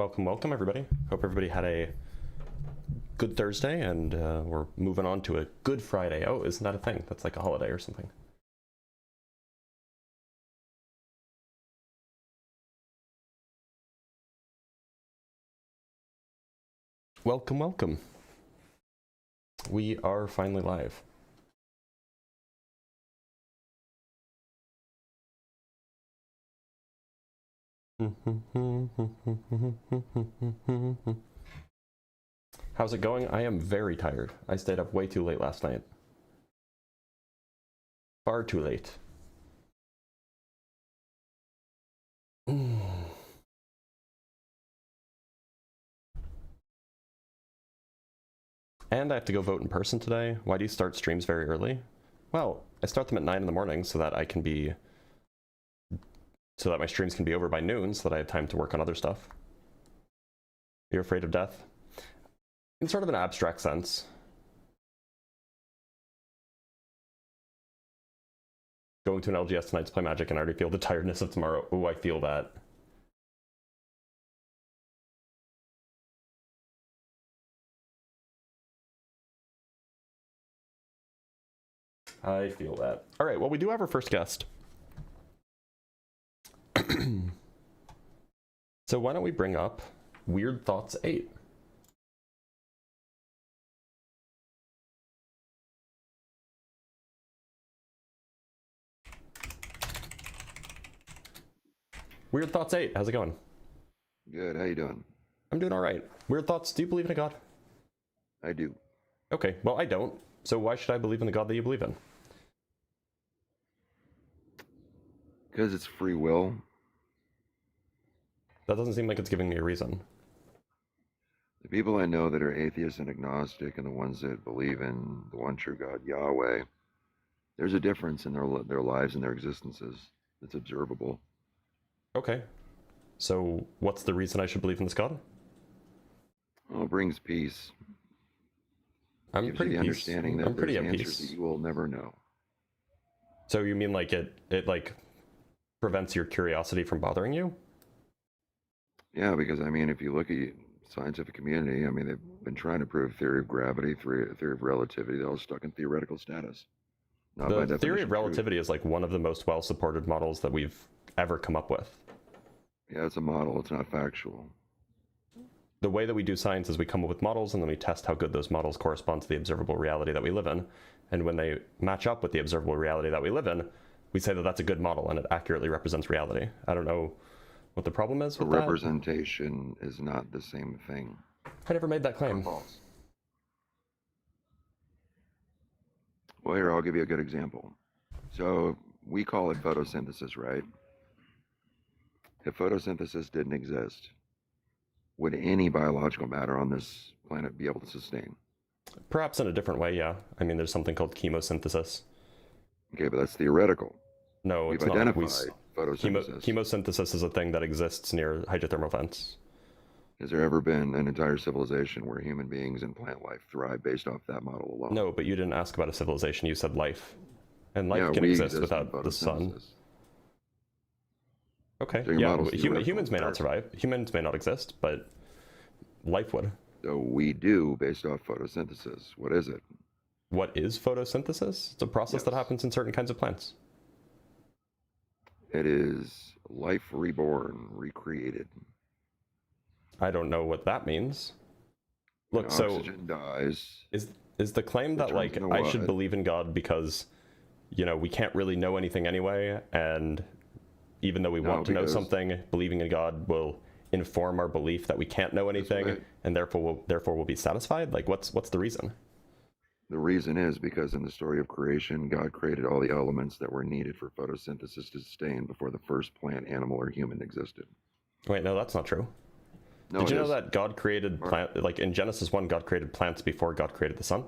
Welcome everybody. Hope everybody had a good Thursday, and we're moving on to a good Friday. Oh, isn't that a thing? That's like a holiday or something. Welcome. We are finally live. How's it going? I am very tired. I stayed up way too late last night. Far too late. And I have to go vote in person today. Why do you start streams very early? Well, I start them at 9 in the morning so that my streams can be over by noon so that I have time to work on other stuff. Are you afraid of death? In sort of an abstract sense. Going to an LGS tonight to play Magic, and I already feel the tiredness of tomorrow. Ooh, I feel that. I feel that. All right, well, we do have our first guest. So why don't we bring up Weird Thoughts 8? Weird Thoughts 8, how's it going? Good, how you doing? I'm doing all right. Weird Thoughts, do you believe in a God? I do. Okay, well, I don't. So why should I believe in the God that you believe in? Because it's free will. That doesn't seem like it's giving me a reason. The people I know that are atheists and agnostic, and the ones that believe in the one true God, Yahweh, there's a difference in their lives and their existences. It's observable. Okay. So what's the reason I should believe in this God? Well, it brings peace. I'm Gives pretty you the understanding that pretty there's at answers peace. that you will never know. So you mean like it like prevents your curiosity from bothering you? Yeah, because I mean, if you look at the scientific community, I mean, they've been trying to prove theory of gravity, theory of relativity. They're all stuck in theoretical status. Not by The definition theory of true. relativity is like one of the most well-supported models that we've ever come up with. Yeah, it's a model. It's not factual. The way that we do science is we come up with models, and then we test how good those models correspond to the observable reality that we live in. And when they match up with the observable reality that we live in, we say that that's a good model and it accurately represents reality. I don't know what the problem is with that. Representation is not the same thing. I never made that claim. False. Well, here, I'll give you a good example. So we call it photosynthesis, right? If photosynthesis didn't exist, would any biological matter on this planet be able to sustain? Perhaps in a different way, yeah. I mean, there's something called chemosynthesis. Okay, but that's theoretical. No, it's We've not. identified photosynthesis. Chemosynthesis is a thing that exists near hydrothermal vents. Has there ever been an entire civilization where human beings and plant life thrive based off that model alone? No, but you didn't ask about a civilization. You said life. And life Yeah, can we exist exist in without the sun. photosynthesis. Okay, So your yeah, model's theoretical. humans may not survive. Humans may not exist, but life would. So we do based off photosynthesis. What is it? What is photosynthesis? It's a process that Yes. happens in certain kinds of plants. It is life reborn, recreated. I don't know what that means. When Look, so oxygen dies. is the claim that turns like into I should what? believe in God because, you know, we can't really know anything anyway, and even though we No, want to know because- something, believing in God will inform our belief that we can't know anything, right. and therefore we'll be satisfied? Like, what's the reason? The reason is because in the story of creation, God created all the elements that were needed for photosynthesis to sustain before the first plant, animal, or human existed. Wait, no, that's not true. No, Did you it know is. that God created like in Genesis 1, God created plants before God created the sun?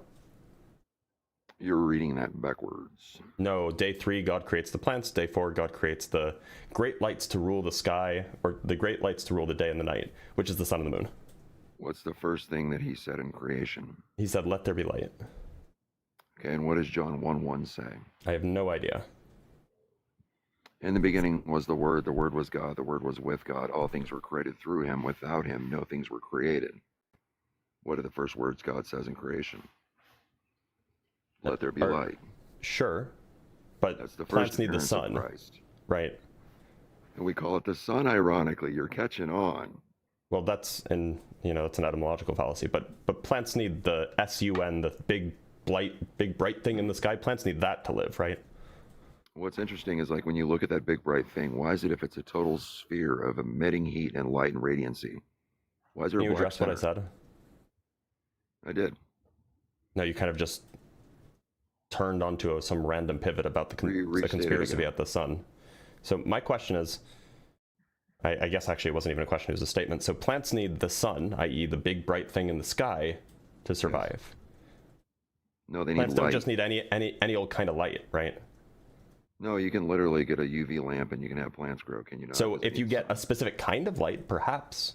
You're reading that backwards. No, day 3, God creates the plants. Day 4, God creates the great lights to rule the sky, or the great lights to rule the day and the night, which is the sun and the moon. What's the first thing that he said in creation? He said, let there be light. Okay, and what does John 1:1 say? I have no idea. In the beginning was the Word was God, the Word was with God, all things were created through him, without him no things were created. What are the first words God says in creation? Let there be light. Sure, but That's the plants first need the appearance sun, of Christ. right? And we call it the sun, ironically. You're catching on. Well, that's an etymological fallacy, but plants need the sun, the big bright thing in the sky. Plants need that to live, right? What's interesting is, like, when you look at that big bright thing, why is it, if it's a total sphere of emitting heat and light and radiancy, why is there Can a you black address what I center? said? I did. No, you kind of just turned onto some random pivot about the Restate it conspiracy again. about the sun. So my question is, I guess actually it wasn't even a question, it was a statement. So plants need the sun, i.e. the big bright thing in the sky, to survive. Yes. No, they Plants need light. don't just need any old kind of light, right? No, you can literally get a UV lamp and you can have plants grow. Can you not? So Does it if you need get sun? a specific kind of light, perhaps.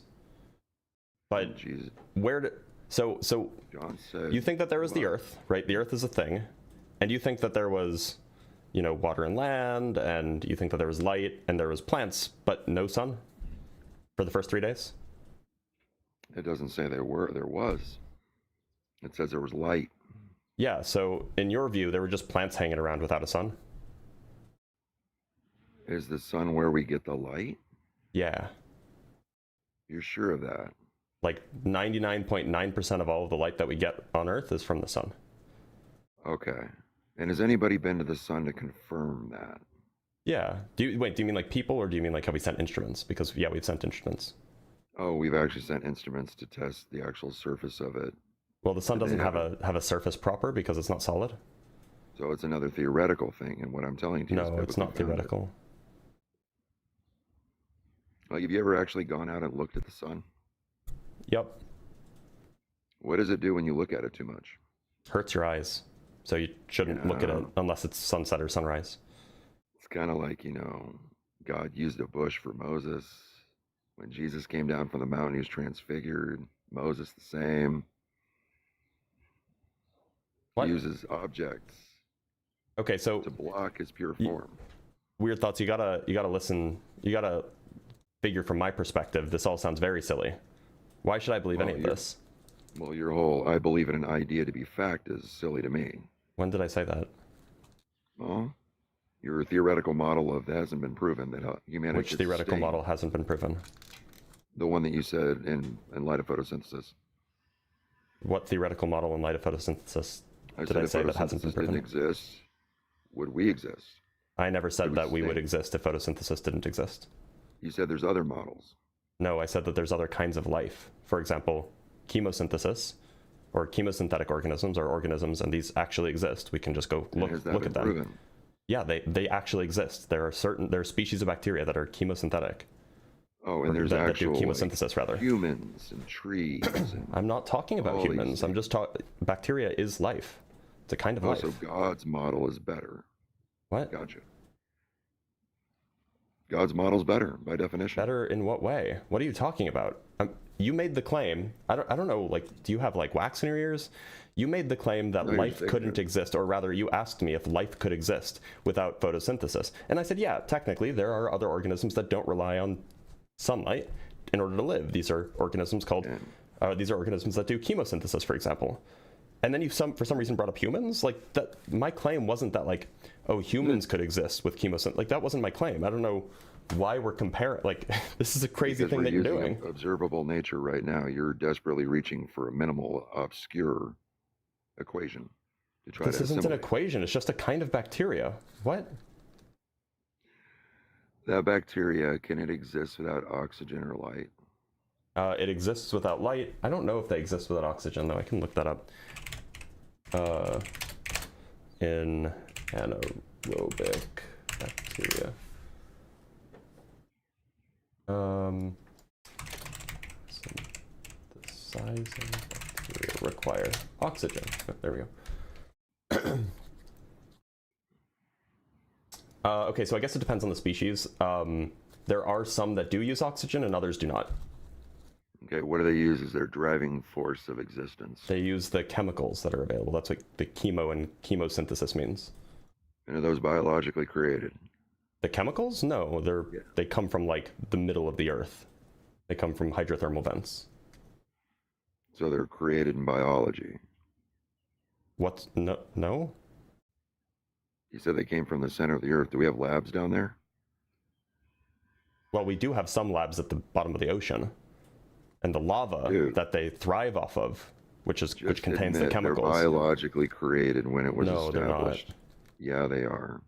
But Jesus. where do, so John said, you think that there was the well, earth, right? The earth is a thing. And you think that there was, water and land, and you think that there was light and there was plants, but no sun for the first 3 days? it doesn't say there was. It says there was light. Yeah, so in your view, there were just plants hanging around without a sun? Is the sun where we get the light? Yeah. You're sure of that? Like 99.9% of all of the light that we get on Earth is from the sun. Okay. And has anybody been to the sun to confirm that? Yeah. Do you mean like people, or do you mean like have we sent instruments? Because yeah, we've sent instruments. Oh, we've actually sent instruments to test the actual surface of it. Well, the sun They doesn't have haven't. a surface proper because it's not solid. So it's another theoretical thing, and what I'm telling you is No, it's biblically not founded. theoretical. Like, have you ever actually gone out and looked at the sun? Yep. What does it do when you look at it too much? Hurts your eyes. So you shouldn't look at it Yeah. unless it's sunset or sunrise. It's kind of like, God used a bush for Moses. When Jesus came down from the mountain, he was transfigured. Moses the same. What? He uses objects Okay, so to block his pure Y- form. weird thoughts. You gotta listen. You gotta figure from my perspective. This all sounds very silly. Why should I believe Well, any of you're- this? Well, your whole "I believe in an idea to be fact" is silly to me. When did I say that? Well, your theoretical model of that hasn't been proven that humanity Which could theoretical sustain. model hasn't been proven? The one that you said in light of photosynthesis. What theoretical model in light of photosynthesis I did said I if say that hasn't been photosynthesis didn't proven? exist, would we exist? I never said Could we that we would sustain? exist if photosynthesis didn't exist. You said there's other models. No, I said that there's other kinds of life. For example, chemosynthesis or chemosynthetic organisms are organisms, and these actually exist. We can just go And has that look been at them. proven? Yeah, they actually exist. There are species of bacteria that are chemosynthetic. Oh, and there's that do actual chemosynthesis, rather. humans and trees. And I'm not talking about all these humans. I'm just talking. Bacteria is life. It's a kind of life. also, God's model is better. What? Gotcha. God's model's better by definition. Better in what way? What are you talking about? You made the claim. I don't know. Like, do you have like wax in your ears? You made the claim that No, you're life saying couldn't that. exist, or rather, you asked me if life could exist without photosynthesis, and I said, yeah, technically, there are other organisms that don't rely on sunlight in order to live. These are organisms called. These are organisms that do chemosynthesis, for example. And then you for some reason brought up humans. Like that, my claim wasn't that like, oh, humans could exist with chemosynthesis. Like that wasn't my claim. I don't know why we're comparing. Like this is a crazy Because thing we're that you're using doing. observable nature right now. You're desperately reaching for a minimal, obscure equation to try This to isn't an assimilate. equation. It's just a kind of bacteria. What? That bacteria, can it exist without oxygen or light? It exists without light. I don't know if they exist without oxygen, though. I can look that up. In anaerobic bacteria. Synthesizing bacteria require oxygen. Oh, there we go. Okay, so I guess it depends on the species. There are some that do use oxygen and others do not. Okay, what do they use as their driving force of existence? They use the chemicals that are available. That's what the chemo and chemosynthesis means. And are those biologically created? The chemicals? No, they come from like the middle of the Earth. They come from hydrothermal vents. So they're created in biology. What's no? You said they came from the center of the Earth. Do we have labs down there? Well, we do have some labs at the bottom of the ocean, and the lava that they thrive off of, which contains the chemicals. They're biologically created when it was established. No, they're not. Yeah, they are.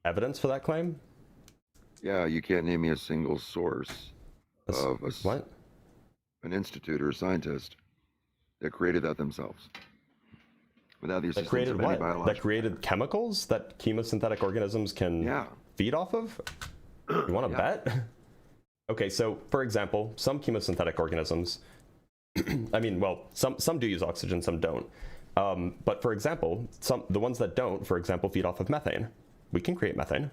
Evidence for that claim? Yeah, you can't name me a single source of an institute or a scientist that created that themselves. Without the assistance created of any what? biological That created chemicals that chemosynthetic organisms can feed off of? You want to bet? Okay, so for example, some chemosynthetic organisms, I mean, well, some do use oxygen, some don't. But for example, the ones that don't, for example, feed off of methane. We can create methane.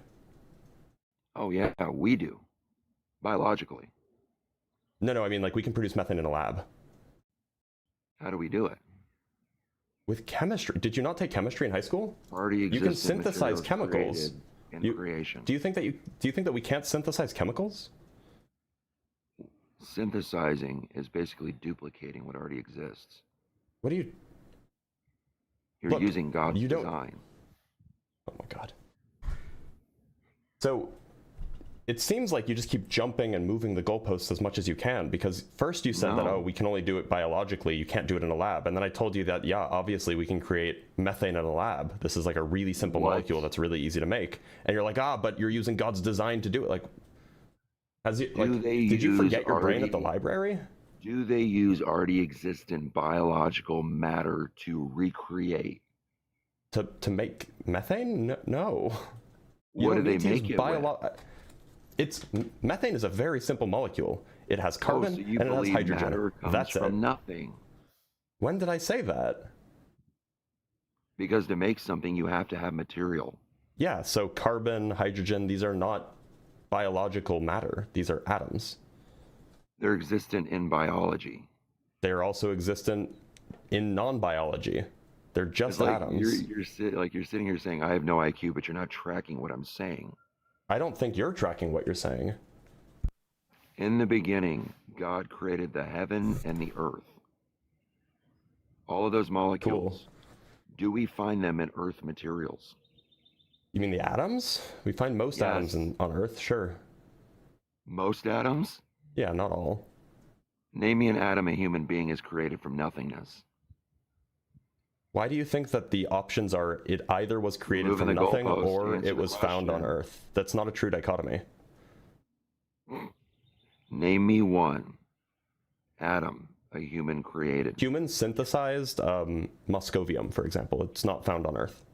Oh yeah, we do. Biologically. No, I mean like we can produce methane in a lab. How do we do it? With chemistry. Did you not take chemistry in high school? Already existing. You can synthesize chemicals. In creation. Do you think that we can't synthesize chemicals? Synthesizing is basically duplicating what already exists. What do you? You're using God's design. Oh my God. So it seems like you just keep jumping and moving the goalposts as much as you can, because first you said that, we can only do it biologically, you can't do it in a lab. And then I told you that, yeah, obviously we can create methane in a lab. This is like a really simple molecule that's really easy to make. And you're like, but you're using God's design to do it. Like, did you forget your brain at the library? Do they use already existent biological matter to recreate? To make methane? No. What do they make it with? Methane is a very simple molecule. It has carbon and it has hydrogen. Matter comes That's from nothing. When did I say that? Because to make something, you have to have material. Yeah, so carbon, hydrogen, these are not biological matter. These are atoms. They're existent in biology. They're also existent in non-biology. They're just atoms. You're sitting here saying, I have no IQ, but you're not tracking what I'm saying. I don't think you're tracking what you're saying. In the beginning, God created the heaven and the earth. All of those molecules. Cool. Do we find them in earth materials? You mean the atoms? We find most atoms on Earth, sure. Most atoms? Yeah, not all. Name me an atom a human being is created from nothingness. Why do you think that the options are it either was created from nothing or it was found on Earth? That's not a true dichotomy. Name me one atom a human created. Human synthesized moscovium, for example. It's not found on Earth.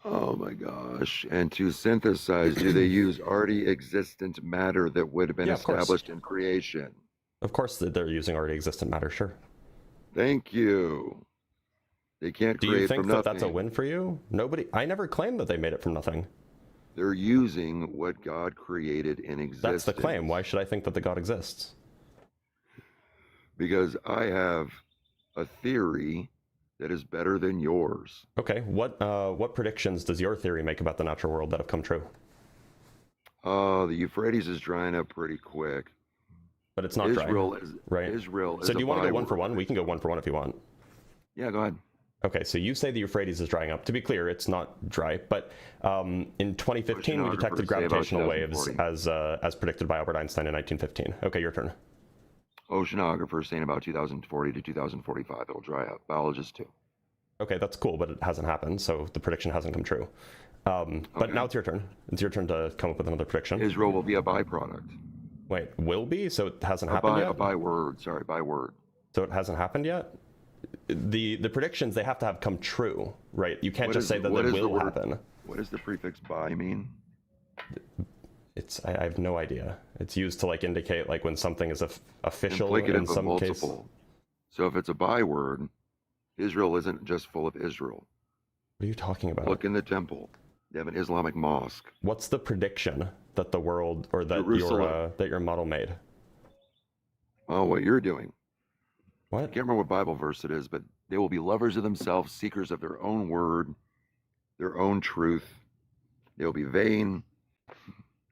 Oh my gosh. And to synthesize, do they use already existent matter that would have been established in creation? Of course they're using already existent matter, sure. Thank you. They can't create from nothing. Do you think that that's a win for you? I never claimed that they made it from nothing. They're using what God created in existence. That's the claim. Why should I think that the God exists? Because I have a theory that is better than yours. Okay, what predictions does your theory make about the natural world that have come true? The Euphrates is drying up pretty quick. But it's not Israel dry, is right? Israel is so do you want to go 1-for-1? We can go 1-for-1 if you want. Yeah, go ahead. Okay, so you say the Euphrates is drying up. To be clear, it's not dry, but in 2015 we detected gravitational waves as predicted by Albert Einstein in 1915. Okay, your turn. Oceanographers saying about 2040 to 2045 it'll dry up. Biologists too. Okay, that's cool, but it hasn't happened, so the prediction hasn't come true. But now it's your turn. It's your turn to come up with another prediction. Israel will be a byproduct. Wait, will be? So it hasn't happened yet? By word. So it hasn't happened yet? The predictions, they have to have come true, right? You can't just say that it will happen. What does the prefix by mean? I have no idea. It's used to like indicate like when something is official in some case. So if it's a byword, Israel isn't just full of Israel. What are you talking about? Look in the temple. They have an Islamic mosque. What's the prediction that the world or that your model made? Oh, what you're doing. What? I can't remember what Bible verse it is, but they will be lovers of themselves, seekers of their own word, their own truth. They'll be vain,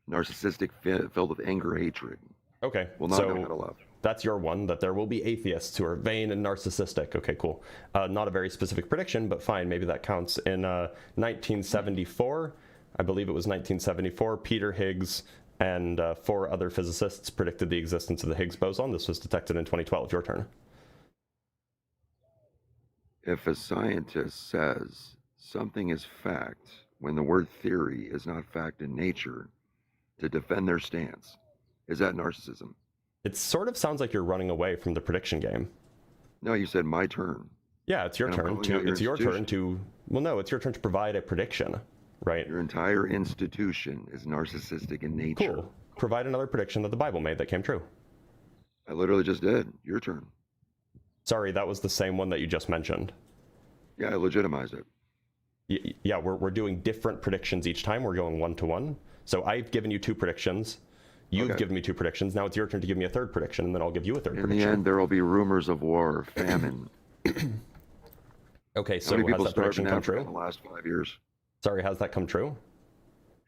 narcissistic, filled with anger, hatred. Okay, Will not know how to love. That's your one, that there will be atheists who are vain and narcissistic. Okay, cool. Not a very specific prediction, but fine, maybe that counts. In 1974, I believe it was 1974, Peter Higgs and 4 other physicists predicted the existence of the Higgs boson. This was detected in 2012. Your turn. If a scientist says something is fact when the word theory is not fact in nature to defend their stance, is that narcissism? It sort of sounds like you're running away from the prediction game. No, you said my turn. Yeah, it's your turn to. It's your turn to. Well, no, it's your turn to provide a prediction, right? Your entire institution is narcissistic in nature. Cool. Provide another prediction that the Bible made that came true. I literally just did. Your turn. Sorry, that was the same one that you just mentioned. Yeah, I legitimized it. Yeah, we're doing different predictions each time. We're going 1-to-1. So I've given you 2 predictions. You've given me 2 predictions. Now it's your turn to give me a 3rd prediction, and then I'll give you a 3rd prediction. In the end, there will be rumors of war, famine. Okay, so has that prediction come true? In the last 5 years. Sorry, has that come true?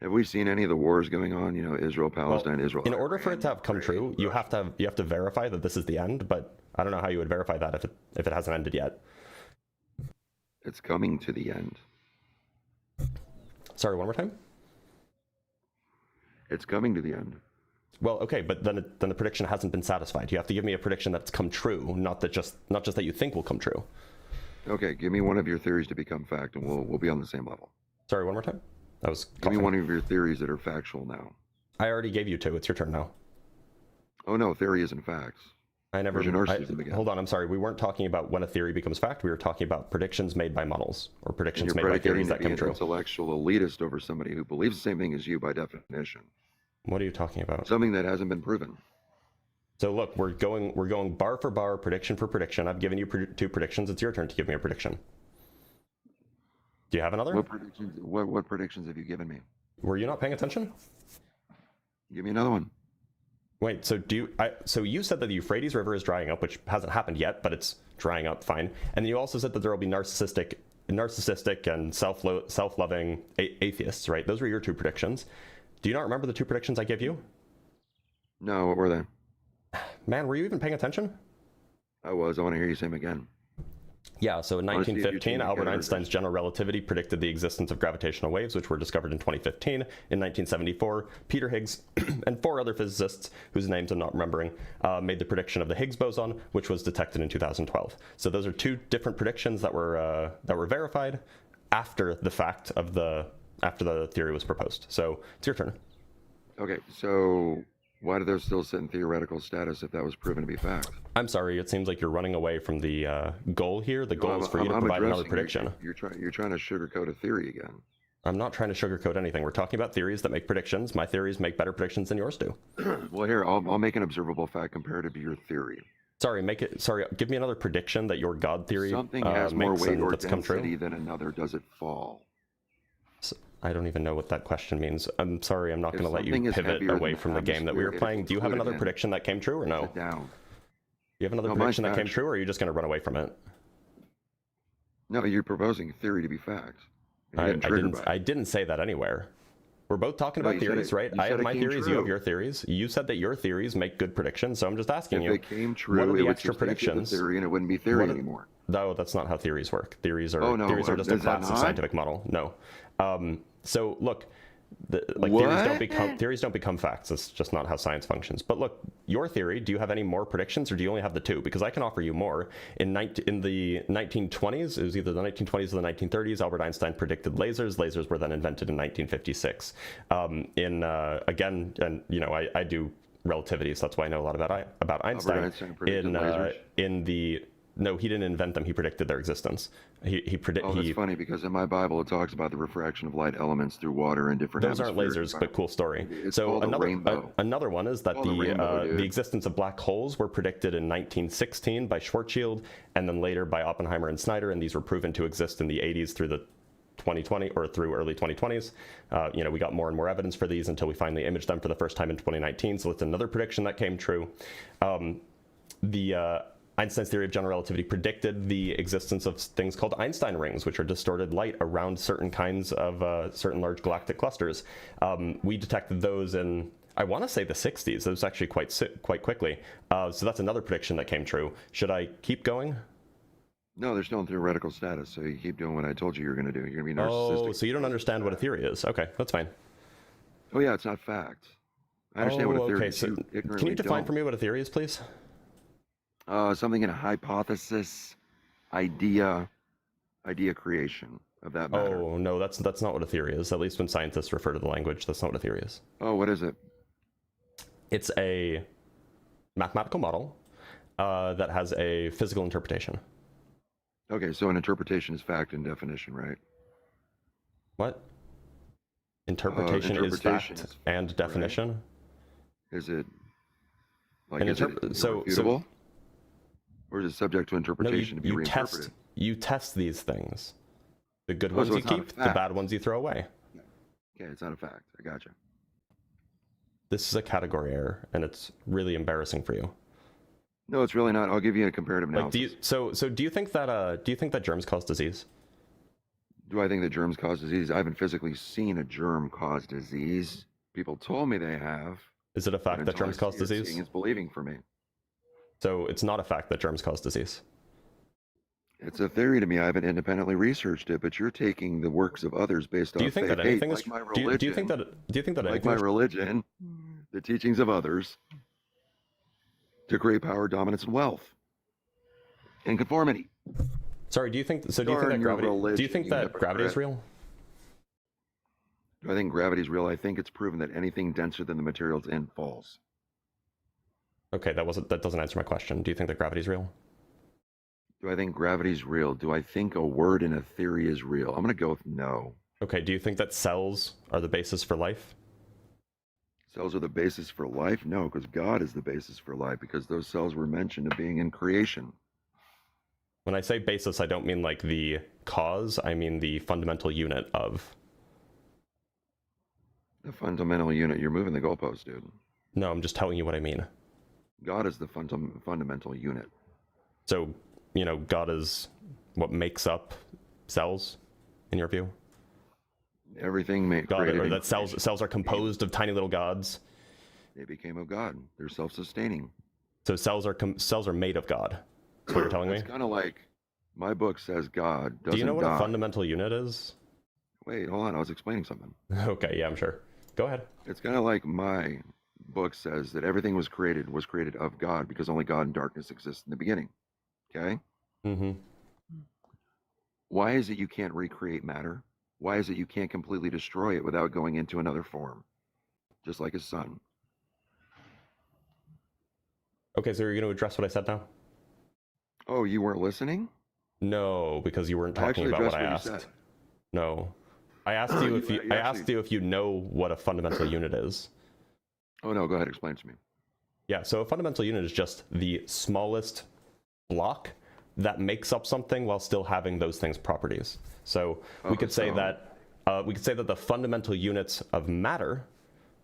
Have we seen any of the wars going on? You know, Israel, Palestine, Israel. In order for it to have come true, you have to verify that this is the end. But I don't know how you would verify that if it hasn't ended yet. It's coming to the end. Sorry, one more time. It's coming to the end. Well, okay, but then the prediction hasn't been satisfied. You have to give me a prediction that's come true, not just that you think will come true. Okay, give me one of your theories to become fact, and we'll be on the same level. Sorry, one more time. That was coughing. Give me one of your theories that are factual now. I already gave you 2. It's your turn now. Oh no, theory isn't facts. Hold on, I'm sorry. We weren't talking about when a theory becomes fact. We were talking about predictions made by models or predictions made by theories that come true. You're intellectual elitist over somebody who believes the same thing as you by definition. What are you talking about? Something that hasn't been proven. So look, we're going bar for bar, prediction for prediction. I've given you 2 predictions. It's your turn to give me a prediction. Do you have another? What predictions have you given me? Were you not paying attention? Give me another one. Wait, so so you said that the Euphrates River is drying up, which hasn't happened yet, but it's drying up, fine. And then you also said that there will be narcissistic and self-loving atheists, right? Those were your 2 predictions. Do you not remember the 2 predictions I gave you? No, what were they? Man, were you even paying attention? I was. I want to hear you say them again. Yeah, so in 1915, Albert Einstein's general relativity predicted the existence of gravitational waves, which were discovered in 2015. In 1974, Peter Higgs and 4 other physicists, whose names I'm not remembering, made the prediction of the Higgs boson, which was detected in 2012. So those are 2 different predictions that were verified after the fact of after the theory was proposed. So it's your turn. Okay, so why do those still sit in theoretical status if that was proven to be fact? I'm sorry, it seems like you're running away from the goal here. The goal is for you to provide another prediction. You're trying to sugarcoat a theory again. I'm not trying to sugarcoat anything. We're talking about theories that make predictions. My theories make better predictions than yours do. Well, here, I'll make an observable fact comparative to your theory. Sorry, give me another prediction that your God theory Something has more weight or density true. than another. Does it fall? I don't even know what that question means. I'm sorry, I'm not going to let you pivot away from the game that we were playing. Do you have another prediction that came true or no? Sit down. Do you have another prediction that came true, or are you just going to run away from it? No, you're proposing theory to be fact. I didn't say that anywhere. We're both talking about theories, right? I have my theories, you have your theories. You said that your theories make good predictions, so I'm just asking you. If it came true, what are the it extra predictions? Theory and it wouldn't be theory anymore. No, that's not how theories work. Theories are just a class of scientific model. No. So look, theories don't become facts. That's just not how science functions. But look, your theory, do you have any more predictions, or do you only have the 2? Because I can offer you more. In the 1920s, it was either the 1920s or the 1930s, Albert Einstein predicted lasers. Lasers were then invented in 1956. I do relativity, so that's why I know a lot about Einstein. Albert Einstein predicted lasers? No, he didn't invent them. He predicted their existence. That's funny, because in my Bible it talks about the refraction of light elements through water and different. Those aren't lasers, but cool story. So another one is that the existence of black holes were predicted in 1916 by Schwarzschild, and then later by Oppenheimer and Snyder, and these were proven to exist in the 80s through the 2020 or through early 2020s. We got more and more evidence for these until we finally imaged them for the first time in 2019. So it's another prediction that came true. Einstein's theory of general relativity predicted the existence of things called Einstein rings, which are distorted light around certain kinds of certain large galactic clusters. We detected those in, I want to say, the 60s. It was actually quite quickly. So that's another prediction that came true. Should I keep going? No, there's no theoretical status, so you keep doing what I told you were going to do. You're going to be narcissistic. Oh, so you don't understand what a theory is. Okay, that's fine. Oh, yeah, it's not fact. I understand what a theory is. So can you define for me what a theory is, please? Something in a hypothesis, idea creation of that matter. Oh, no, that's not what a theory is. At least when scientists refer to the language, that's not what a theory is. Oh, what is it? It's a mathematical model that has a physical interpretation. Okay, so an interpretation is fact and definition, right? What? Interpretation is fact and definition? Right. Is it like so irrefutable? Or is it subject to interpretation to be reinterpreted? You test these things. The good ones you keep, the bad ones you throw away. Okay, it's not a fact. I gotcha. This is a category error, and it's really embarrassing for you. No, it's really not. I'll give you a comparative analysis. Do you think that germs cause disease? Do I think that germs cause disease? I haven't physically seen a germ cause disease. People told me they have. Is it a fact that germs cause disease? Seeing is believing for me. So it's not a fact that germs cause disease. It's a theory to me. I haven't independently researched it, but you're taking the works of others based on. Do you think that anything is? Do you think that like my religion, the teachings of others, to create power, dominance, and wealth, and conformity? Sorry, do you think that gravity is real? Do I think gravity is real? I think it's proven that anything denser than the material it's in falls. Okay, that doesn't answer my question. Do you think that gravity is real? Do I think gravity is real? Do I think a word in a theory is real? I'm going to go with no. Okay, do you think that cells are the basis for life? Cells are the basis for life? No, because God is the basis for life, because those cells were mentioned of being in creation. When I say basis, I don't mean like the cause, I mean the fundamental unit of. The fundamental unit? You're moving the goalpost, dude. No, I'm just telling you what I mean. God is the fundamental unit. So, God is what makes up cells, in your view? Everything or that cells are composed of tiny little gods. They became of God. They're self-sustaining. So cells are made of God. That's what you're telling me? It's kind of like my book says God doesn't. Do you know what die. a fundamental unit is? Wait, hold on. I was explaining something. Okay, yeah, I'm sure. Go ahead. It's kind of like my book says that everything was created of God because only God and darkness exist in the beginning. Okay? Mm-hmm. Why is it you can't recreate matter? Why is it you can't completely destroy it without going into another form? Just like a sun. Okay, so you're going to address what I said now? Oh, you weren't listening? No, because you weren't talking about what I asked. No. I asked you if you know what a fundamental unit is. Oh no, go ahead, explain it to me. Yeah, so a fundamental unit is just the smallest block that makes up something while still having those things' properties. So we could say that the fundamental units of matter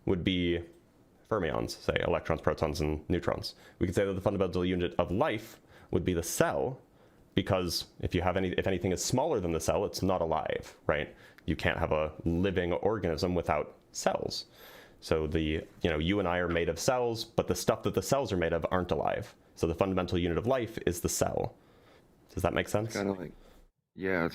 would be fermions, say electrons, protons, and neutrons. We could say that the fundamental unit of life would be the cell, because if anything is smaller than the cell, it's not alive, right? You can't have a living organism without cells. So you and I are made of cells, but the stuff that the cells are made of aren't alive. So the fundamental unit of life is the cell. Does that make sense? It's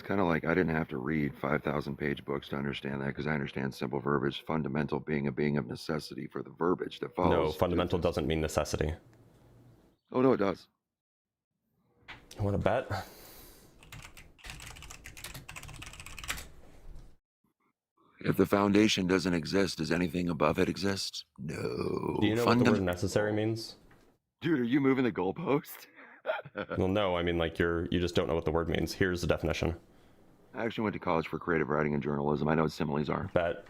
kind of like I didn't have to read 5,000-page books to understand that, because I understand simple verbiage, fundamental being a being of necessity for the verbiage that follows. No, fundamental doesn't mean necessity. Oh, no, it does. You want to bet? If the foundation doesn't exist, does anything above it exist? No. Do you know what the word necessary means? Dude, are you moving the goalpost? Well, no, I mean, like, you just don't know what the word means. Here's the definition. I actually went to college for creative writing and journalism. I know what similes are. Bet.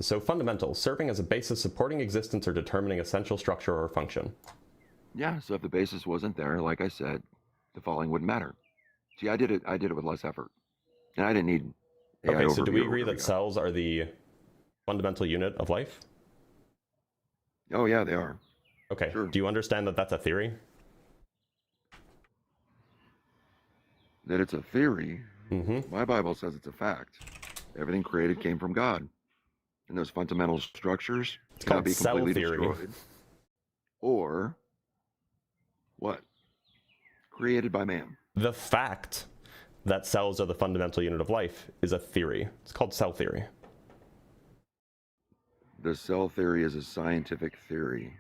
So fundamental, serving as a basis supporting existence or determining essential structure or function. Yeah, so if the basis wasn't there, like I said, the following wouldn't matter. See, I did it with less effort. And I didn't need AI Okay, so do we overview agree that cells are the fundamental unit of life? Oh, yeah, they are. Okay, Sure. Do you understand that that's a theory? that it's a theory. Mm-hmm. My Bible says it's a fact. Everything created came from God. And those fundamental structures cannot be completely destroyed. Or what? Created by man. The fact that cells are the fundamental unit of life is a theory. It's called cell theory. The cell theory is a scientific theory.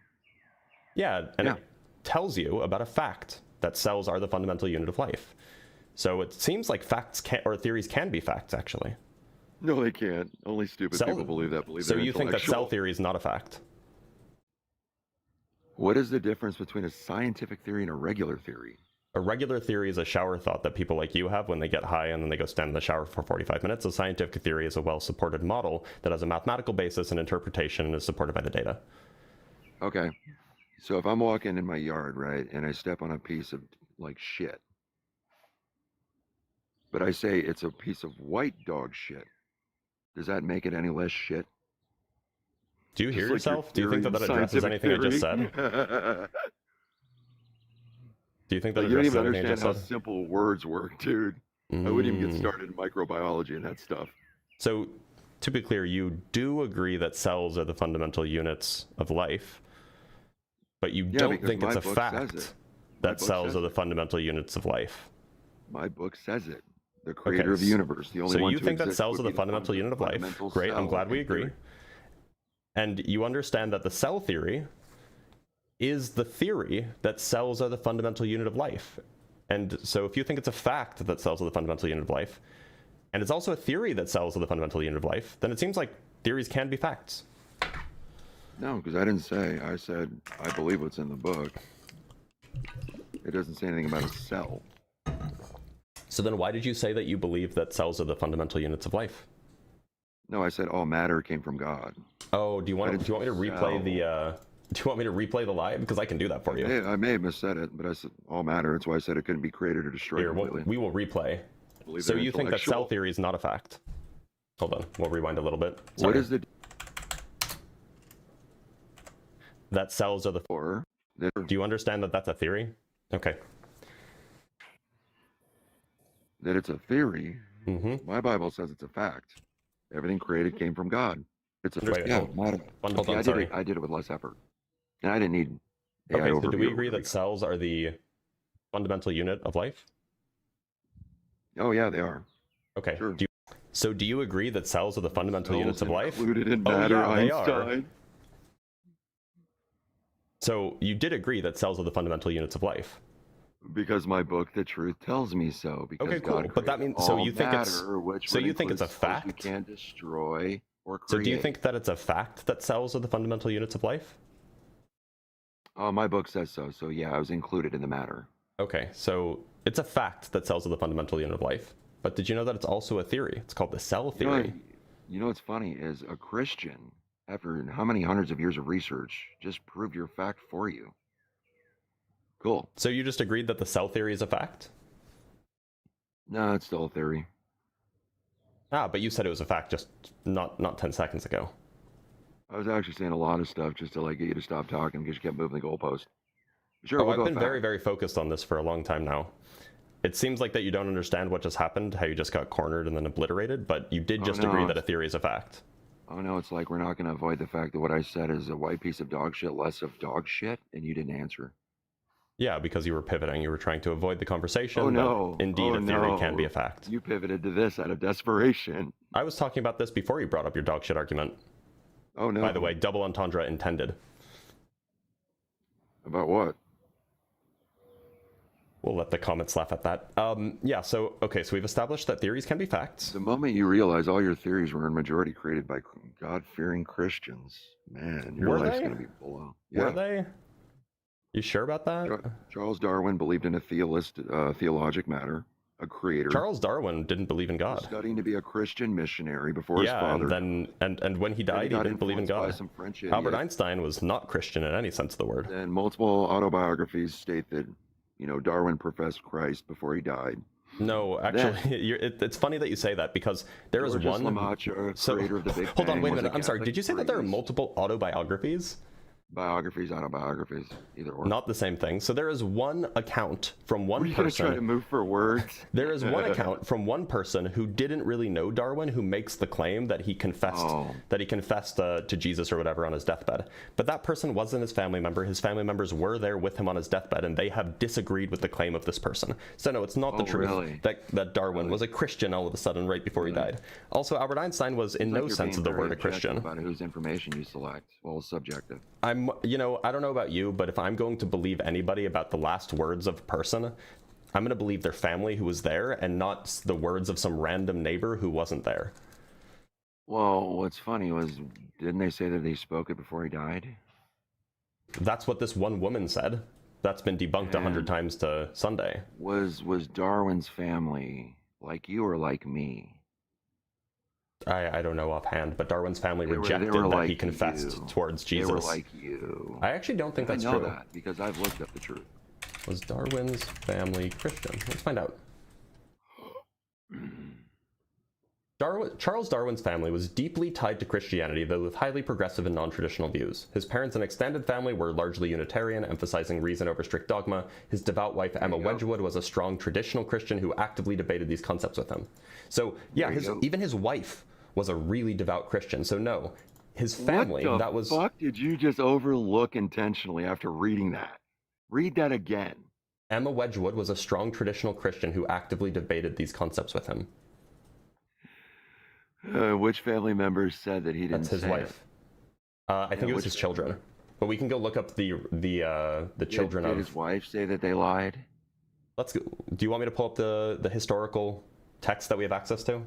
Yeah, and it tells you about a fact that cells are the fundamental unit of life. So it seems like facts can, or theories can be facts, actually. No, they can't. Only stupid people believe that. So you think that cell theory is not a fact? What is the difference between a scientific theory and a regular theory? A regular theory is a shower thought that people like you have when they get high and then they go stand in the shower for 45 minutes. A scientific theory is a well-supported model that has a mathematical basis and interpretation and is supported by the data. Okay. So if I'm walking in my yard, right, and I step on a piece of, like, shit, but I say it's a piece of white dog shit, does that make it any less shit? Do you hear yourself? Do you think that addresses anything I just said? Do you think that you don't even anything understand how simple words work, dude. I wouldn't even get started in microbiology and that stuff. So, to be clear, you do agree that cells are the fundamental units of life, but you don't think it's a fact that cells are the fundamental units of life. My book says it. The creator of the universe, the only one to exist. So you think that cells are the fundamental unit of life. Great, I'm glad we agree. And you understand that the cell theory is the theory that cells are the fundamental unit of life. And so if you think it's a fact that cells are the fundamental unit of life, and it's also a theory that cells are the fundamental unit of life, then it seems like theories can be facts. No, because I didn't say. I said I believe what's in the book. It doesn't say anything about a cell. So then why did you say that you believe that cells are the fundamental units of life? No, I said all matter came from God. Oh, do you want me to replay the do you want me to replay the lie? Because I can do that for you. I may have missaid it, but I said all matter. That's why I said it couldn't be created or destroyed. Here, we will replay. So you think that cell theory is not a fact? Hold on, we'll rewind a little bit. Sorry. What is the... That cells are the... Do you understand that that's a theory? Okay. That it's a theory? Mm-hmm. My Bible says it's a fact. Everything created came from God. It's a I did it with less effort. And I didn't need Okay, so do we agree that cells are the fundamental unit of life? Oh yeah, they are. Okay. Sure. Do you agree that cells are the fundamental units of life? Included in matter, they Ryanstein. are. So you did agree that cells are the fundamental units of life? Because my book, The Truth, tells me so. Because okay, cool. God but that means so you think it's so you think it's a fact? You can't destroy or create. So do you think that it's a fact that cells are the fundamental units of life? My book says so. So yeah, I was included in the matter. Okay, so it's a fact that cells are the fundamental unit of life. But did you know that it's also a theory? It's called the cell theory. You know what's funny is a Christian, after how many hundreds of years of research, just proved your fact for you. Cool. So you just agreed that the cell theory is a fact? No, it's still a theory. Ah, but you said it was a fact just not 10 seconds ago. I was actually saying a lot of stuff just to like get you to stop talking because you kept moving the goalpost. Sure, I've been very, very focused on this for a long time now. It seems like that you don't understand what just happened, how you just got cornered and then obliterated, but you did just agree that a theory is a fact. Oh no, it's like we're not going to avoid the fact that what I said is a white piece of dog shit, less of dog shit, and you didn't answer. Yeah, because you were pivoting. You were trying to avoid the conversation. Oh no. Indeed, a theory can be a fact. You pivoted to this out of desperation. I was talking about this before you brought up your dog shit argument. Oh no. By the way, double entendre intended. About what? We'll let the comments laugh at that. Yeah, so we've established that theories can be facts. The moment you realize all your theories were in majority created by God-fearing Christians, man, your life's going to be below. Yeah. Were they? You sure about that? Charles Darwin believed in a theologic matter, a creator. Charles Darwin didn't believe in God. Studying to be a Christian missionary before his father. And when he died, he didn't believe in God. Albert Einstein was not Christian in any sense of the word. And multiple autobiographies state that, Darwin professed Christ before he died. No, actually, it's funny that you say that because there is one. Lamaccia, creator of the Big Bang, hold on, wait a minute. I'm sorry. Did you say that there are multiple autobiographies? Biographies, autobiographies, either or. Not the same thing. So there is one account from one Were you gonna try to person. move for words? There is one account from one person who didn't really know Darwin, who makes the claim that he confessed to Jesus or whatever on his deathbed. But that person wasn't his family member. His family members were there with him on his deathbed, and they have disagreed with the claim of this person. So no, it's not the truth really? that Darwin was a Christian all of a sudden right before he died. Also, Albert Einstein was in no sense of the word a Christian. About whose information you select. Well, it's subjective. I don't know about you, but if I'm going to believe anybody about the last words of a person, I'm going to believe their family who was there and not the words of some random neighbor who wasn't there. Well, what's funny was, didn't they say that he spoke it before he died? That's what this one woman said. That's been debunked 100 times to Sunday. Was Darwin's family like you or like me? I don't know offhand, but Darwin's family rejected they were that like he confessed towards Jesus. They were like you. I actually don't think that's true. I know that because I've looked up the truth. Was Darwin's family Christian? Let's find out. Charles Darwin's family was deeply tied to Christianity, though with highly progressive and non-traditional views. His parents and extended family were largely Unitarian, emphasizing reason over strict dogma. His devout wife, Emma Wedgwood, was a strong traditional Christian who actively debated these concepts with him. So, yeah, even his wife was a really devout Christian. So, no, his family, that was... What the fuck did you just overlook intentionally after reading that? Read that again. Emma Wedgwood was a strong traditional Christian who actively debated these concepts with him. Which family members said that he didn't say? That's his wife. I think it was his children. But we can go look up the children of... Did his wife say that they lied? Let's go. Do you want me to pull up the historical text that we have access to?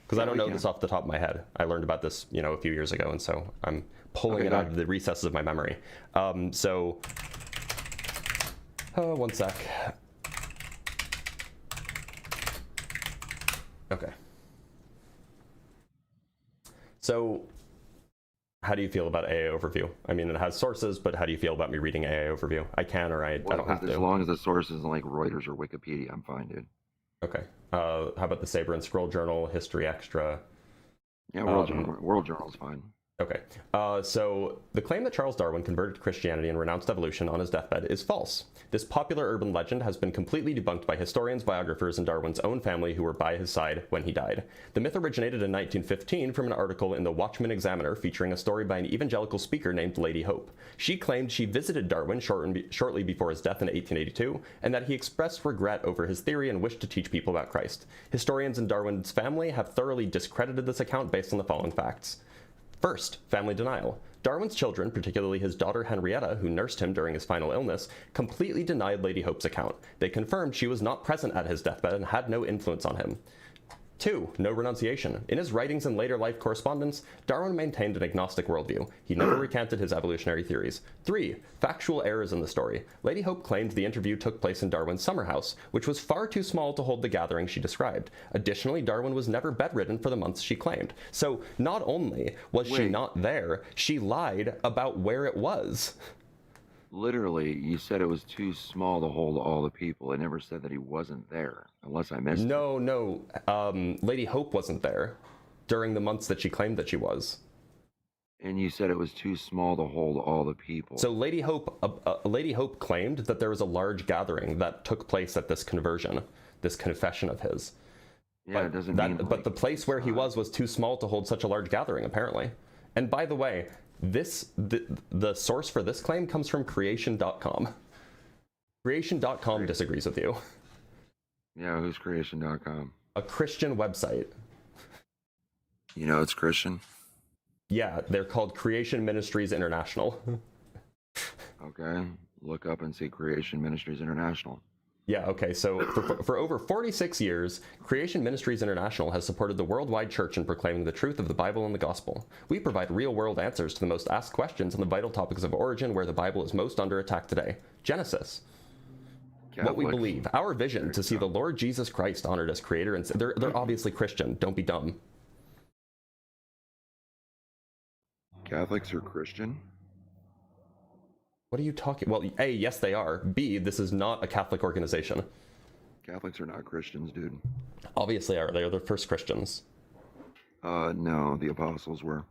Because I don't know this off the top of my head. I learned about this, a few years ago, and so I'm pulling it out of the recesses of my memory. One sec. Okay. So, how do you feel about AA Overview? I mean, it has sources, but how do you feel about me reading AA Overview? I can or I don't have to. As long as the source isn't like Reuters or Wikipedia, I'm fine, dude. Okay. How about the Saber and Scroll Journal, History Extra? Yeah, World Journal's fine. Okay. So the claim that Charles Darwin converted to Christianity and renounced evolution on his deathbed is false. This popular urban legend has been completely debunked by historians, biographers, and Darwin's own family who were by his side when he died. The myth originated in 1915 from an article in the Watchman Examiner featuring a story by an evangelical speaker named Lady Hope. She claimed she visited Darwin shortly before his death in 1882, and that he expressed regret over his theory and wished to teach people about Christ. Historians and Darwin's family have thoroughly discredited this account based on the following facts. First, family denial. Darwin's children, particularly his daughter Henrietta, who nursed him during his final illness, completely denied Lady Hope's account. They confirmed she was not present at his deathbed and had no influence on him. 2. No renunciation. In his writings and later life correspondence, Darwin maintained an agnostic worldview. He never recanted his evolutionary theories. 3. Factual errors in the story. Lady Hope claimed the interview took place in Darwin's summer house, which was far too small to hold the gathering she described. Additionally, Darwin was never bedridden for the months she claimed. So, not only was she not there, she lied about where it was. Literally, you said it was too small to hold all the people. It never said that he wasn't there, unless I missed it. No. Lady Hope wasn't there during the months that she claimed that she was. And you said it was too small to hold all the people. So Lady Hope claimed that there was a large gathering that took place at this conversion, this confession of his. Yeah, it doesn't mean... But the place where he was too small to hold such a large gathering, apparently. And by the way, the source for this claim comes from creation.com. Creation.com disagrees with you. Yeah, who's creation.com? A Christian website. You know it's Christian? Yeah, they're called Creation Ministries International. Okay, look up and see Creation Ministries International. Yeah, okay, so for over 46 years, Creation Ministries International has supported the worldwide church in proclaiming the truth of the Bible and the gospel. We provide real-world answers to the most asked questions on the vital topics of origin where the Bible is most under attack today. Genesis. What we believe. Our vision to see the Lord Jesus Christ honored as creator. And they're obviously Christian. Don't be dumb. Catholics are Christian? What are you talking? Well, A, yes, they are. B, this is not a Catholic organization. Catholics are not Christians, dude. Obviously are. They are the first Christians. No, the apostles were.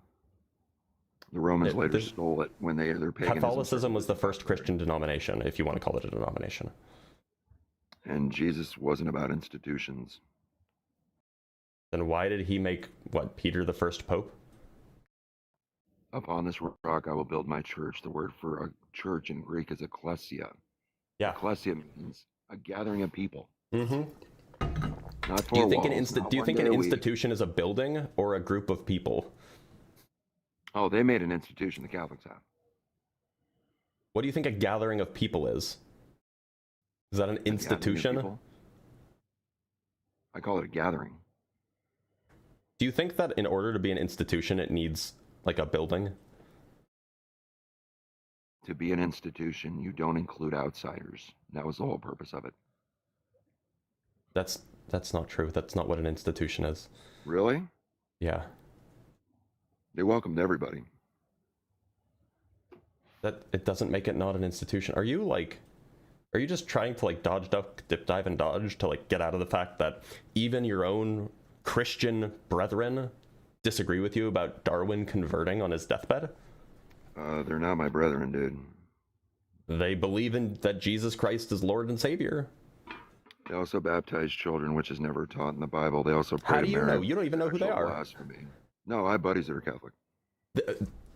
The Romans later stole it when their paganism. Catholicism was the first Christian denomination, if you want to call it a denomination. And Jesus wasn't about institutions. Then why did he make, Peter the first pope? Upon this rock I will build my church. The word for a church in Greek is ekklesia. Yeah. Ekklesia means a gathering of people. Mm-hmm. Not Do you think walls, an institution is a building or a group of people? Oh, they made an institution, the Catholics have. What do you think a gathering of people is? Is that an institution? I call it a gathering. Do you think that in order to be an institution, it needs like a building? To be an institution, you don't include outsiders. That was the whole purpose of it. That's not true. That's not what an institution is. Really? Yeah. They welcomed everybody. That it doesn't make it not an institution. Are you just trying to like dodge, duck, dip, dive, and dodge to like get out of the fact that even your own Christian brethren disagree with you about Darwin converting on his deathbed? They're not my brethren, dude. They believe in that Jesus Christ is Lord and Savior. They also baptize children, which is never taught in the Bible. They also pray. How do you know? You don't even know who they are. Blasphemy. No, I have buddies that are Catholic.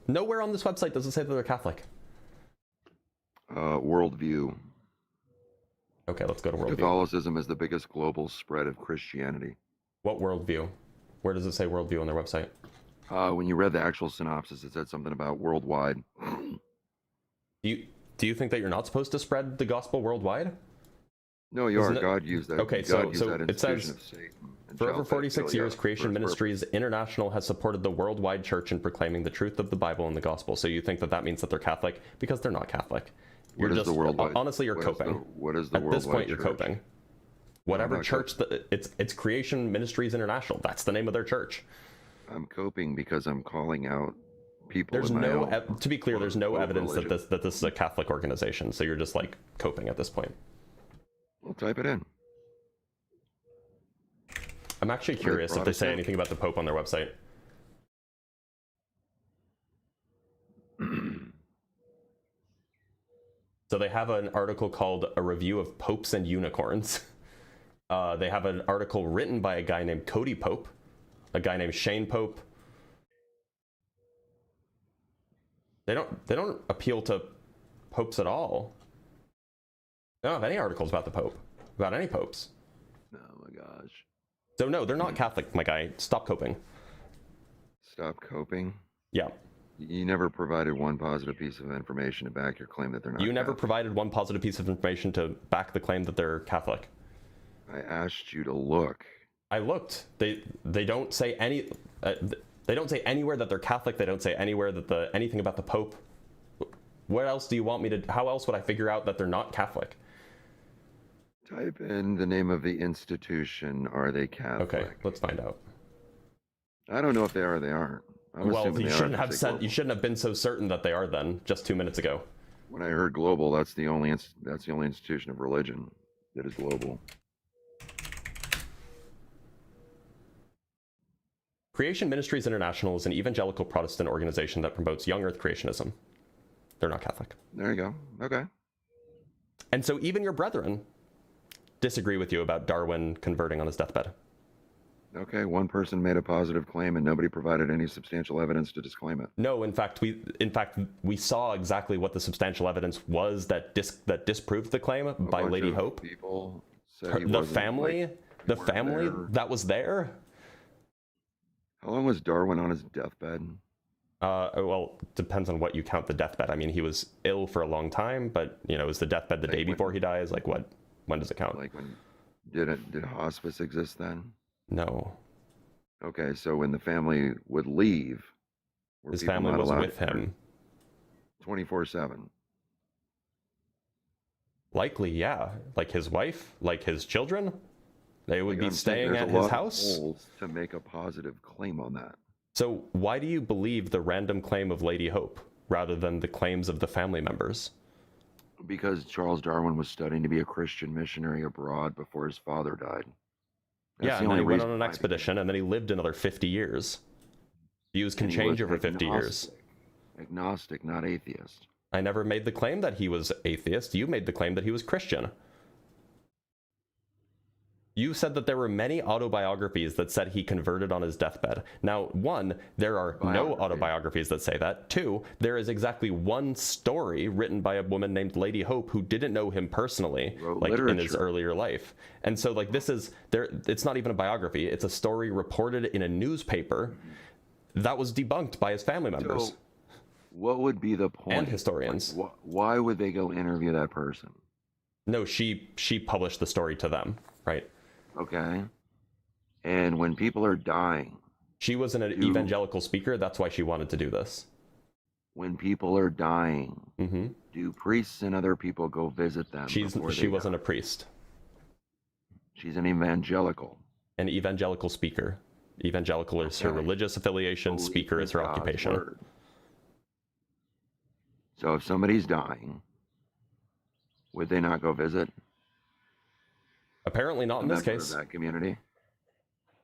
Nowhere on this website does it say that they're Catholic. Worldview. Okay, let's go to worldview. Catholicism is the biggest global spread of Christianity. What worldview? Where does it say worldview on their website? When you read the actual synopsis, it said something about worldwide. Do you think that you're not supposed to spread the gospel worldwide? No, you are. God used that. Okay, God so it says, for over 46 years, Creation Ministries International has supported the worldwide church in proclaiming the truth of the Bible and the gospel. So you think that that means that they're Catholic? Because they're not Catholic. You're just, honestly, you're coping. What is the At this point, you're church? Coping. Whatever church, it's Creation Ministries International. That's the name of their church. I'm coping because I'm calling out people. There's to be clear, there's no evidence that this is a Catholic organization. So you're just like coping at this point. Well, type it in. I'm actually curious if they say anything about the Pope on their website. So they have an article called A Review of Popes and Unicorns. They have an article written by a guy named Cody Pope, a guy named Shane Pope. They don't appeal to popes at all. They don't have any articles about the Pope, about any popes. Oh my gosh. So no, they're not Catholic, my guy. Stop coping. Stop coping? Yeah. You never provided one positive piece of information to back your claim that they're not You never Catholic. provided one positive piece of information to back the claim that they're Catholic. I asked you to look. I looked. They don't say any. They don't say anywhere that they're Catholic. They don't say anywhere that anything about the Pope. What else do you want me to? How else would I figure out that they're not Catholic? Type in the name of the institution. Are they Catholic? Okay, let's find out. I don't know if they are or they aren't. Well, you shouldn't have said. You shouldn't have been so certain that they are then. Just 2 minutes ago. When I heard global, that's the only institution of religion that is global. Creation Ministries International is an evangelical Protestant organization that promotes young Earth creationism. They're not Catholic. There you go. Okay. And so even your brethren disagree with you about Darwin converting on his deathbed. Okay, one person made a positive claim and nobody provided any substantial evidence to disclaim it. No, in fact, we saw exactly what the substantial evidence was that disproved the claim by Lady Hope. People said The family that was there. How long was Darwin on his deathbed? Well, depends on what you count the deathbed. I mean, he was ill for a long time, but is the deathbed the day before he dies? Like what? When does it count? Like when did hospice exist then? No. Okay, so when the family would leave, his family was with him 24/7. Likely, yeah. Like his wife, like his children, they would be staying at his house. To make a positive claim on that. So why do you believe the random claim of Lady Hope rather than the claims of the family members? Because Charles Darwin was studying to be a Christian missionary abroad before his father died. Yeah, and then he went on an expedition, and then he lived another 50 years. Views can change over 50 years. Agnostic, not atheist. I never made the claim that he was atheist. You made the claim that he was Christian. You said that there were many autobiographies that said he converted on his deathbed. Now, one, there are no autobiographies that say that. Two, there is exactly one story written by a woman named Lady Hope who didn't know him personally, like in his earlier life. And so, like, this is there. It's not even a biography. It's a story reported in a newspaper that was debunked by his family members. So, what would be the point? And historians. Like, why would they go interview that person? No, she published the story to them, right? Okay. And when people are dying... She was an evangelical speaker. That's why she wanted to do this. When people are dying, do priests and other people go visit them? She wasn't a priest. She's an evangelical. An evangelical speaker. Evangelical is her religious affiliation. Speaker is her occupation. Word. So if somebody's dying, would they not go visit? Apparently not in this case. That community,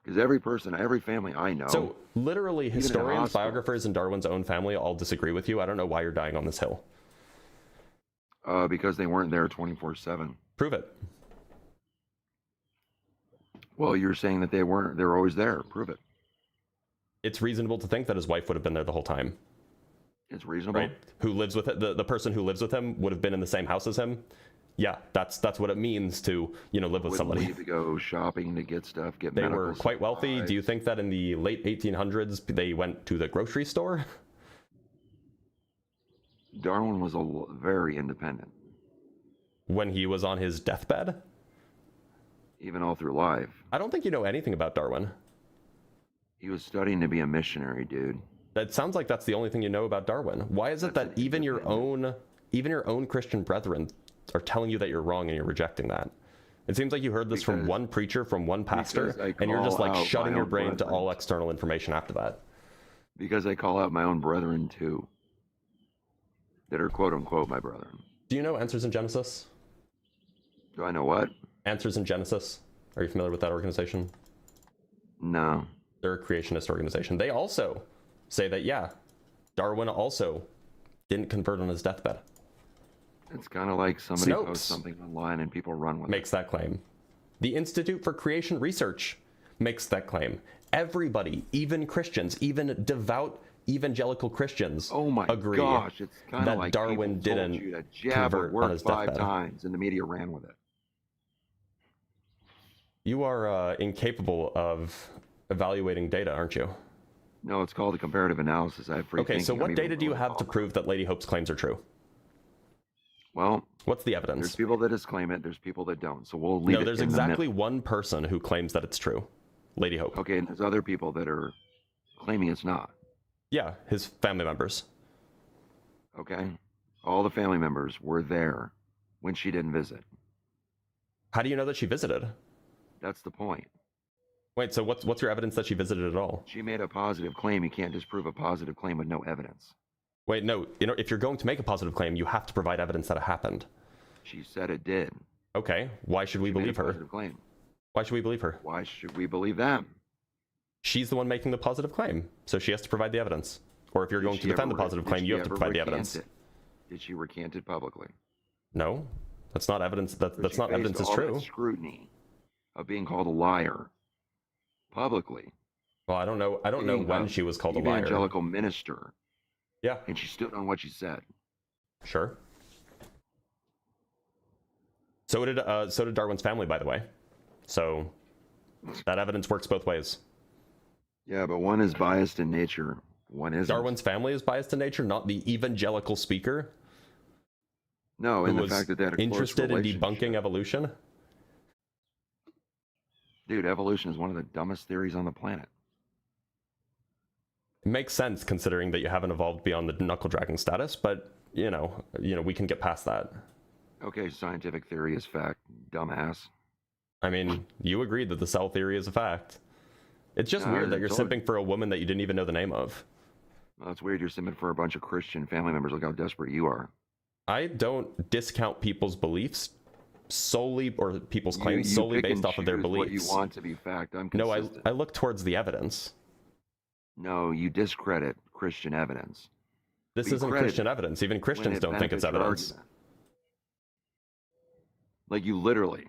because every person, every family I know. So literally, historians, biographers, and Darwin's own family all disagree with you. I don't know why you're dying on this hill. Because they weren't there 24/7. Prove it. Well, you're saying that they weren't. They were always there. Prove it. It's reasonable to think that his wife would have been there the whole time. It's reasonable. Right? Who lives with it? The person who lives with him would have been in the same house as him. Yeah, that's what it means to, live with somebody. Leave to go shopping to get stuff, get They medical were quite wealthy. supplies. Do you think that in the late 1800s they went to the grocery store? Darwin was very independent. When he was on his deathbed? Even all through life. I don't think you know anything about Darwin. He was studying to be a missionary, dude. That sounds like that's the only thing you know about Darwin. Why is it that even your own Christian brethren are telling you that you're wrong and you're rejecting that? It seems like you heard this from one preacher, from one pastor, and you're just like shutting your brain to all external information after that. Because I call out my own brethren too, that are quote unquote my brethren. Do you know Answers in Genesis? Do I know what? Answers in Genesis. Are you familiar with that organization? No. They're a creationist organization. They also say that, yeah, Darwin also didn't convert on his deathbed. It's kind of like somebody posts something online and people run with it. Makes that claim. The Institute for Creation Research makes that claim. Everybody, even Christians, even devout evangelical Christians, agree it's that like Darwin didn't convert on his deathbed. 5 times and the media ran with it. You are incapable of evaluating data, aren't you? No, it's called a comparative analysis. I have free Okay, so thinking. what data do you have to prove that Lady Hope's claims are true? Well, what's the evidence? There's people that disclaim it. There's people that don't. So we'll leave it. No, there's exactly one person who claims that it's true. Lady Hope. Okay, and there's other people that are claiming it's not. Yeah, his family members. Okay. All the family members were there when she didn't visit. How do you know that she visited? That's the point. Wait, so what's your evidence that she visited at all? She made a positive claim. You can't disprove a positive claim with no evidence. Wait, no. If you're going to make a positive claim, you have to provide evidence that it happened. She said it did. Okay. Why should we believe her? Positive claim. Why should we believe her? Why should we believe them? She's the one making the positive claim, so she has to provide the evidence. Or if you're going to defend the positive claim, you have to provide the evidence. Did she recant it publicly? No, that's not evidence. That's not evidence is true. Scrutiny of being called a liar publicly. Well, I don't know. I don't know when she was called a liar. Evangelical minister. Yeah. And she stood on what she said. Sure. So did Darwin's family, by the way. So that evidence works both ways. Yeah, but one is biased in nature. One isn't. Darwin's family is biased in nature, not the evangelical speaker. No, and the fact that they had a interested in debunking evolution. Dude, evolution is one of the dumbest theories on the planet. It makes sense considering that you haven't evolved beyond the knuckle dragging status, but you know, we can get past that. Okay, scientific theory is fact, dumbass. I mean, you agreed that the cell theory is a fact. It's just weird that you're simping for a woman that you didn't even know the name of. Well, it's weird you're simping for a bunch of Christian family members. Look how desperate you are. I don't discount people's beliefs solely, or people's claims solely based off of their beliefs. What you want to be fact. I'm consistent. No, I look towards the evidence. No, you discredit Christian evidence. This We isn't credit Christian it evidence. Even when Christians it don't think it's benefits your evidence. argument. Like you literally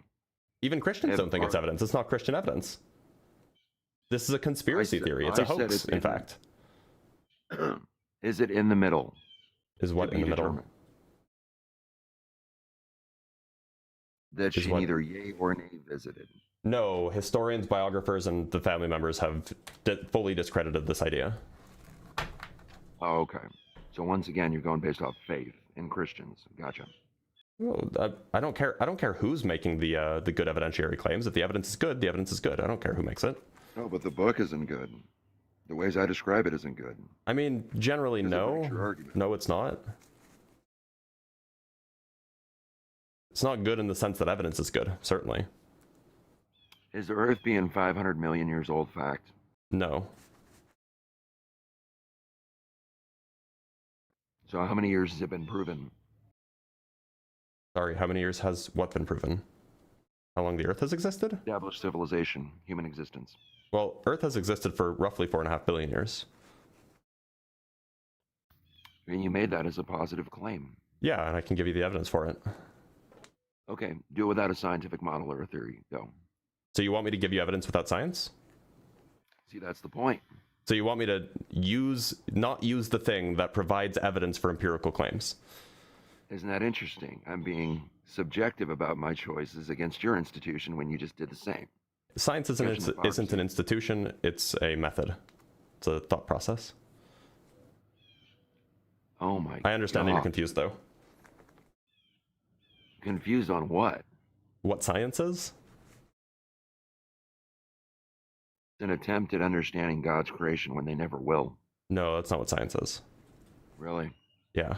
Even Christians have don't think it's argued. evidence. It's not Christian evidence. This is a conspiracy theory. It's a I said hoax, it's in fact. Is it in the middle? Is what to in be the middle? determined? That Is she what? neither yea or nay visited. No, historians, biographers, and the family members have fully discredited this idea. Oh, okay. So once again, you're going based off faith in Christians. Gotcha. Well, I don't care. I don't care who's making the good evidentiary claims. If the evidence is good, the evidence is good. I don't care who makes it. No, but the book isn't good. The ways I describe it isn't good. I mean, generally, Because it breaks no. your argument. No, it's not. It's not good in the sense that evidence is good, certainly. Is the Earth being 500 million years old fact? No. So how many years has it been proven? Sorry, how many years has what been proven? How long the Earth has existed? Established civilization, human existence. Well, Earth has existed for roughly 4.5 billion years. And you made that as a positive claim. Yeah, and I can give you the evidence for it. Okay, do it without a scientific model or a theory. Go. So you want me to give you evidence without science? See, that's the point. So you want me to not use the thing that provides evidence for empirical claims? Isn't that interesting? I'm being subjective about my choices against your institution when you just did the same. Science isn't an institution, it's a method. It's a thought process. Oh my God. I understand that you're confused, though. Confused on what? What science is? It's an attempt at understanding God's creation when they never will. No, that's not what science is. Really? Yeah.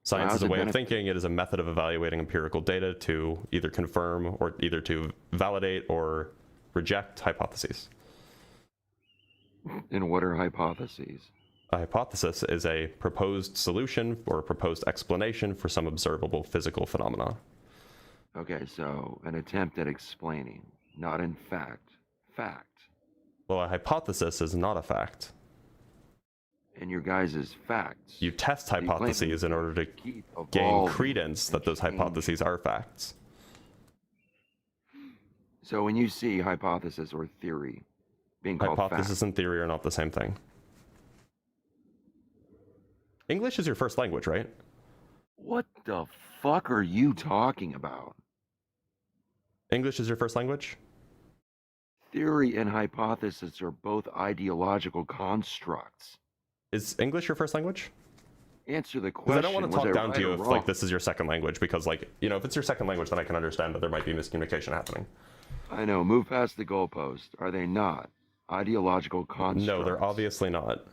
Science how's is a it way of benefit? thinking. It is a method of evaluating empirical data to either confirm or either to validate or reject hypotheses. And what are hypotheses? A hypothesis is a proposed solution or a proposed explanation for some observable physical phenomena. Okay, so an attempt at explaining, not in fact, fact. Well, a hypothesis is not a fact. And your guys' facts. You test You claim hypotheses in order to keep gain evolving credence and that those change. hypotheses are facts. So when you see hypothesis or theory being called Hypothesis fact, and theory are not the same thing. English is your first language, right? what the fuck are you talking about? English is your first language? Theory and hypothesis are both ideological constructs. Is English your first language? Answer the Because question. I don't want to was talk I down right to you or if wrong? like this is your second language, because like, you know, if it's your second language, then I can understand that there might be miscommunication happening. I know. Move past the goalpost. Are they not ideological constructs? No, they're obviously not.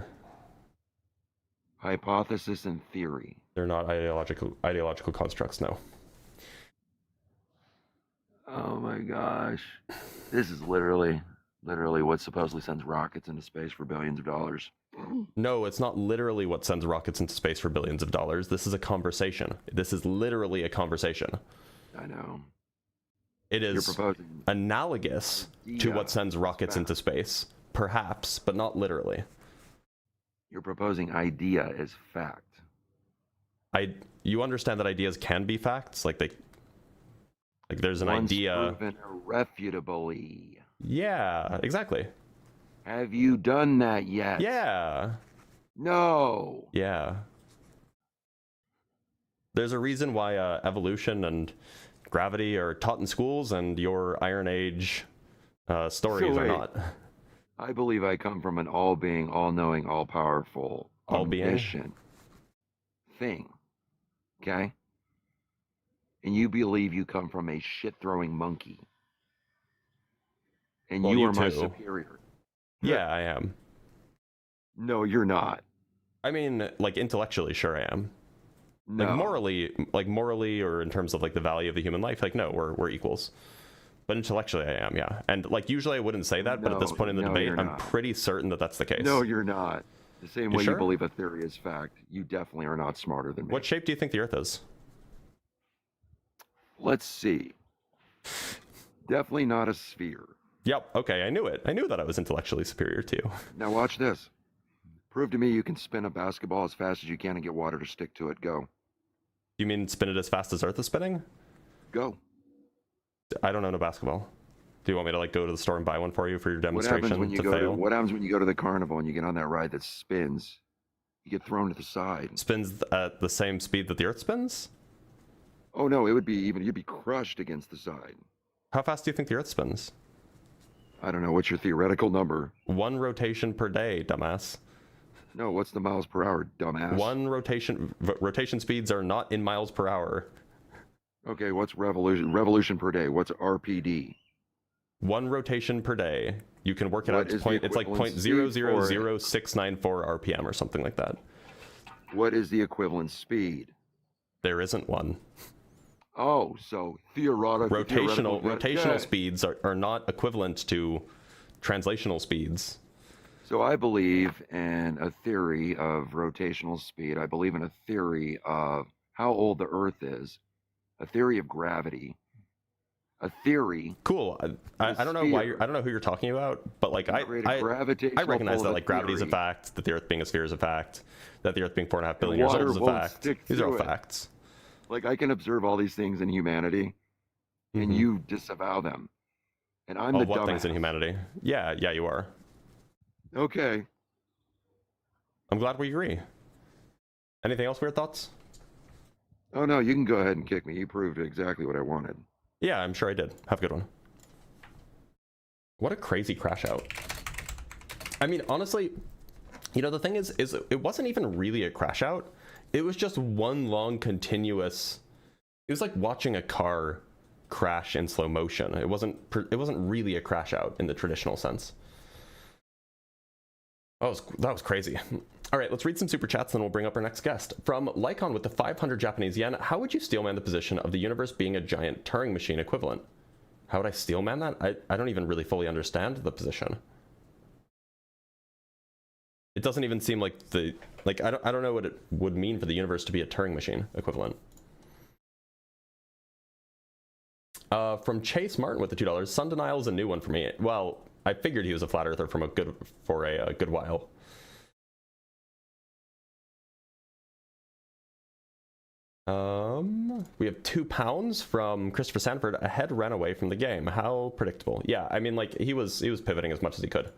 Hypothesis and theory. They're not ideological constructs, no. Oh my gosh. This is literally what supposedly sends rockets into space for billions of dollars. No, it's not literally what sends rockets into space for billions of dollars. This is a conversation. This is literally a conversation. I know. It You're is proposing analogous to what sends rockets into space, perhaps, but not literally. You're proposing idea as fact. You understand that ideas can be facts? Like there's an Once idea. proven irrefutably. Yeah, exactly. Have you done that yet? Yeah. No. Yeah. There's a reason why evolution and gravity are taught in schools and your Iron Age stories are wait. not. I believe I come from an all-being, all-knowing, all-powerful, All-being? omniscient thing. Okay? And you believe you come from a shit-throwing monkey. And Well, you you are my too. superior. Yeah, I am. No, you're not. I mean, like intellectually, sure I am. No. Like morally, or in terms of like the value of the human life, like no, we're equals. But intellectually, I am, yeah. And like usually, I wouldn't say that, but at this point in the debate, you're I'm not. pretty certain that that's the case. No, you're not. The same You way sure? you believe a theory is fact, you definitely are not smarter than me. What shape do you think the Earth is? Let's see. Definitely not a sphere. Yep. Okay, I knew it. I knew that I was intellectually superior to you. Now watch this. Prove to me you can spin a basketball as fast as you can and get water to stick to it. Go. You mean spin it as fast as Earth is spinning? Go. I don't own a basketball. Do you want me to like go to the store and buy one for you for your demonstration? What happens when you go to the carnival and you get on that ride that spins? You get thrown to the side. Spins at the same speed that the Earth spins? Oh no, you'd be crushed against the side. How fast do you think the Earth spins? I don't know. What's your theoretical number? 1 rotation per day, dumbass. No, what's the miles per hour, dumbass? 1 rotation speeds are not in miles per hour. Okay, what's revolution per day? What's RPD? 1 rotation per day. You can work it out. It's like 0.000694 RPM or something like that. What is the equivalent speed? There isn't one. Oh, so rotational speeds are not equivalent to translational speeds. So I believe in a theory of rotational speed. I believe in a theory of how old the Earth is, a theory of gravity, a theory. Cool. I don't know why I don't know who you're talking about, but like I recognize that like gravity is a fact, that the Earth being a sphere is a fact, that the Earth being 4.5 billion years old is a fact. These are all facts. Like I can observe all these things in humanity, and you disavow them, and I'm the dumbass. What things in humanity? Yeah, you are. Okay. I'm glad we agree. Anything else? Weird thoughts? Oh no, you can go ahead and kick me. You proved exactly what I wanted. Yeah, I'm sure I did. Have a good one. What a crazy crash out. I mean, honestly, you know, the thing is it wasn't even really a crash out. It was just one long continuous. It was like watching a car crash in slow motion. It wasn't really a crash out in the traditional sense. That was crazy. All right, let's read some super chats, then we'll bring up our next guest. From Lycon with the 500 Japanese yen, how would you steelman the position of the universe being a giant Turing machine equivalent? How would I steelman that? I don't even really fully understand the position. It doesn't even seem like I don't know what it would mean for the universe to be a Turing machine equivalent. From Chase Martin with the $2, sun denial is a new one for me. Well, I figured he was a flat earther for a good while. We have £2 from Christopher Sanford. A head ran away from the game. How predictable. Yeah, I mean, like he was pivoting as much as he could.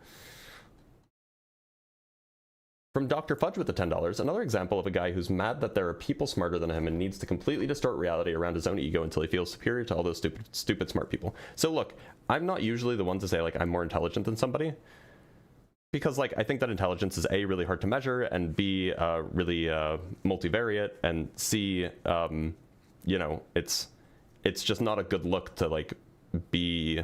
From Dr. Fudge with the $10, another example of a guy who's mad that there are people smarter than him and needs to completely distort reality around his own ego until he feels superior to all those stupid smart people. So look, I'm not usually the one to say like I'm more intelligent than somebody, because like I think that intelligence is A, really hard to measure, and B, really multivariate, and C, you know, it's just not a good look to like be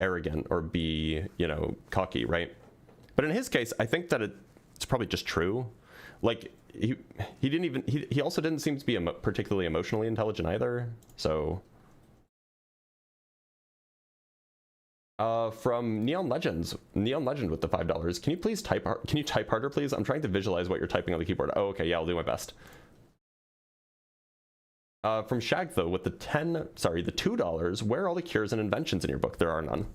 arrogant or be, you know, cocky, right? But in his case, I think that it's probably just true. Like he also didn't seem to be particularly emotionally intelligent either. So from Neon Legend with the $5, can you please type harder, please? I'm trying to visualize what you're typing on the keyboard. Oh, okay, yeah, I'll do my best. From Shag though with the $2, where are all the cures and inventions in your book? There are none.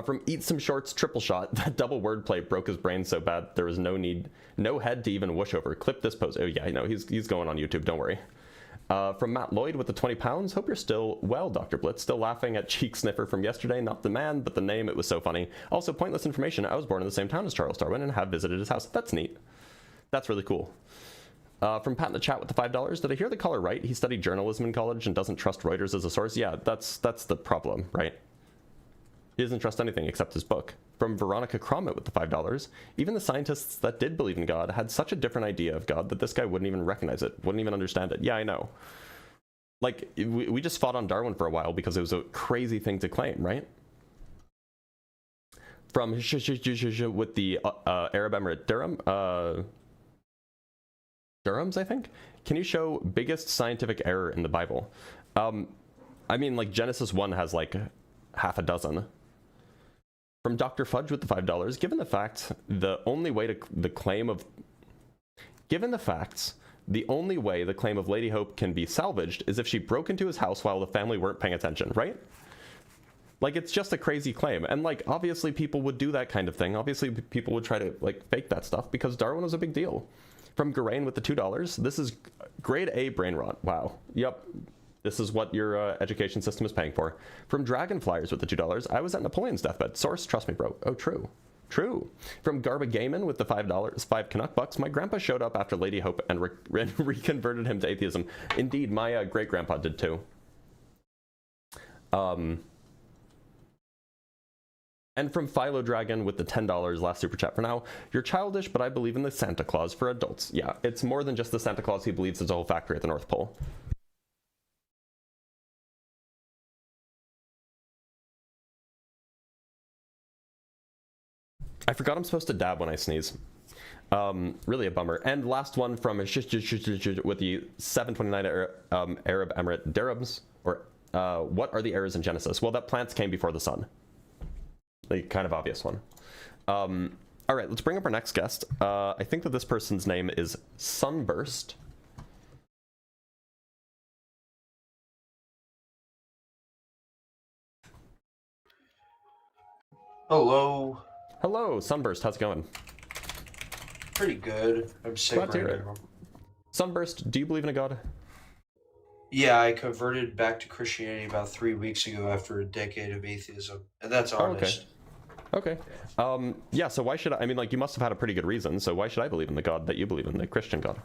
From Eat Some Shorts Triple Shot, that double wordplay broke his brain so bad there was no head to even whoosh over. Clip this pose. Oh yeah, I know, he's going on YouTube, don't worry. From Matt Lloyd with the £20, hope you're still well, Dr. Blitz. Still laughing at Cheek Sniffer from yesterday, not the man, but the name, it was so funny. Also, pointless information, I was born in the same town as Charles Darwin and have visited his house. That's neat. That's really cool. From Pat in the chat with the $5, did I hear the caller right? He studied journalism in college and doesn't trust Reuters as a source? Yeah, that's the problem, right? He doesn't trust anything except his book. From Veronica Cromit with the $5, even the scientists that did believe in God had such a different idea of God that this guy wouldn't even recognize it, wouldn't even understand it. Yeah, I know. Like, we just fought on Darwin for a while because it was a crazy thing to claim, right? From with the Arab Emirate Durham's, I think. Can you show biggest scientific error in the Bible? I mean, like Genesis 1 has like half a dozen. From Dr. Fudge with the $5, given the facts, the only way the claim of Lady Hope can be salvaged is if she broke into his house while the family weren't paying attention, right? Like, it's just a crazy claim. And, like, obviously people would do that kind of thing. Obviously people would try to, like, fake that stuff because Darwin was a big deal. From Geraint with the $2, this is grade A brain rot. Wow. Yep. This is what your education system is paying for. From Dragonflyers with the $2, I was at Napoleon's deathbed. Source, trust me, bro. Oh, true. True. From Garba Gaiman with the $5, 5 Canuck bucks, my grandpa showed up after Lady Hope and reconverted him to atheism. Indeed, my great-grandpa did too. And from Philo Dragon with the $10, last super chat for now. You're childish, but I believe in the Santa Claus for adults. Yeah, it's more than just the Santa Claus. He believes there's a whole factory at the North Pole. I forgot I'm supposed to dab when I sneeze. Really a bummer. And last one from with the 729 Arab Emirate Darabs, or what are the errors in Genesis? Well, that plants came before the sun. The kind of obvious one. All right, let's bring up our next guest. I think that this person's name is Sunburst. Hello. Hello, Sunburst. How's it going? Pretty good. I'm sick Glad to hear right it. now. Sunburst, do you believe in a god? Yeah, I converted back to Christianity about 3 weeks ago after a decade of atheism, and that's honest. Okay. Yeah, so why should I mean, like, you must have had a pretty good reason, so why should I believe in the god that you believe in, the Christian god?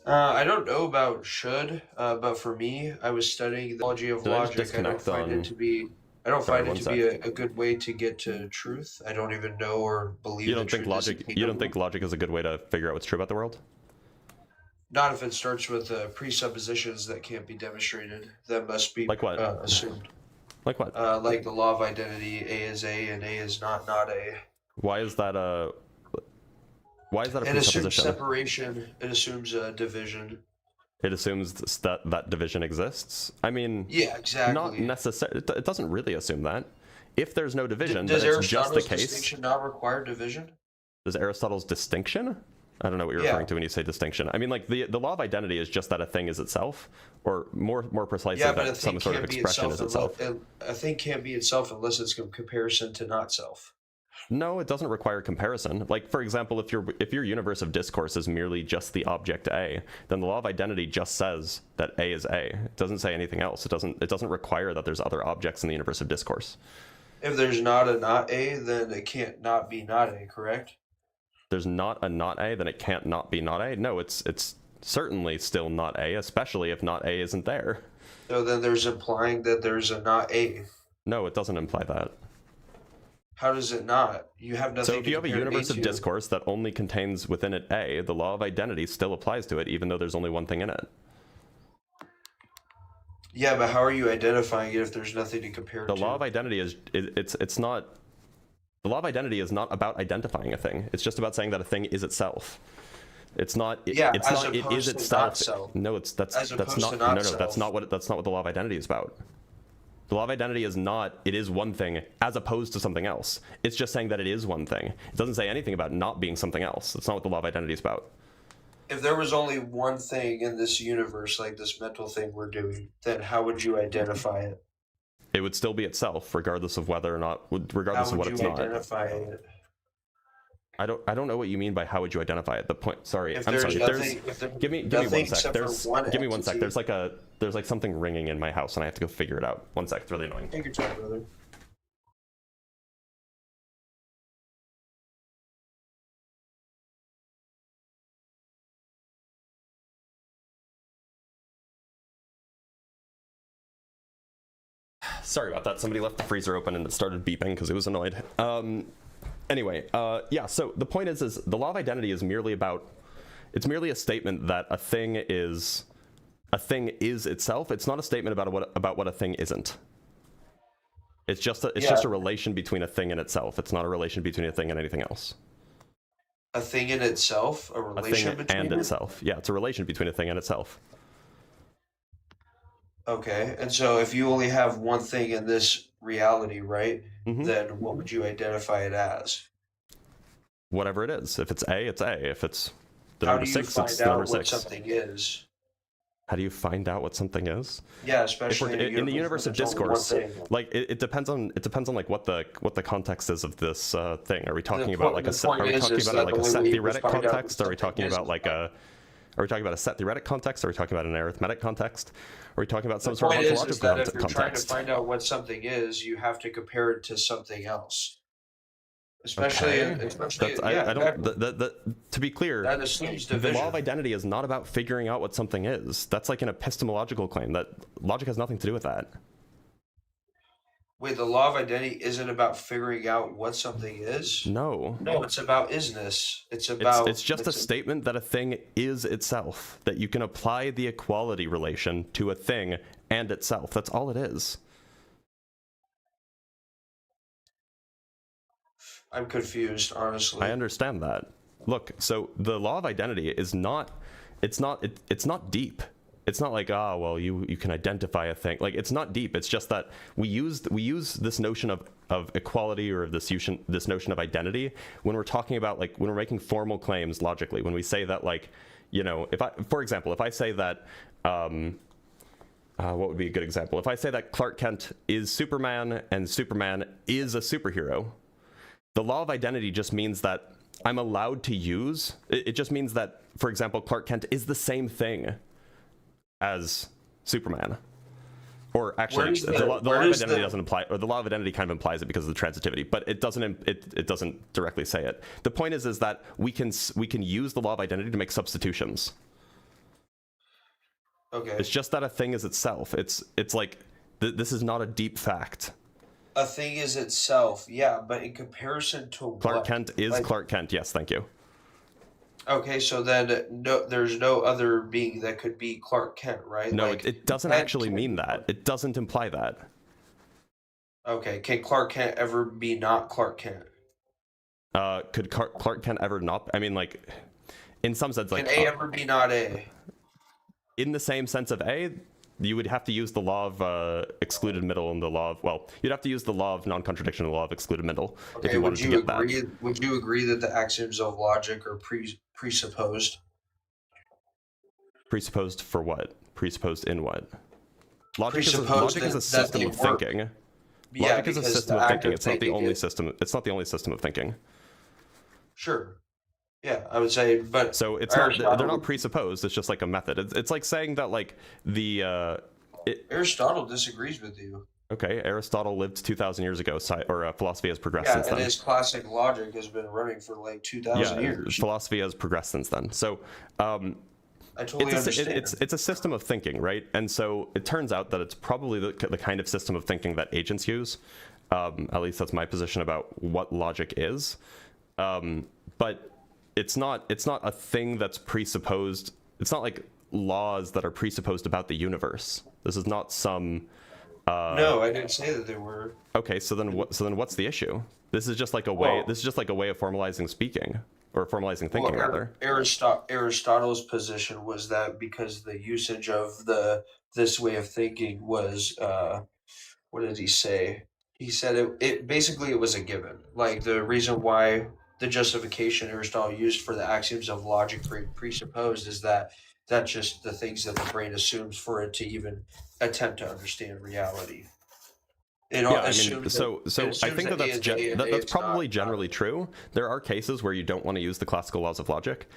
I don't know about should, but for me, I was studying the theology of logic. I don't find it to be a good way to get to truth. I don't even know or believe. You don't think logic is a good way to figure out what's true about the world? Not if it starts with presuppositions that can't be demonstrated. That must be like what? Assumed. Like what? Like the law of identity. A is A and A is not A. Why is that a presupposition? It assumes separation. It assumes division. It assumes that division exists. I mean, yeah, exactly. Not necessarily. It doesn't really assume that. If there's no division, does then it's just the Aristotle's case. distinction not require division? Does Aristotle's distinction? I don't know what you're referring to when you say distinction. I mean, like, the law of identity is just that a thing is itself, or more precisely, that some sort of expression is itself. A thing can't be itself unless it's a comparison to not self. No, it doesn't require comparison. Like, for example, if your universe of discourse is merely just the object A, then the law of identity just says that A is A. It doesn't say anything else. It doesn't require that there's other objects in the universe of discourse. If there's not a not A, then it can't not be not A, correct? There's not a not A, then it can't not be not A. No, it's certainly still not A, especially if not A isn't there. So then there's implying that there's a not A. No, it doesn't imply that. How does it not? You have nothing. So if you have a universe of discourse that only contains within it A, the law of identity still applies to it, even though there's only one thing in it. Yeah, but how are you identifying it if there's nothing to compare it to? The law of identity is it's not. The law of identity is not about identifying a thing. It's just about saying that a thing is itself. It's not. It's not. It is itself. No, that's not what the law of identity is about. The law of identity is not, it is one thing as opposed to something else. It's just saying that it is one thing. It doesn't say anything about not being something else. That's not what the law of identity is about. If there was only one thing in this universe, like this mental thing we're doing, then how would you identify it? It would still be itself, regardless of whether or not, regardless of what it's not. How would you identify it? I don't know what you mean by how would you identify it. The point. Sorry, I'm sorry. Give me 1 sec. Give me 1 sec. There's like something ringing in my house, and I have to go figure it out. 1 sec. It's really annoying. Take your time, brother. Sorry about that. Somebody left the freezer open and it started beeping because it was annoyed. Anyway, yeah, so the point is the law of identity is merely about, it's merely a statement that a thing is itself. It's not a statement about what a thing isn't. It's just a relation between a thing and itself. It's not a relation between a thing and anything else. A thing in itself? A relation between and itself. Yeah, it's a relation between a thing and itself. Okay, and so if you only have one thing in this reality, right, Mm-hmm. then what would you identify it as? Whatever it is. If it's A, it's A. If it's the How number do you 6, find it's the number out what 6. something is? How do you find out what something is? Yeah, especially in the universe of discourse. Like it depends on like what the context is of this thing. Are we talking about like a set theoretic context? Are we talking about like a set theoretic context? Are we talking about an arithmetic context? Are we talking about some sort of ontological context? If you're trying to find out what something is, you have to compare it to something else. Especially, to be clear, that assumes division. The law of identity is not about figuring out what something is. That's like an epistemological claim. That logic has nothing to do with that. Wait, the law of identity isn't about figuring out what something is? No, it's about isness. It's just a statement that a thing is itself. That you can apply the equality relation to a thing and itself. That's all it is. I'm confused, honestly. I understand that. Look, so the law of identity is not deep. It's not like, well, you can identify a thing. Like, it's not deep. It's just that we use this notion of equality or this notion of identity when we're talking about, like, when we're making formal claims logically. When we say that, like, you know, for example, if I say that, what would be a good example? If I say that Clark Kent is Superman and Superman is a superhero, the law of identity just means that I'm allowed to use, it just means that, for example, Clark Kent is the same thing as Superman. Or actually, the law of identity doesn't apply, or the law of identity kind of implies it because of the transitivity, but it doesn't directly say it. The point is that we can use the law of identity to make substitutions. Okay. It's just that a thing is itself. It's like, this is not a deep fact. A thing is itself, yeah, but in comparison to Clark Kent is Clark Kent, yes, thank you. Okay, so then there's no other being that could be Clark Kent, right? No, it doesn't actually mean that. It doesn't imply that. Okay, can Clark Kent ever be not Clark Kent? Could Clark Kent ever not? I mean, like, in some sense, like... Can A ever be not A? In the same sense of A, you would have to use the law of excluded middle and the law of, well, you'd have to use the law of non-contradiction and the law of excluded middle if you wanted to get that. Would you agree that the axioms of logic are presupposed? Presupposed for what? Presupposed in what? Logic is a system of thinking. Logic is a system of thinking. It's not the only system. It's not the only system of thinking. Sure. Yeah, I would say, but so it's not. They're not presupposed. It's just like a method. It's like saying that, like, Aristotle disagrees with you. Okay, Aristotle lived 2,000 years ago, or philosophy has progressed since then. And his classic logic has been running for like 2,000 years. Philosophy has progressed since then. So, I totally understand. It's a system of thinking, right? And so it turns out that it's probably the kind of system of thinking that agents use. At least that's my position about what logic is. But it's not a thing that's presupposed. It's not like laws that are presupposed about the universe. This is not some. No, I didn't say that they were. Okay, so then what's the issue? This is just like a way. This is just like a way of formalizing speaking, or formalizing thinking, rather. Aristotle's position was that because the usage of this way of thinking was, what did he say? He said it basically it was a given. Like the reason why the justification Aristotle used for the axioms of logic presupposed is that that's just the things that the brain assumes for it to even attempt to understand reality. I think that's probably generally true. There are cases where you don't want to use the classical laws of logic,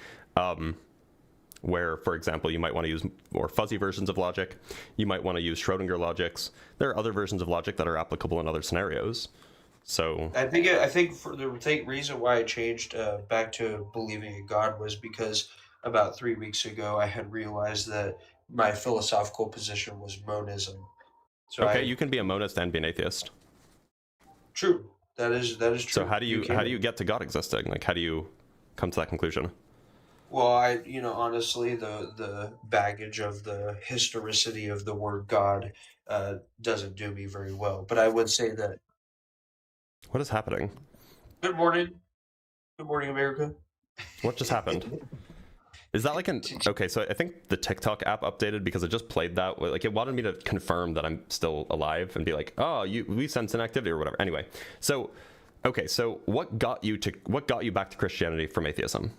where, for example, you might want to use more fuzzy versions of logic. You might want to use Schrodinger logics. There are other versions of logic that are applicable in other scenarios. So I think for the reason why I changed back to believing in God was because about 3 weeks ago I had realized that my philosophical position was monism. So okay, you can be a monist and be an atheist. True. That is true. So how do you get to God existing? Like, how do you come to that conclusion? Well, honestly, the baggage of the historicity of the word God doesn't do me very well. But I would say that. What is happening? Good morning. Good morning, America. What just happened? Is that like okay, so I think the TikTok app updated because it just played that. Like, it wanted me to confirm that I'm still alive and be like, oh, we sense an activity or whatever. Anyway, so, okay, so what got you back to Christianity from atheism?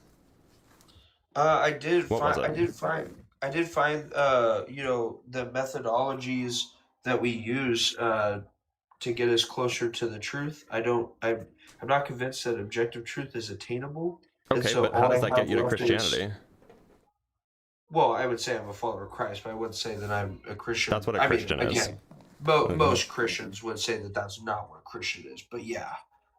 I did find I did find, you know, the methodologies that we use to get us closer to the truth. I'm not convinced that objective truth is attainable. And Okay, so but how all does I that get have you to left is, Christianity? well, I would say I'm a follower of Christ, but I wouldn't say that I'm a Christian. That's what a Christian is. Again, most Christians would say that that's not what a Christian is. But yeah,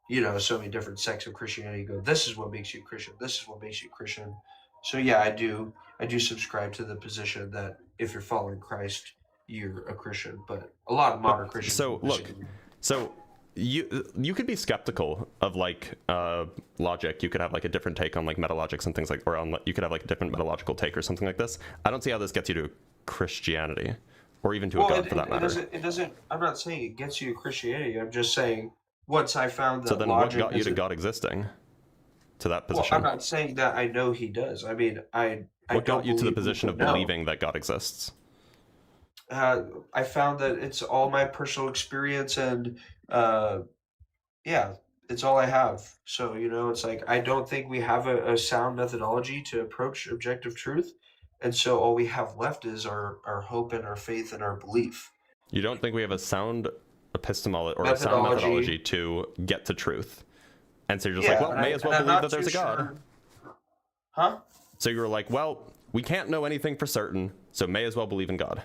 you know, so many different sects of Christianity go, this is what makes you a Christian. This is what makes you a Christian. So yeah, I do subscribe to the position that if you're following Christ, you're a Christian. But a lot of modern Christians. So look, so you could be skeptical of like logic. You could have like a different take on like metalogics and things like, or on, you could have like a different metalogical take or something like this. I don't see how this gets you to Christianity, or even to a God for that matter. It doesn't. I'm not saying it gets you to Christianity. I'm just saying once I found that. So then, what got you to God existing? To that position. Well, I'm not saying that I know He does. I mean, what got you to the position of believing that God exists? I found that it's all my personal experience, and yeah, it's all I have. So, you know, it's like I don't think we have a sound methodology to approach objective truth, and so all we have left is our hope and our faith and our belief. You don't think we have a sound epistemology or a sound methodology to get to truth? And so you're just like, well, may as well believe that there's a God. Huh? So you were like, well, we can't know anything for certain, so may as well believe in God.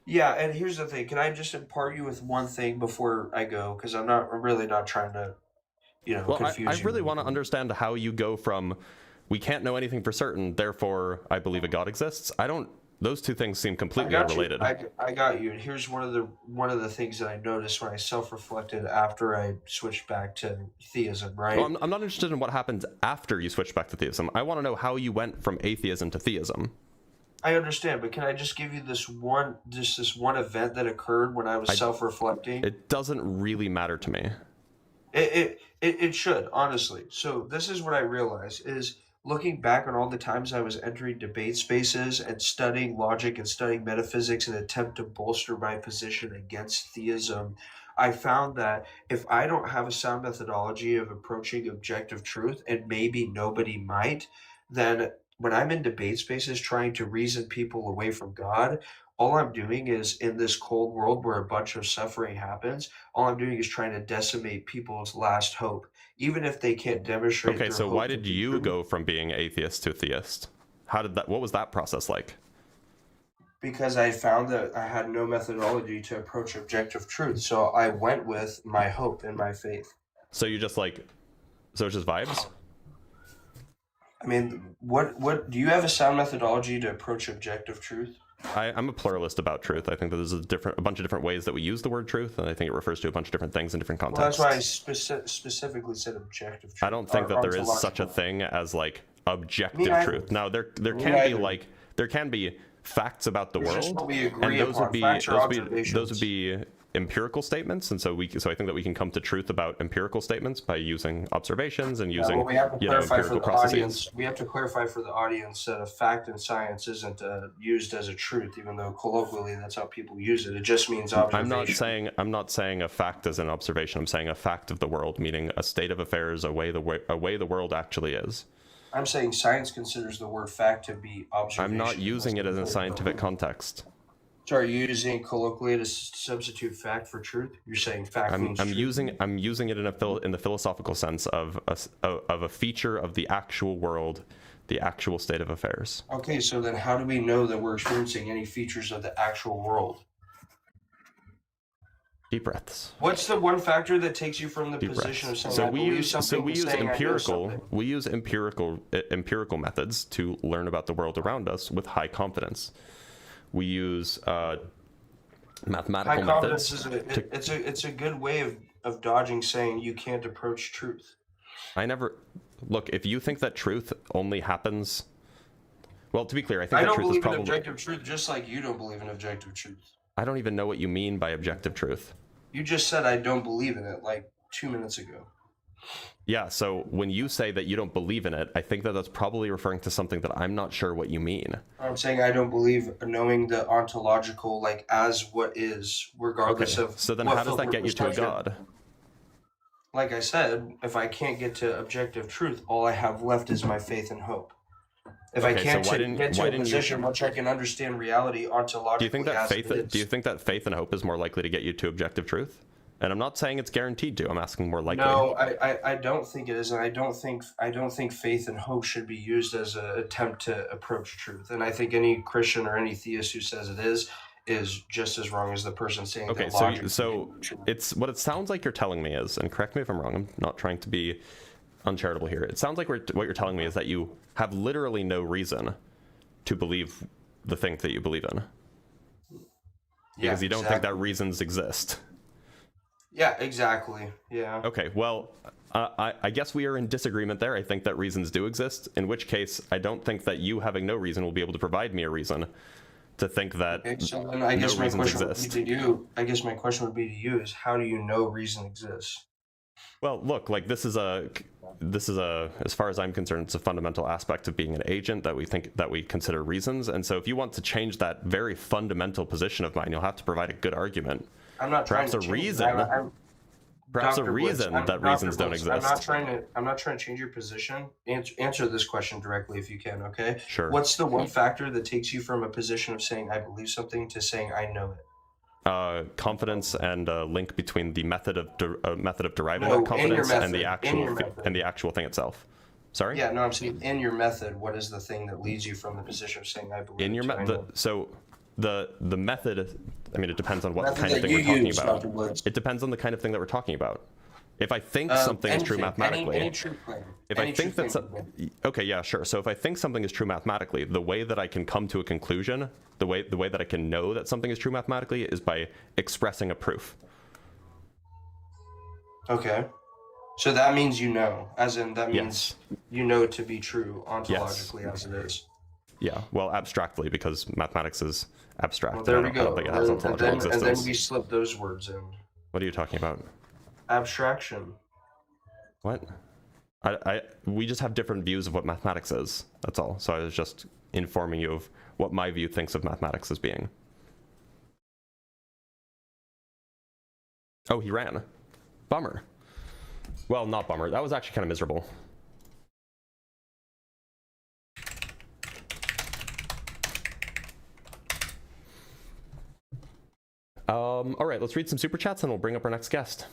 Yeah, and here's the thing. Can I just impart you with one thing before I go? Because I'm really not trying to, you know, confuse you. I really want to understand how you go from, we can't know anything for certain, therefore I believe a God exists. Those two things seem completely unrelated. I got you. And here's one of the things that I noticed when I self-reflected after I switched back to theism, right? Well, I'm not interested in what happens after you switch back to theism. I want to know how you went from atheism to theism. I understand, but can I just give you this one event that occurred when I was self-reflecting? It doesn't really matter to me. It should, honestly. So this is what I realized is, looking back on all the times I was entering debate spaces and studying logic and studying metaphysics in an attempt to bolster my position against theism, I found that if I don't have a sound methodology of approaching objective truth, and maybe nobody might, then when I'm in debate spaces trying to reason people away from God, all I'm doing is, in this cold world where a bunch of suffering happens, all I'm doing is trying to decimate people's last hope, even if they can't demonstrate. Okay, so why did you go from being atheist to theist? What was that process like? Because I found that I had no methodology to approach objective truth, so I went with my hope and my faith. So you just like, so it's just vibes? I mean, what do you have a sound methodology to approach objective truth? I'm a pluralist about truth. I think that there's a bunch of different ways that we use the word truth, and I think it refers to a bunch of different things in different contexts. Well, that's why I specifically said objective truth. I don't think that there is such a thing as like objective truth. Now there can be facts about the world, and those would be empirical statements, and so I think that we can come to truth about empirical statements by using observations and using empirical processes. We have to clarify for the audience that a fact in science isn't used as a truth, even though colloquially that's how people use it. It just means observation. I'm not saying a fact is an observation. I'm saying a fact of the world, meaning a state of affairs, a way the world actually is. I'm saying science considers the word fact to be observation. I'm not using it in a scientific context. So are you using colloquially to substitute fact for truth? You're saying fact means truth. I'm using it in the philosophical sense of a feature of the actual world, the actual state of affairs. Okay, so then how do we know that we're experiencing any features of the actual world? Deep breaths. What's the one factor that takes you from the position of saying we use empirical methods to learn about the world around us with high confidence. We use mathematical methods. It's a good way of dodging saying you can't approach truth. Look, if you think that truth only happens, well, to be clear, I think that truth is probably... I don't believe in objective truth, just like you don't believe in objective truth. I don't even know what you mean by objective truth. You just said I don't believe in it like 2 minutes ago. Yeah, so when you say that you don't believe in it, I think that that's probably referring to something that I'm not sure what you mean. I'm saying I don't believe knowing the ontological, like, as what is, regardless of... So then how does that get you to a God? Like I said, if I can't get to objective truth, all I have left is my faith and hope. If I can't get to a position which I can understand reality ontologically, do you think that faith and hope is more likely to get you to objective truth? And I'm not saying it's guaranteed to. I'm asking more likely. No, I don't think it is, and I don't think faith and hope should be used as an attempt to approach truth. And I think any Christian or any theist who says it is just as wrong as the person saying that logic. So it's what it sounds like you're telling me is, and correct me if I'm wrong, I'm not trying to be uncharitable here. It sounds like what you're telling me is that you have literally no reason to believe the thing that you believe in. Because you don't think that reasons exist. Yeah, exactly. Yeah. Okay, well, I guess we are in disagreement there. I think that reasons do exist, in which case I don't think that you having no reason will be able to provide me a reason to think that so then I guess my question would be to you is, how do you know reason exists? Well, look, like this is a as far as I'm concerned, it's a fundamental aspect of being an agent that we consider reasons. And so if you want to change that very fundamental position of mine, you'll have to provide a good argument. I'm not trying to reasons don't exist. I'm not trying to change your position. Answer this question directly if you can, okay? Sure. What's the one factor that takes you from a position of saying I believe something to saying I know it? Confidence and a link between the method of deriving that confidence and the actual thing itself. Sorry? Yeah, no, I'm saying in your method, what is the thing that leads you from the position of saying I believe in your method? So the method, I mean, it depends on what kind of thing we're talking about. It depends on the kind of thing that we're talking about. If I think something is true mathematically, okay, yeah, sure. So if I think something is true mathematically, the way that I can come to a conclusion, the way that I can know that something is true mathematically is by expressing a proof. Okay. So that means you know, as in that means you know to be true ontologically as it is. Yeah, well, abstractly, because mathematics is abstract. Well, there we go. I don't think it has ontological existence. And then we slip those words in. What are you talking about? Abstraction. What? We just have different views of what mathematics is. That's all. So I was just informing you of what my view thinks of mathematics as being. Oh, he ran. Bummer. Well, not bummer. That was actually kind of miserable. All right, let's read some super chats and we'll bring up our next guest.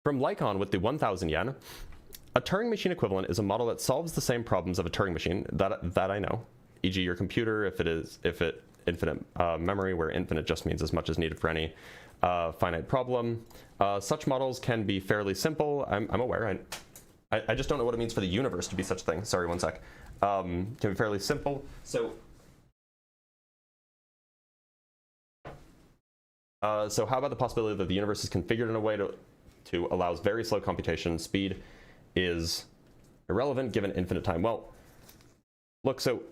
From Lycon with the 1,000 yen. A Turing machine equivalent is a model that solves the same problems of a Turing machine that I know, e.g. your computer, if it infinite memory, where infinite just means as much as needed for any finite problem. Such models can be fairly simple. I'm aware. I just don't know what it means for the universe to be such a thing. Sorry, one sec. Can be fairly simple. So how about the possibility that the universe is configured in a way to allows very slow computation? Speed is irrelevant given infinite time. Well, look, so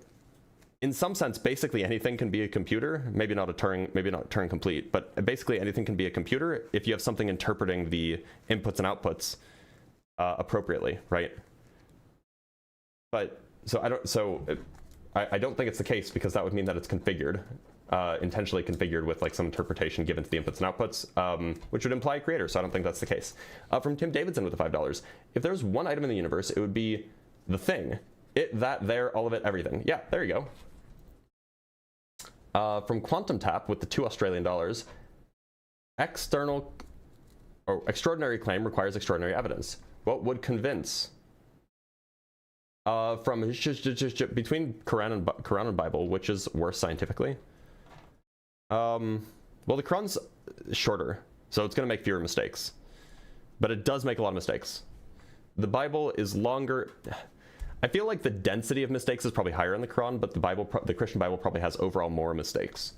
in some sense, basically anything can be a computer. Maybe not Turing complete, but basically anything can be a computer if you have something interpreting the inputs and outputs appropriately, right? But I don't think it's the case, because that would mean that it's configured. Intentionally configured with like some interpretation given to the inputs and outputs, which would imply a creator, so I don't think that's the case. From Tim Davidson with the $5. If there's one item in the universe, it would be the thing. It, that, there, all of it, everything. Yeah, there you go. From Quantum Tap with the $2 Australian. Extraordinary claim requires extraordinary evidence. What would convince? From between Quran and Bible, which is worse scientifically? Well, the Quran's shorter, so it's going to make fewer mistakes, but it does make a lot of mistakes. The Bible is longer. I feel like the density of mistakes is probably higher in the Quran, but the Christian Bible probably has overall more mistakes.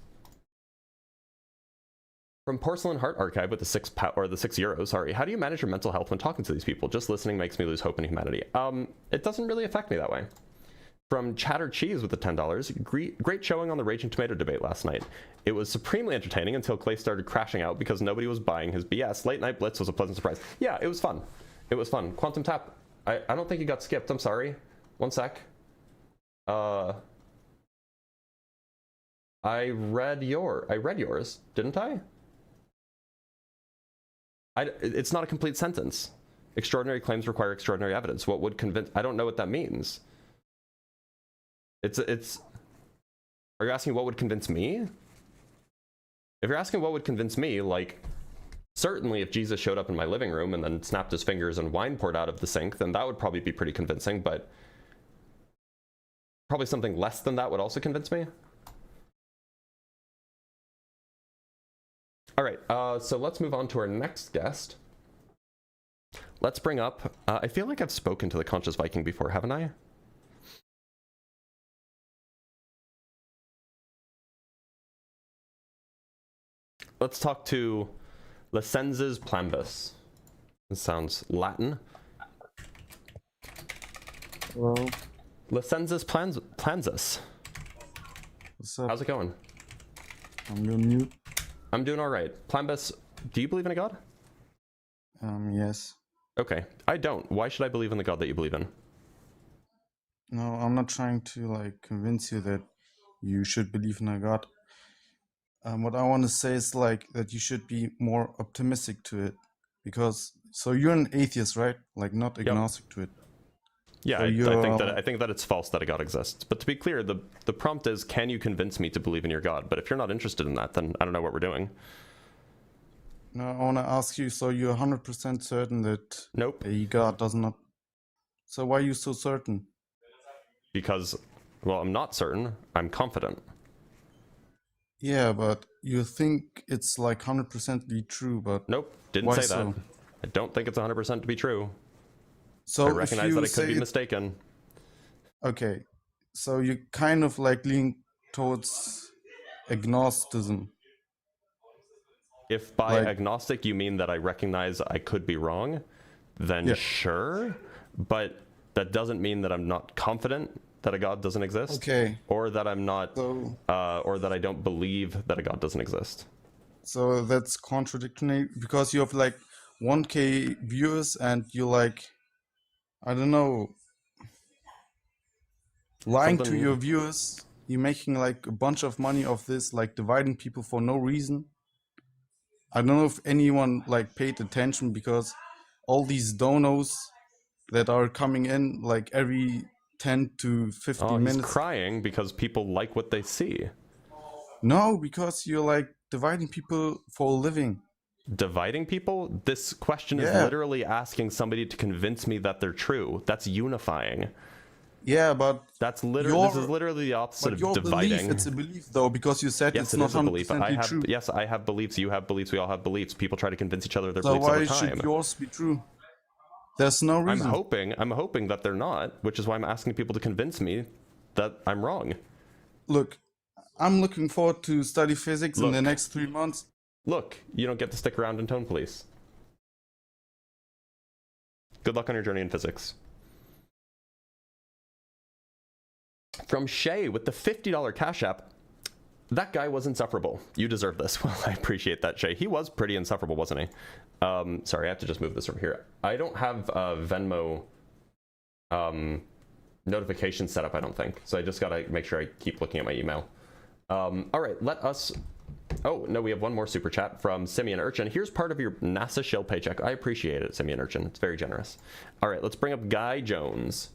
From Porcelain Heart Archive with the €6, sorry. How do you manage your mental health when talking to these people? Just listening makes me lose hope in humanity. It doesn't really affect me that way. From Chatter Cheese with the $10, great showing on the Raging Tomato debate last night. It was supremely entertaining until Clay started crashing out because nobody was buying his BS. Late Night Blitz was a pleasant surprise. Yeah, it was fun. It was fun. Quantum Tap, I don't think you got skipped. I'm sorry. One sec. I read yours, didn't I? It's not a complete sentence. Extraordinary claims require extraordinary evidence. What would convince? I don't know what that means. It's. Are you asking what would convince me? If you're asking what would convince me, like, certainly if Jesus showed up in my living room and then snapped his fingers and wine poured out of the sink, then that would probably be pretty convincing, but probably something less than that would also convince me. All right, so let's move on to our next guest. Let's bring up, I feel like I've spoken to the Conscious Viking before, haven't I? Let's talk to Lenzus Planus. This sounds Latin. Hello. Lenzus Planus. What's up? How's it going? I'm doing mute. I'm doing all right. Planus, do you believe in a god? Yes. Okay, I don't. Why should I believe in the god that you believe in? No, I'm not trying to like convince you that you should believe in a god. What I want to say is like that you should be more optimistic to it, because so you're an atheist, right? Like not agnostic to it. Yeah, So I think that it's false that a god exists. But to be clear, the prompt is, can you convince me to believe in your god? But if you're not interested in that, then I don't know what we're doing. No, I want to ask you. So you're 100% certain that Nope. a god does not. So why are you so certain? Because, well, I'm not certain. I'm confident. Yeah, but you think it's like 100% true, but Nope, didn't why say that. so? I don't think it's 100% to be true. So I if recognize you that I could say be mistaken. okay, so you kind of like lean towards agnosticism. If by Like- agnostic you mean that I recognize I could be wrong, then Yeah. sure. But that doesn't mean that I'm not confident that a god doesn't exist. Okay, Or that I'm not, so or that I don't believe that a god doesn't exist. so that's contradictory because you have like 1K viewers and you like, I don't know, lying to Something- your viewers. You're making like a bunch of money off this, like dividing people for no reason. I don't know if anyone like paid attention because all these donos that are coming in like every 10 to 50 Oh, he's minutes. crying because people like what they see. No, because you're like dividing people for a living. Dividing people? This question is Yeah. literally asking somebody to convince me that they're true. That's unifying. Yeah, but That's literally, this is Your- literally the opposite but of your dividing. belief, it's a belief though, because you said Yes, it's it not is a belief. 100% true. Yes, I have beliefs. You have beliefs. We all have beliefs. People try to convince each other of their So beliefs all why the time. should yours be true? There's no I'm reason. hoping that they're not, which is why I'm asking people to convince me that I'm wrong. Look, I'm looking forward to study physics in the Look. next 3 months. Look, you don't get to stick around in Tone Police. Good luck on your journey in physics. From Shay with the $50 Cash App. That guy was insufferable. You deserve this. Well, I appreciate that, Shay. He was pretty insufferable, wasn't he? Sorry, I have to just move this over here. I don't have Venmo notification set up, I don't think. So I just gotta make sure I keep looking at my email. All right, let us... Oh, no, we have one more super chat from Simeon Urchin. Here's part of your NASA shill paycheck. I appreciate it, Simeon Urchin. It's very generous. All right, let's bring up Guy Jones.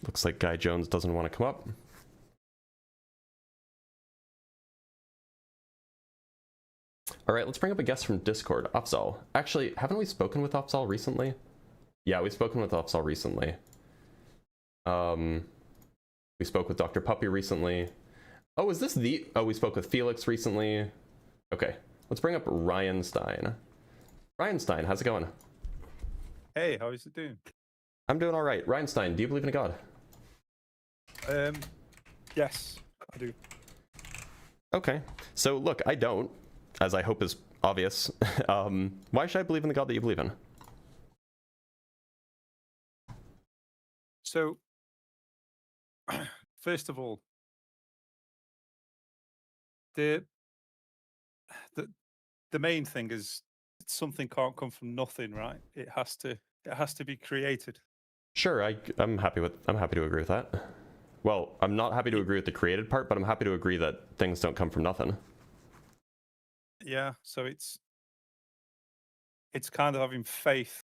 Looks like Guy Jones doesn't want to come up. All right, let's bring up a guest from Discord, Afzal. Actually, haven't we spoken with Afzal recently? Yeah, we've spoken with Afzal recently. We spoke with Dr. Puppy recently. Oh, is this the... Oh, we spoke with Felix recently. Okay, let's bring up Ryanstein. Ryanstein, how's it going? Hey, how is it doing? I'm doing all right. Ryanstein, do you believe in a god? Yes, I do. Okay, so look, I don't, as I hope is obvious. Why should I believe in the god that you believe in? So, first of all, the main thing is something can't come from nothing, right? It has to be created. Sure, I'm happy to agree with that. Well, I'm not happy to agree with the created part, but I'm happy to agree that things don't come from nothing. Yeah, so it's kind of having faith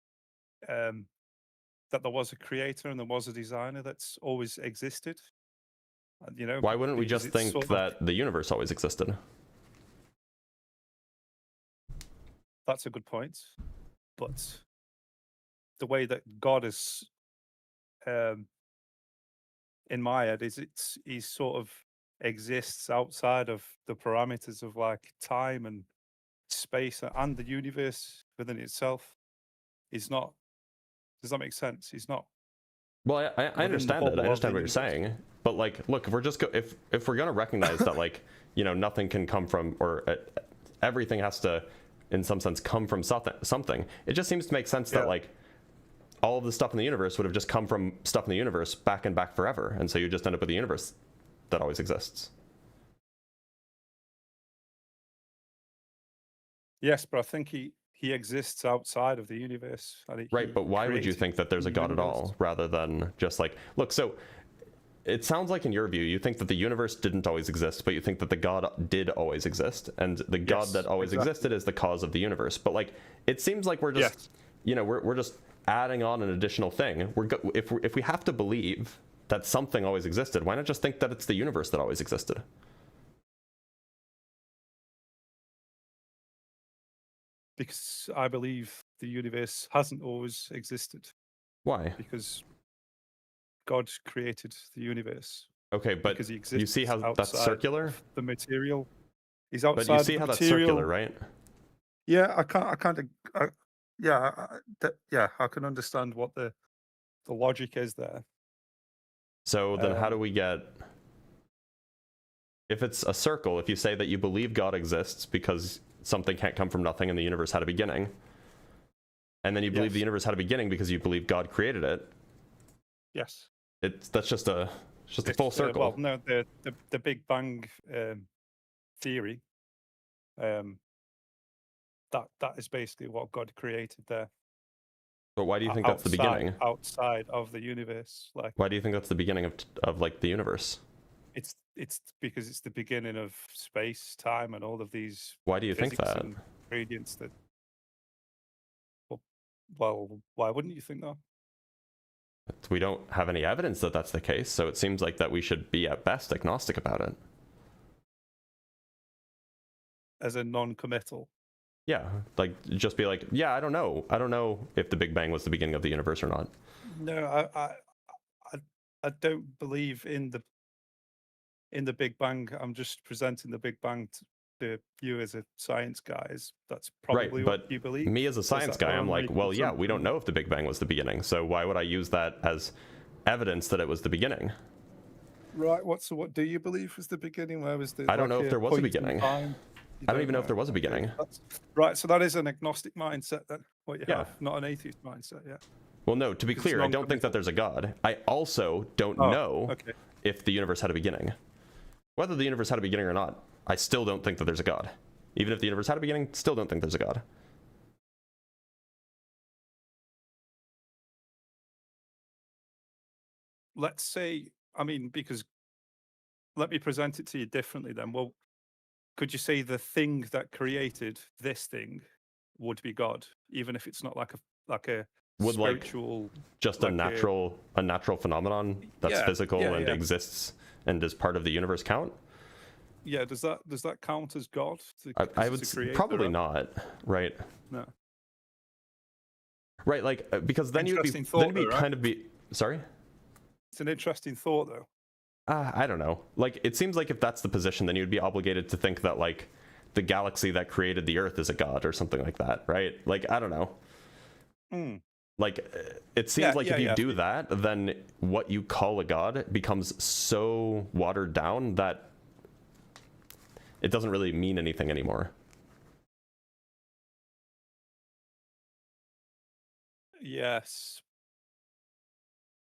that there was a creator and there was a designer that's always existed. You know, why wouldn't we just think that the universe always existed? That's a good point, but the way that God is, in my head, is he sort of exists outside of the parameters of like time and space and the universe within itself. He's not. Does that make sense? He's not. Well, I understand it. I understand what you're saying, but like, look, if we're just if we're gonna recognize that, like, you know, nothing can come from, or everything has to, in some sense, come from something. It just seems to make sense that like all of the stuff in the universe would have just come from stuff in the universe back and back forever, and so you just end up with a universe that always exists. Yes, but I think he exists outside of the universe. Right, but why would you think that there's a God at all, rather than just like, look, so it sounds like in your view, you think that the universe didn't always exist, but you think that the God did always exist, and the God that always existed is the cause of the universe. But like, it seems like we're just, you know, we're just adding on an additional thing. If we have to believe that something always existed, why not just think that it's the universe that always existed? Because I believe the universe hasn't always existed. Why? Because God created the universe. Okay, but you see how that's circular? The material. He's outside. But you see how that's circular, right? Yeah, I can understand what the logic is there. So then how do we get, if it's a circle, if you say that you believe God exists because something can't come from nothing and the universe had a beginning, and then you believe the universe had a beginning because you believe God created it. Yes. That's just a full circle. Well, no, the Big Bang theory, that is basically what God created there. But why do you think that's the beginning? Outside of the universe, like. Why do you think that's the beginning of like the universe? It's because it's the beginning of space, time, and all of these. Why do you think that? Ingredients that. Well, why wouldn't you think that? We don't have any evidence that that's the case, so it seems like that we should be at best agnostic about it. As a non-committal. Yeah, like just be like, yeah, I don't know if the Big Bang was the beginning of the universe or not. No, I don't believe in the Big Bang. I'm just presenting the Big Bang to you as a science guy. That's probably right, what you believe. Me as a science guy, I'm like, well, yeah, we don't know if the Big Bang was the beginning, so why would I use that as evidence that it was the beginning? Right. What do you believe was the beginning? Where was the? I don't know if there was a beginning. I don't even know if there was a beginning. Right, so that is an agnostic mindset then, what you have, not an atheist mindset, yeah. Well, no, to be clear, I don't think that there's a God. I also don't know if the universe had a beginning. Whether the universe had a beginning or not, I still don't think that there's a God. Even if the universe had a beginning, still don't think there's a God. Let's say, because let me present it to you differently then. Well, could you say the thing that created this thing would be God, even if it's not like a would spiritual, like just like a natural phenomenon that's physical and exists and is part of the universe count? Yeah, does that count as God? I would probably not, right? No. Right, like because then you'd be sorry? It's an interesting thought though. I don't know. Like, it seems like if that's the position, then you'd be obligated to think that, like, the galaxy that created the Earth is a god or something like that, right? Like, I don't know. Like, it seems like if you do that, then what you call a god becomes so watered down that it doesn't really mean anything anymore. Yes.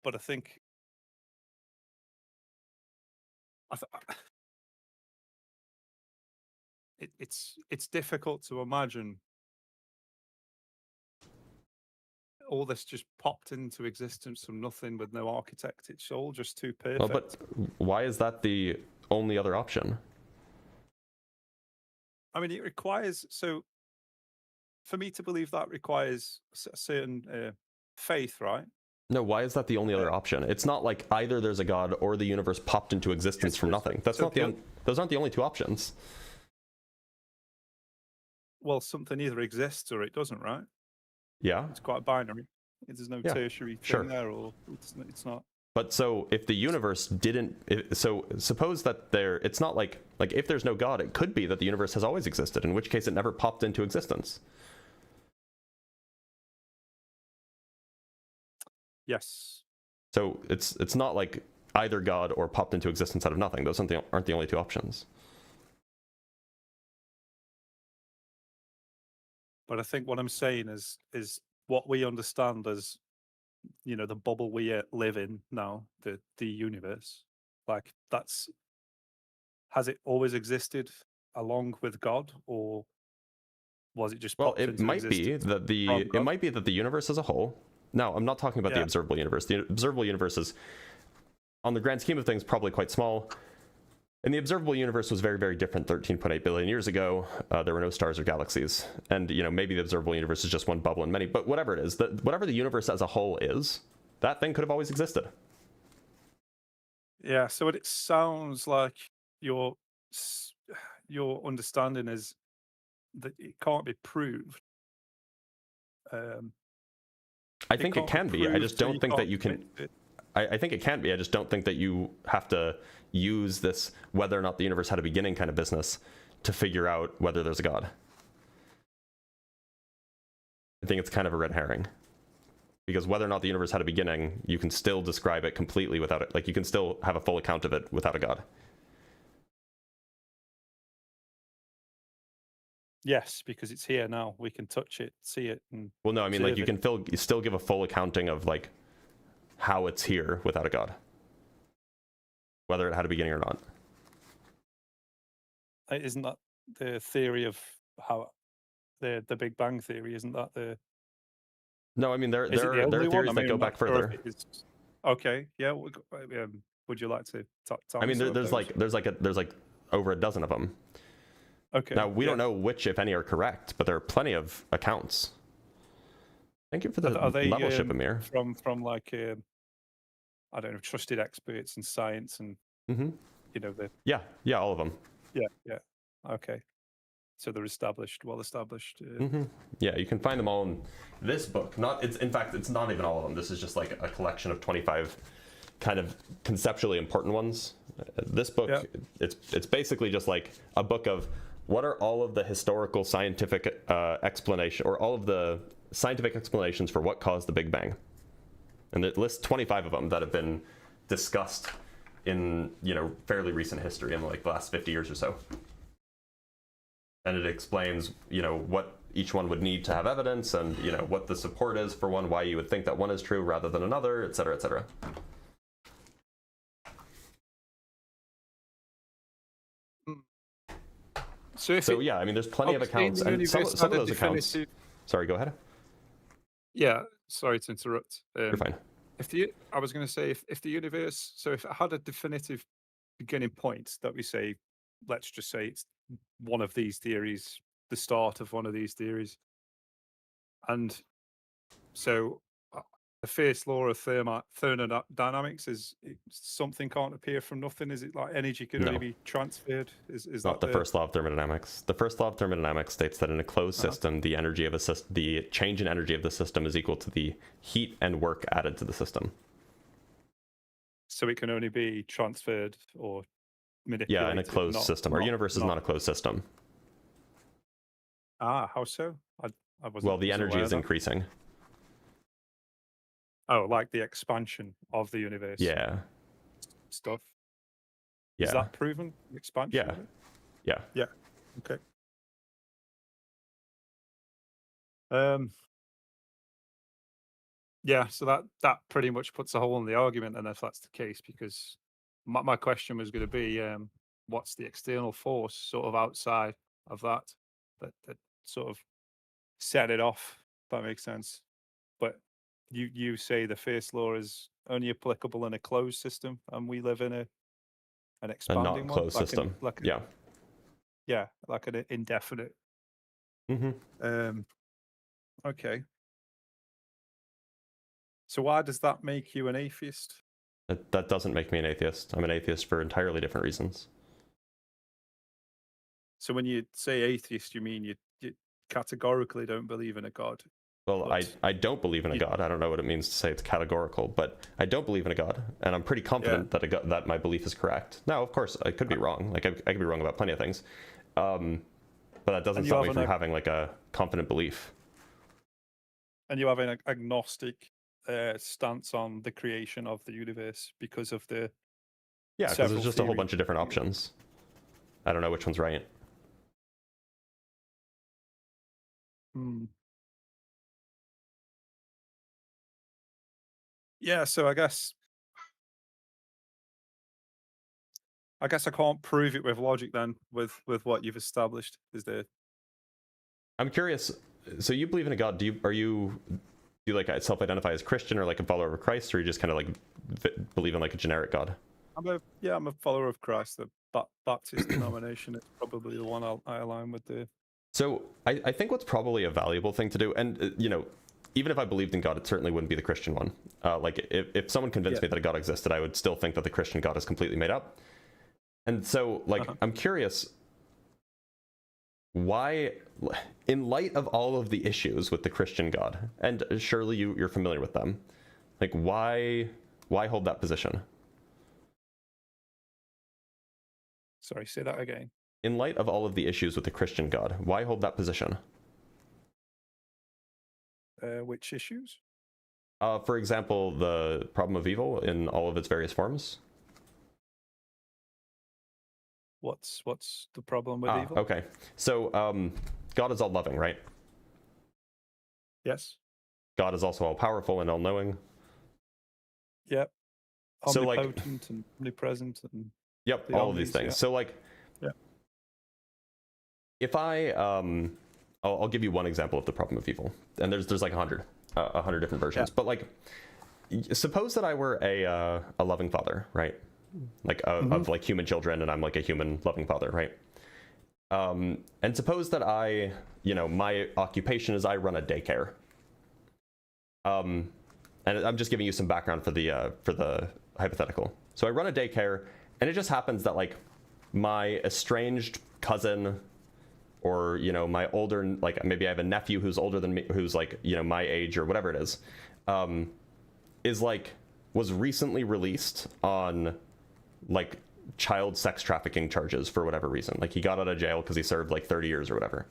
But I think it's difficult to imagine all this just popped into existence from nothing with no architect. It's all just too perfect. Well, but why is that the only other option? I mean, it requires, so for me to believe that requires a certain faith, right? No, why is that the only other option? It's not like either there's a God or the universe popped into existence from nothing. That's not those aren't the only two options. Well, something either exists or it doesn't, right? Yeah. It's quite binary. There's no tertiary thing there, or it's not. But so if the universe didn't, so suppose that it's not like if there's no God, it could be that the universe has always existed, in which case it never popped into existence. Yes. So it's not like either God or popped into existence out of nothing. Those aren't the only two options. But I think what I'm saying is what we understand as, you know, the bubble we live in now, the universe. Like, has it always existed along with God, or was it just popped into existence? It might be that the universe as a whole. Now, I'm not talking about the observable universe. The observable universe is, on the grand scheme of things, probably quite small. And the observable universe was very, very different 13.8 billion years ago. There were no stars or galaxies. And, you know, maybe the observable universe is just one bubble in many. But whatever it is, whatever the universe as a whole is, that thing could have always existed. Yeah, so it sounds like your understanding is that it can't be proved. I think it can be. I just don't think that you can. I think it can be. I just don't think that you have to use this whether or not the universe had a beginning kind of business to figure out whether there's a God. I think it's kind of a red herring. Because whether or not the universe had a beginning, you can still describe it completely without it. Like, you can still have a full account of it without a God. Yes, because it's here now. We can touch it, see it. And well, no, I mean, like, you can still give a full accounting of, like, how it's here without a God. Whether it had a beginning or not. Isn't that the theory of how the Big Bang theory? Isn't that the? No, I mean there are theories that go back further. Okay, yeah. Would you like to talk? I mean, there's like over a dozen of them. Okay. Now we don't know which, if any, are correct, but there are plenty of accounts. Thank you for the level ship, Amir. From like I don't know, trusted experts in science and you know the. Yeah, all of them. Yeah. Okay. So they're well established. Yeah, you can find them all in this book. In fact, it's not even all of them. This is just like a collection of 25 kind of conceptually important ones. This book, it's basically just like a book of what are all of the historical scientific explanation, or all of the scientific explanations for what caused the Big Bang. And it lists 25 of them that have been discussed in, you know, fairly recent history in like the last 50 years or so. And it explains, you know, what each one would need to have evidence, and, you know, what the support is for one, why you would think that one is true rather than another, et cetera, et cetera. So yeah, I mean, there's plenty of accounts, and some of those accounts. Sorry, go ahead. Yeah, sorry to interrupt. You're fine. I was going to say, if the universe, so if it had a definitive beginning point that we say, let's just say it's one of these theories, the start of one of these theories, and so the first law of thermodynamics is something can't appear from nothing. Is it like energy can only be transferred? Is not that the first law of thermodynamics? The first law of thermodynamics states that in a closed system, the energy of the change in energy of the system is equal to the heat and work added to the system. So it can only be transferred or manipulated. Yeah, in a closed system. Our universe is not a closed system. How so? I wasn't. Well, the energy is increasing. Oh, like the expansion of the universe. Yeah. Stuff. Yeah. Is that proven? Expansion? Yeah. Yeah. Okay. Yeah, so that pretty much puts a hole in the argument, and if that's the case, because my question was going to be, what's the external force sort of outside of that sort of set it off, if that makes sense. But you say the first law is only applicable in a closed system, and we live in an expanding not closed one, system. Yeah, like an indefinite. Okay. So why does that make you an atheist? That doesn't make me an atheist. I'm an atheist for entirely different reasons. So when you say atheist, you mean you categorically don't believe in a God? Well, I don't believe in a God. I don't know what it means to say it's categorical, but I don't believe in a God, and I'm pretty confident that my belief is correct. Now, of course, I could be wrong. Like I could be wrong about plenty of things, but that doesn't stop me from having like a confident belief. And you have an agnostic stance on the creation of the universe because of the because there's just a whole bunch of different options. I don't know which one's right. Yeah, so I guess I can't prove it with logic then, with what you've established. I'm curious. So you believe in a God? Do you like self-identify as Christian or like a follower of Christ, or you just kind of like believe in like a generic God? I'm a follower of Christ. The Baptist denomination is probably the one I align with. So I think what's probably a valuable thing to do, and even if I believed in God, it certainly wouldn't be the Christian one. Like if someone convinced me that a God existed, I would still think that the Christian God is completely made up. And so like I'm curious, why, in light of all of the issues with the Christian God, and surely you're familiar with them, like why hold that position? Sorry, say that again. In light of all of the issues with the Christian God, why hold that position? Which issues? For example, the problem of evil in all of its various forms. What's the problem with evil? Okay, so God is all loving, right? Yes. God is also all powerful and all knowing. Yep. Omnipotent and omnipresent and all of these things. Yeah. So like, if I I'll give you one example of the problem of evil, and there's like 100 different versions. But like, suppose that I were a loving father, right? Like of like human children, and I'm like a human loving father, right? And suppose that I, my occupation is I run a daycare. And I'm just giving you some background for the hypothetical. So I run a daycare, and it just happens that like my estranged cousin, or my older, like maybe I have a nephew who's older than me, who's like my age or whatever it is like was recently released on like child sex trafficking charges for whatever reason. Like he got out of jail because he served like 30 years or whatever.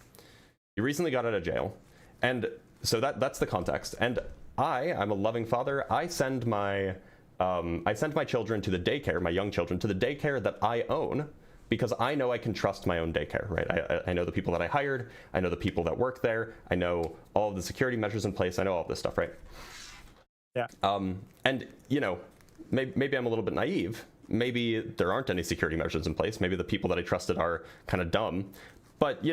He recently got out of jail, and so that's the context. And I'm a loving father. I send my children to the daycare, my young children to the daycare that I own, because I know I can trust my own daycare, right? I know the people that I hired. I know the people that work there. I know all of the security measures in place. I know all of this stuff, right? Yeah. And maybe I'm a little bit naive. Maybe there aren't any security measures in place. Maybe the people that I trusted are kind of dumb. But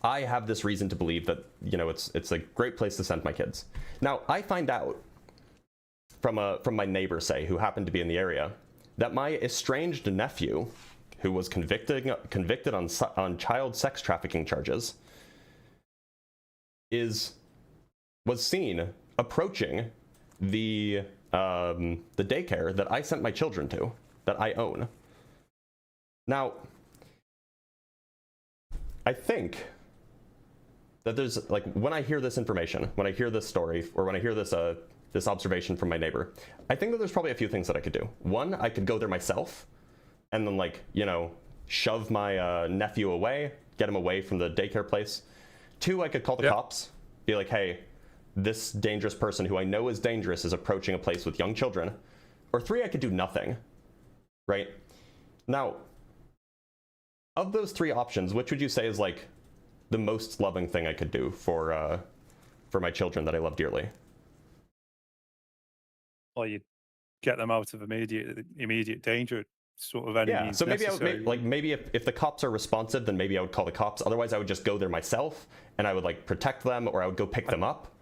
I have this reason to believe that it's a great place to send my kids. Now I find out from my neighbor, say, who happened to be in the area, that my estranged nephew, who was convicted on child sex trafficking charges, was seen approaching the daycare that I sent my children to, that I own. Now, I think that there's like, when I hear this information, when I hear this story, or when I hear this observation from my neighbor, I think that there's probably a few things that I could do. One, I could go there myself, and then like, shove my nephew away, get him away from the daycare place. Two, I could call the cops, be like, hey, this dangerous person who I know is dangerous is approaching a place with young children. Or three, I could do nothing, right? Now, of those three options, which would you say is like the most loving thing I could do for my children that I love dearly? Well, you get them out of immediate danger, sort of any means so maybe necessary. maybe if the cops are responsive, then maybe I would call the cops. Otherwise, I would just go there myself, and I would like protect them, or I would go pick them up.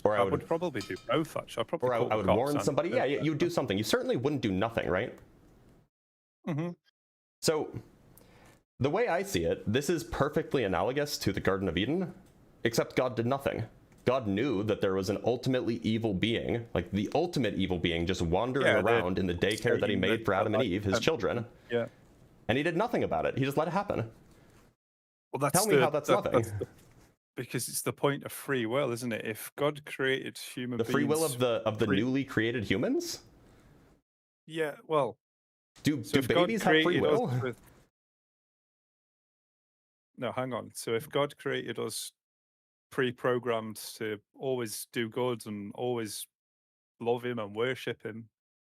Well, I would probably do both, actually. I would warn somebody. Yeah, you would do something. You certainly wouldn't do nothing, right? Mm-hmm. So, the way I see it, this is perfectly analogous to the Garden of Eden, except God did nothing. God knew that there was an ultimately evil being, like the ultimate evil being, just wandering around in the daycare that he made for Adam and Eve, his children. Yeah. And he did nothing about it. He just let it happen. Well, Tell me how that's nothing. Because it's the point of free will, isn't it? If God created human beings... The free will of the newly created humans? Yeah, well... Do babies have free will? No, hang on. So if God created us pre-programmed to always do good and always love him and worship him,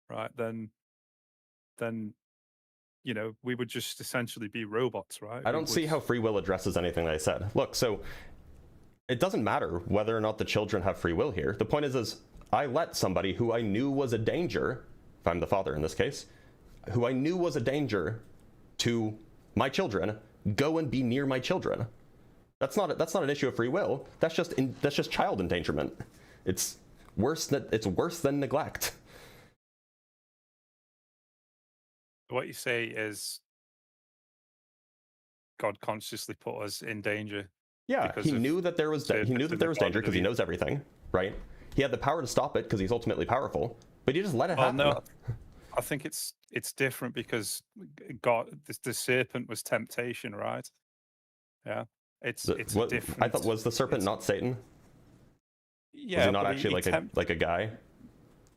right, then you know, we would just essentially be robots, right? I don't see how free will addresses anything that I said. Look, so it doesn't matter whether or not the children have free will here. The point is I let somebody who I knew was a danger, if I'm the father in this case, who I knew was a danger to my children, go and be near my children. That's not an issue of free will. That's just child endangerment. It's worse than neglect. What you say is God consciously put us in danger. Yeah, he knew that there was danger because he knows everything, right? He had the power to stop it because he's ultimately powerful, but he just let it happen. No, I think it's different because God, the serpent was temptation, right? Yeah, it's different. I thought, was the serpent not Satan? Yeah, was he not actually like a guy?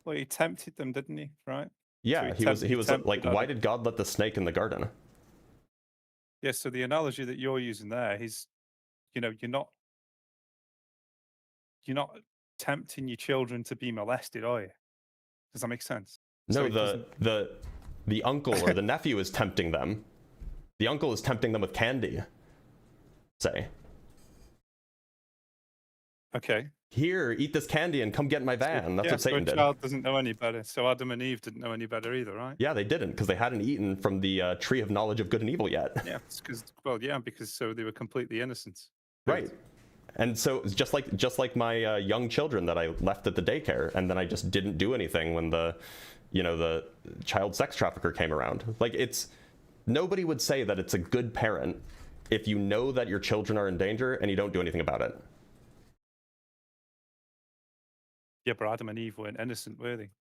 Well, he tempted them, didn't he? Right? Yeah, so he was like, why did God let the snake in the garden? Yeah, so the analogy that you're using there is, you know, you're not tempting your children to be molested, are you? Does that make sense? No, the uncle or the nephew is tempting them. The uncle is tempting them with candy. Say. Okay. Here, eat this candy and come get in my van. That's what Satan did. So a child doesn't know any better. So Adam and Eve didn't know any better either, right? Yeah, they didn't, because they hadn't eaten from the tree of knowledge of good and evil yet. Yeah, because so they were completely innocent. Right. And so just like my young children that I left at the daycare, and then I just didn't do anything when the child sex trafficker came around. Like, nobody would say that it's a good parent if you know that your children are in danger and you don't do anything about it. Yeah, but Adam and Eve weren't innocent, were they?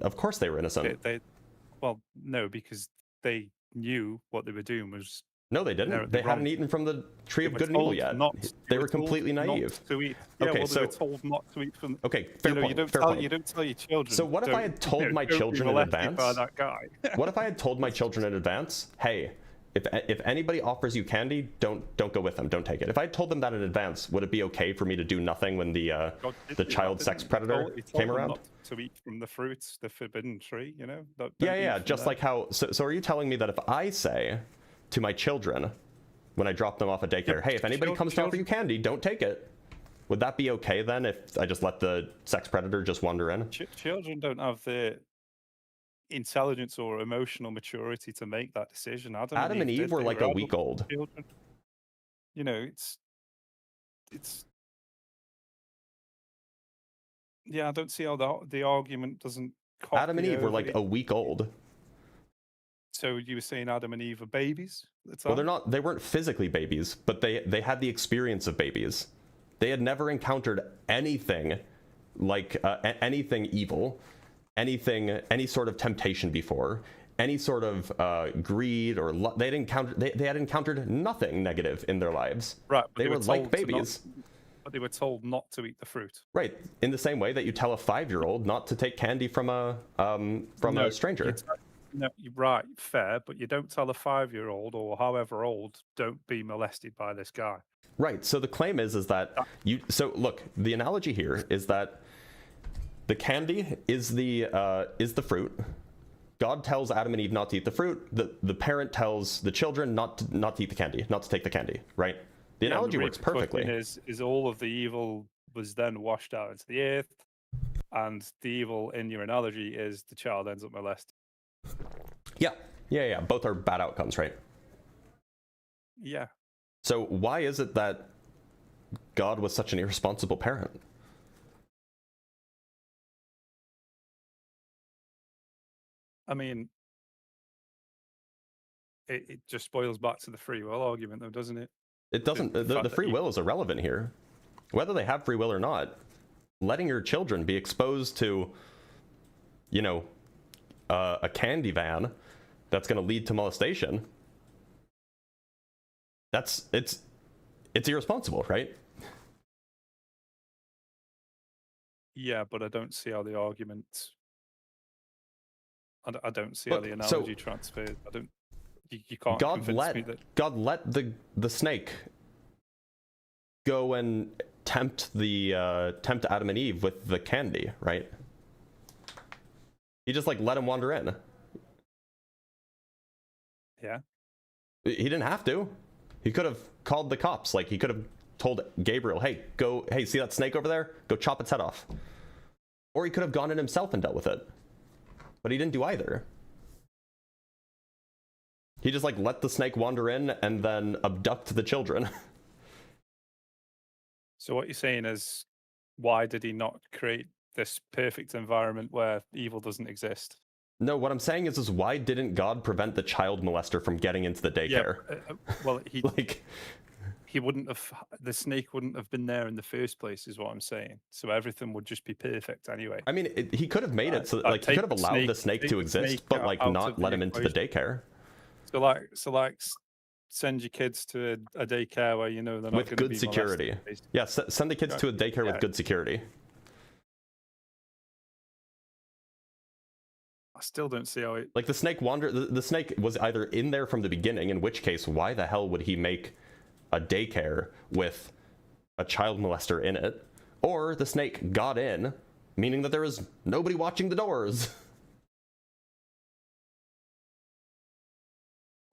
Of course they were innocent. Well, no, because they knew what they were doing was... No, they didn't. They hadn't eaten from the tree of good and evil yet. They were completely naive. Not to eat. Yeah, okay, well, so they were told not to eat from... Okay, fair point. You don't tell your children... So what if I had told my children in advance... by that guy. What if I had told my children in advance, hey, if anybody offers you candy, don't go with them, don't take it. If I had told them that in advance, would it be okay for me to do nothing when the child sex predator came around? Not to eat from the fruits, the forbidden tree, you know? Yeah, just like how... So are you telling me that if I say to my children, when I drop them off at daycare, hey, if anybody comes to offer you candy, don't take it, would that be okay then if I just let the sex predator just wander in? Children don't have the intelligence or emotional maturity to make that decision. Adam and Eve were like a week old. Children. You know, it's yeah, I don't see how the argument doesn't... Adam and Eve were like a week old. So you were saying Adam and Eve are babies? Well, they weren't physically babies, but they had the experience of babies. They had never encountered anything like anything evil, any sort of temptation before, any sort of greed or they had encountered nothing negative in their lives. Right, they were like babies. But they were told not to eat the fruit. Right, in the same way that you tell a 5-year-old not to take candy from a stranger. No, you're right, fair, but you don't tell a 5-year-old or however old, don't be molested by this guy. Right. So the claim is that so look, the analogy here is that the candy is the fruit. God tells Adam and Eve not to eat the fruit. The parent tells the children not to eat the candy, not to take the candy. Right. The analogy works perfectly. Is all of the evil was then washed out into the earth, and the evil in your analogy is the child ends up molested. Yeah. Both are bad outcomes, right? Yeah. So why is it that God was such an irresponsible parent? I mean, it just boils back to the free will argument, though, doesn't it? It doesn't. The free will is irrelevant here. Whether they have free will or not, letting your children be exposed to, you know, a candy van that's going to lead to molestation, it's irresponsible, right? Yeah, but I don't see how the argument. I don't see how the analogy transfers. I don't. You can't convince me that God let the snake go and tempt Adam and Eve with the candy, right? He just like let him wander in. Yeah. He didn't have to. He could have called the cops. Like he could have told Gabriel, "Hey, see that snake over there? Go chop its head off." Or he could have gone in himself and dealt with it. But he didn't do either. He just like let the snake wander in and then abduct the children. So what you're saying is, why did he not create this perfect environment where evil doesn't exist? No, what I'm saying is why didn't God prevent the child molester from getting into the daycare? Yeah, well, he he wouldn't have. The snake wouldn't have been there in the first place, is what I'm saying. So everything would just be perfect anyway. I mean, he could have made it so like he could have allowed the snake to exist, but like not let him into the daycare. So like send your kids to a daycare where you know they're not with good security. Yeah, send the kids to a daycare with good security. I still don't see how it. Like the snake the snake was either in there from the beginning, in which case why the hell would he make a daycare with a child molester in it? Or the snake got in, meaning that there was nobody watching the doors.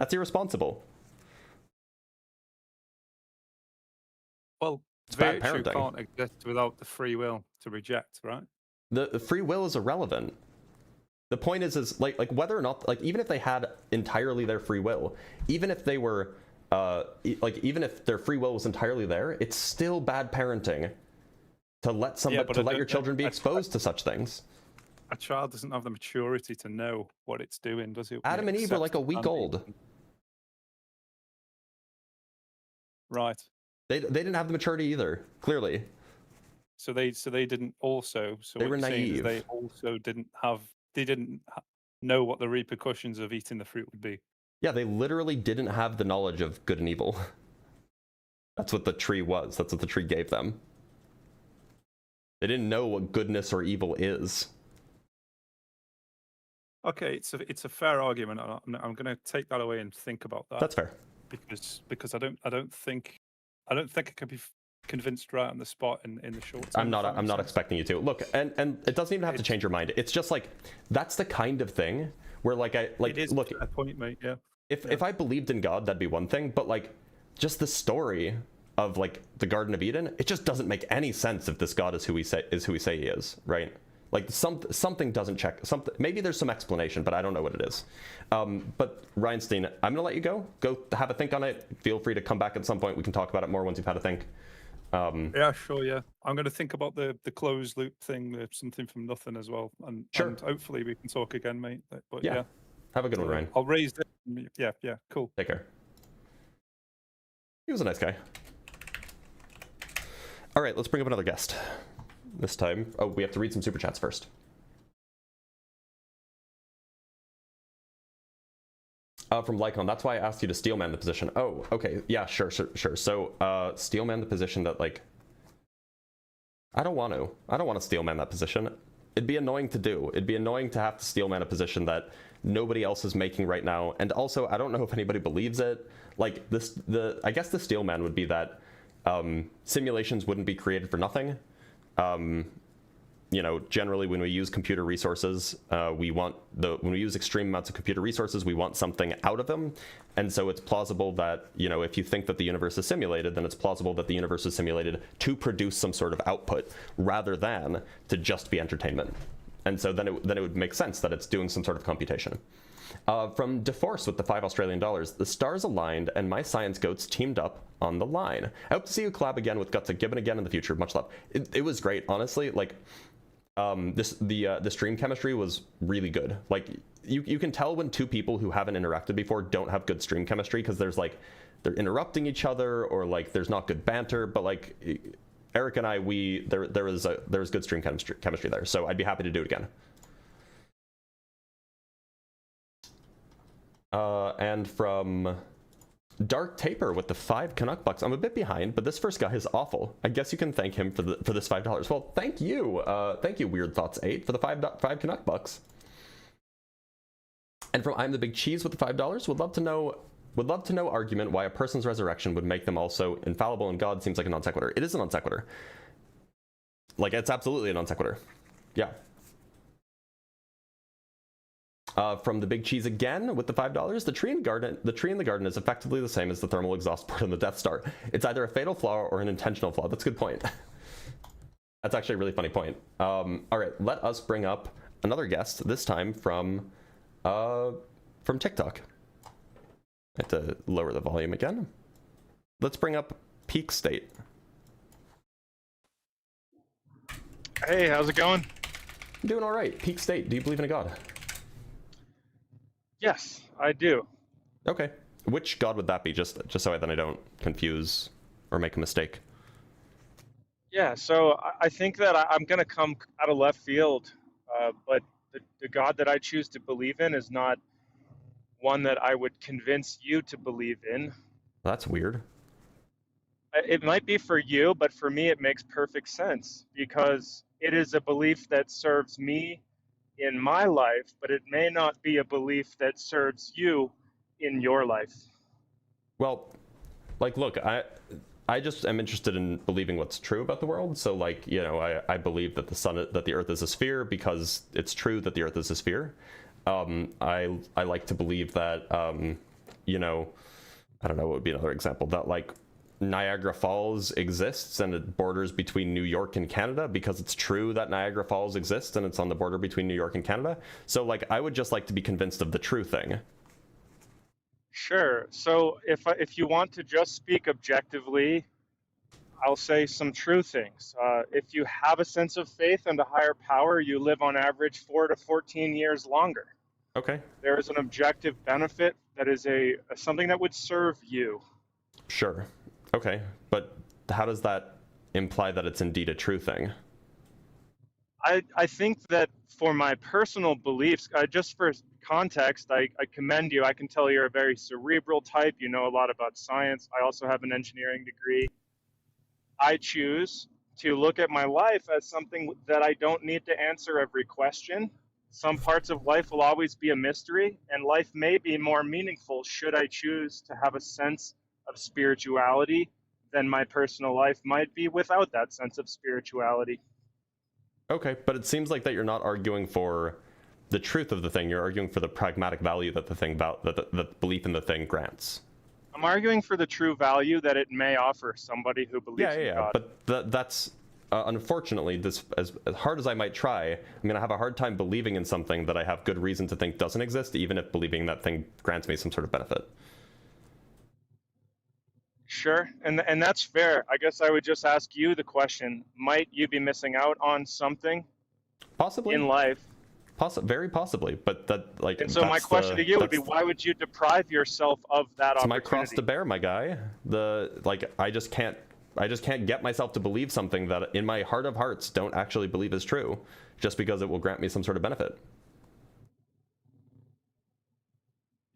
That's irresponsible. Well, virtue can't exist without the free will to reject, right? The free will is irrelevant. The point is like whether or not, like, even if they had entirely their free will, even if they were even if their free will was entirely there, it's still bad parenting to let your children be exposed to such things. A child doesn't have the maturity to know what it's doing, does it? Adam and Eve were like a week old. Right. They didn't have the maturity either, clearly. So they didn't also. So they were naive. They also didn't know what the repercussions of eating the fruit would be. Yeah, they literally didn't have the knowledge of good and evil. That's what the tree was. That's what the tree gave them. They didn't know what goodness or evil is. Okay, it's a fair argument. I'm going to take that away and think about that. That's fair. Because I don't think I can be convinced right on the spot in the short term. I'm not expecting you to. Look, and it doesn't even have to change your mind. It's just like that's the kind of thing where it is look a point, mate. Yeah. If I believed in God, that'd be one thing, but like just the story of like the Garden of Eden, it just doesn't make any sense if this God is who we say he is, right? Like something doesn't check. Maybe there's some explanation, but I don't know what it is. But Ryanstein, I'm gonna let you go. Go have a think on it. Feel free to come back at some point. We can talk about it more once you've had a think. Yeah, sure. Yeah, I'm going to think about the closed loop thing, something from nothing as well, and hopefully we can talk again, mate. But yeah. Have a good one, Ryan. I'll raise it. Yeah, cool. Take care. He was a nice guy. All right, let's bring up another guest. This time, we have to read some super chats first. From Lycon, that's why I asked you to steelman the position. Oh, okay, yeah, sure. So, steelman the position that, like, I don't want to steelman that position. It'd be annoying to do. It'd be annoying to have to steelman a position that nobody else is making right now. And also, I don't know if anybody believes it. Like, I guess the steelman would be that simulations wouldn't be created for nothing. Generally when we use computer resources, when we use extreme amounts of computer resources, we want something out of them. And so it's plausible that, if you think that the universe is simulated, then it's plausible that the universe is simulated to produce some sort of output rather than to just be entertainment. And so then it would make sense that it's doing some sort of computation. From DeForce with the $5 the stars aligned and my science goats teamed up on the line. I hope to see you collab again with Guts and Gibbon again in the future. Much love. It was great, honestly. Like, the stream chemistry was really good. Like, you can tell when two people who haven't interacted before don't have good stream chemistry, because there's like they're interrupting each other, or like there's not good banter. But like Eric and I, there was good stream chemistry there, so I'd be happy to do it again. And from Dark Taper with the 5 Canuck bucks. I'm a bit behind, but this first guy is awful. I guess you can thank him for this $5. Well, thank you, Weird Thoughts 8 for the 5 Canuck bucks. And from I'm the Big Cheese with the $5. Would love to know argument why a person's resurrection would make them also infallible in God. Seems like a non sequitur. It is a non sequitur. Like, it's absolutely a non sequitur. Yeah. From the Big Cheese again with the $5. The tree in the garden is effectively the same as the thermal exhaust port on the Death Star. It's either a fatal flaw or an intentional flaw. That's a good point. That's actually a really funny point. All right, let us bring up another guest. This time from TikTok. I have to lower the volume again. Let's bring up Peak State. Hey, how's it going? I'm doing all right. Peak State, do you believe in a God? Yes, I do. Okay. Which God would that be? Just so then I don't confuse or make a mistake. Yeah, so I think that I'm going to come out of left field, but the God that I choose to believe in is not one that I would convince you to believe in. That's weird. It might be for you, but for me it makes perfect sense, because it is a belief that serves me in my life, but it may not be a belief that serves you in your life. Well, like, look, I just am interested in believing what's true about the world. So, like, you know, I believe that the Earth is a sphere because it's true that the Earth is a sphere. I like to believe that, you know, I don't know what would be another example, that like Niagara Falls exists and it borders between New York and Canada because it's true that Niagara Falls exists and it's on the border between New York and Canada. So like, I would just like to be convinced of the true thing. Sure. So if you want to just speak objectively, I'll say some true things. If you have a sense of faith and a higher power, you live on average 4 to 14 years longer. Okay. There is an objective benefit that is something that would serve you. Sure. Okay, but how does that imply that it's indeed a true thing? I think that for my personal beliefs, just for context, I commend you. I can tell you're a very cerebral type. You know a lot about science. I also have an engineering degree. I choose to look at my life as something that I don't need to answer every question. Some parts of life will always be a mystery, and life may be more meaningful should I choose to have a sense of spirituality than my personal life might be without that sense of spirituality. Okay, but it seems like that you're not arguing for the truth of the thing. You're arguing for the pragmatic value that the belief in the thing grants. I'm arguing for the true value that it may offer somebody who believes in God. But that's unfortunately, this as hard as I might try, I'm going to have a hard time believing in something that I have good reason to think doesn't exist, even if believing that thing grants me some sort of benefit. Sure, and that's fair. I guess I would just ask you the question: might you be missing out on something, possibly in life? Very possibly, but that like. And so my question to you would be: why would you deprive yourself of that opportunity? It's my cross to bear, my guy. I just can't get myself to believe something that in my heart of hearts don't actually believe is true, just because it will grant me some sort of benefit.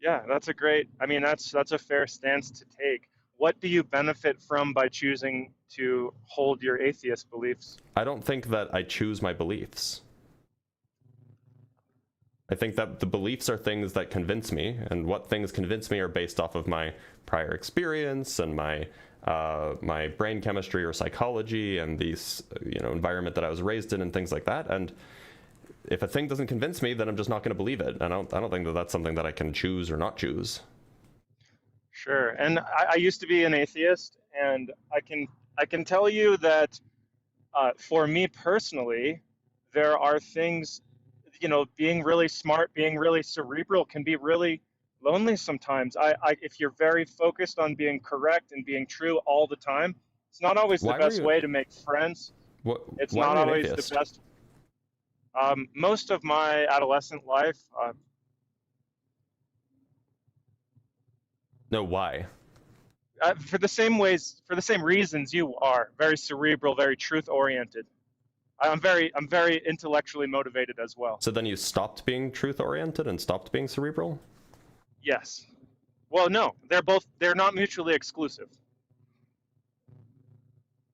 Yeah, that's a fair stance to take. What do you benefit from by choosing to hold your atheist beliefs? I don't think that I choose my beliefs. I think that the beliefs are things that convince me, and what things convince me are based off of my prior experience and my brain chemistry or psychology and these, you know, environment that I was raised in and things like that. And if a thing doesn't convince me, then I'm just not going to believe it. And I don't think that that's something that I can choose or not choose. Sure, and I used to be an atheist, and I can tell you that for me personally, there are things, you know, being really smart, being really cerebral can be really lonely sometimes. If you're very focused on being correct and being true all the time, it's not always the best way to make friends. It's not always the best. Most of my adolescent life, No, why? For the same reasons you are very cerebral, very truth oriented. I'm very intellectually motivated as well. So then you stopped being truth oriented and stopped being cerebral? Yes. Well, no, they're not mutually exclusive.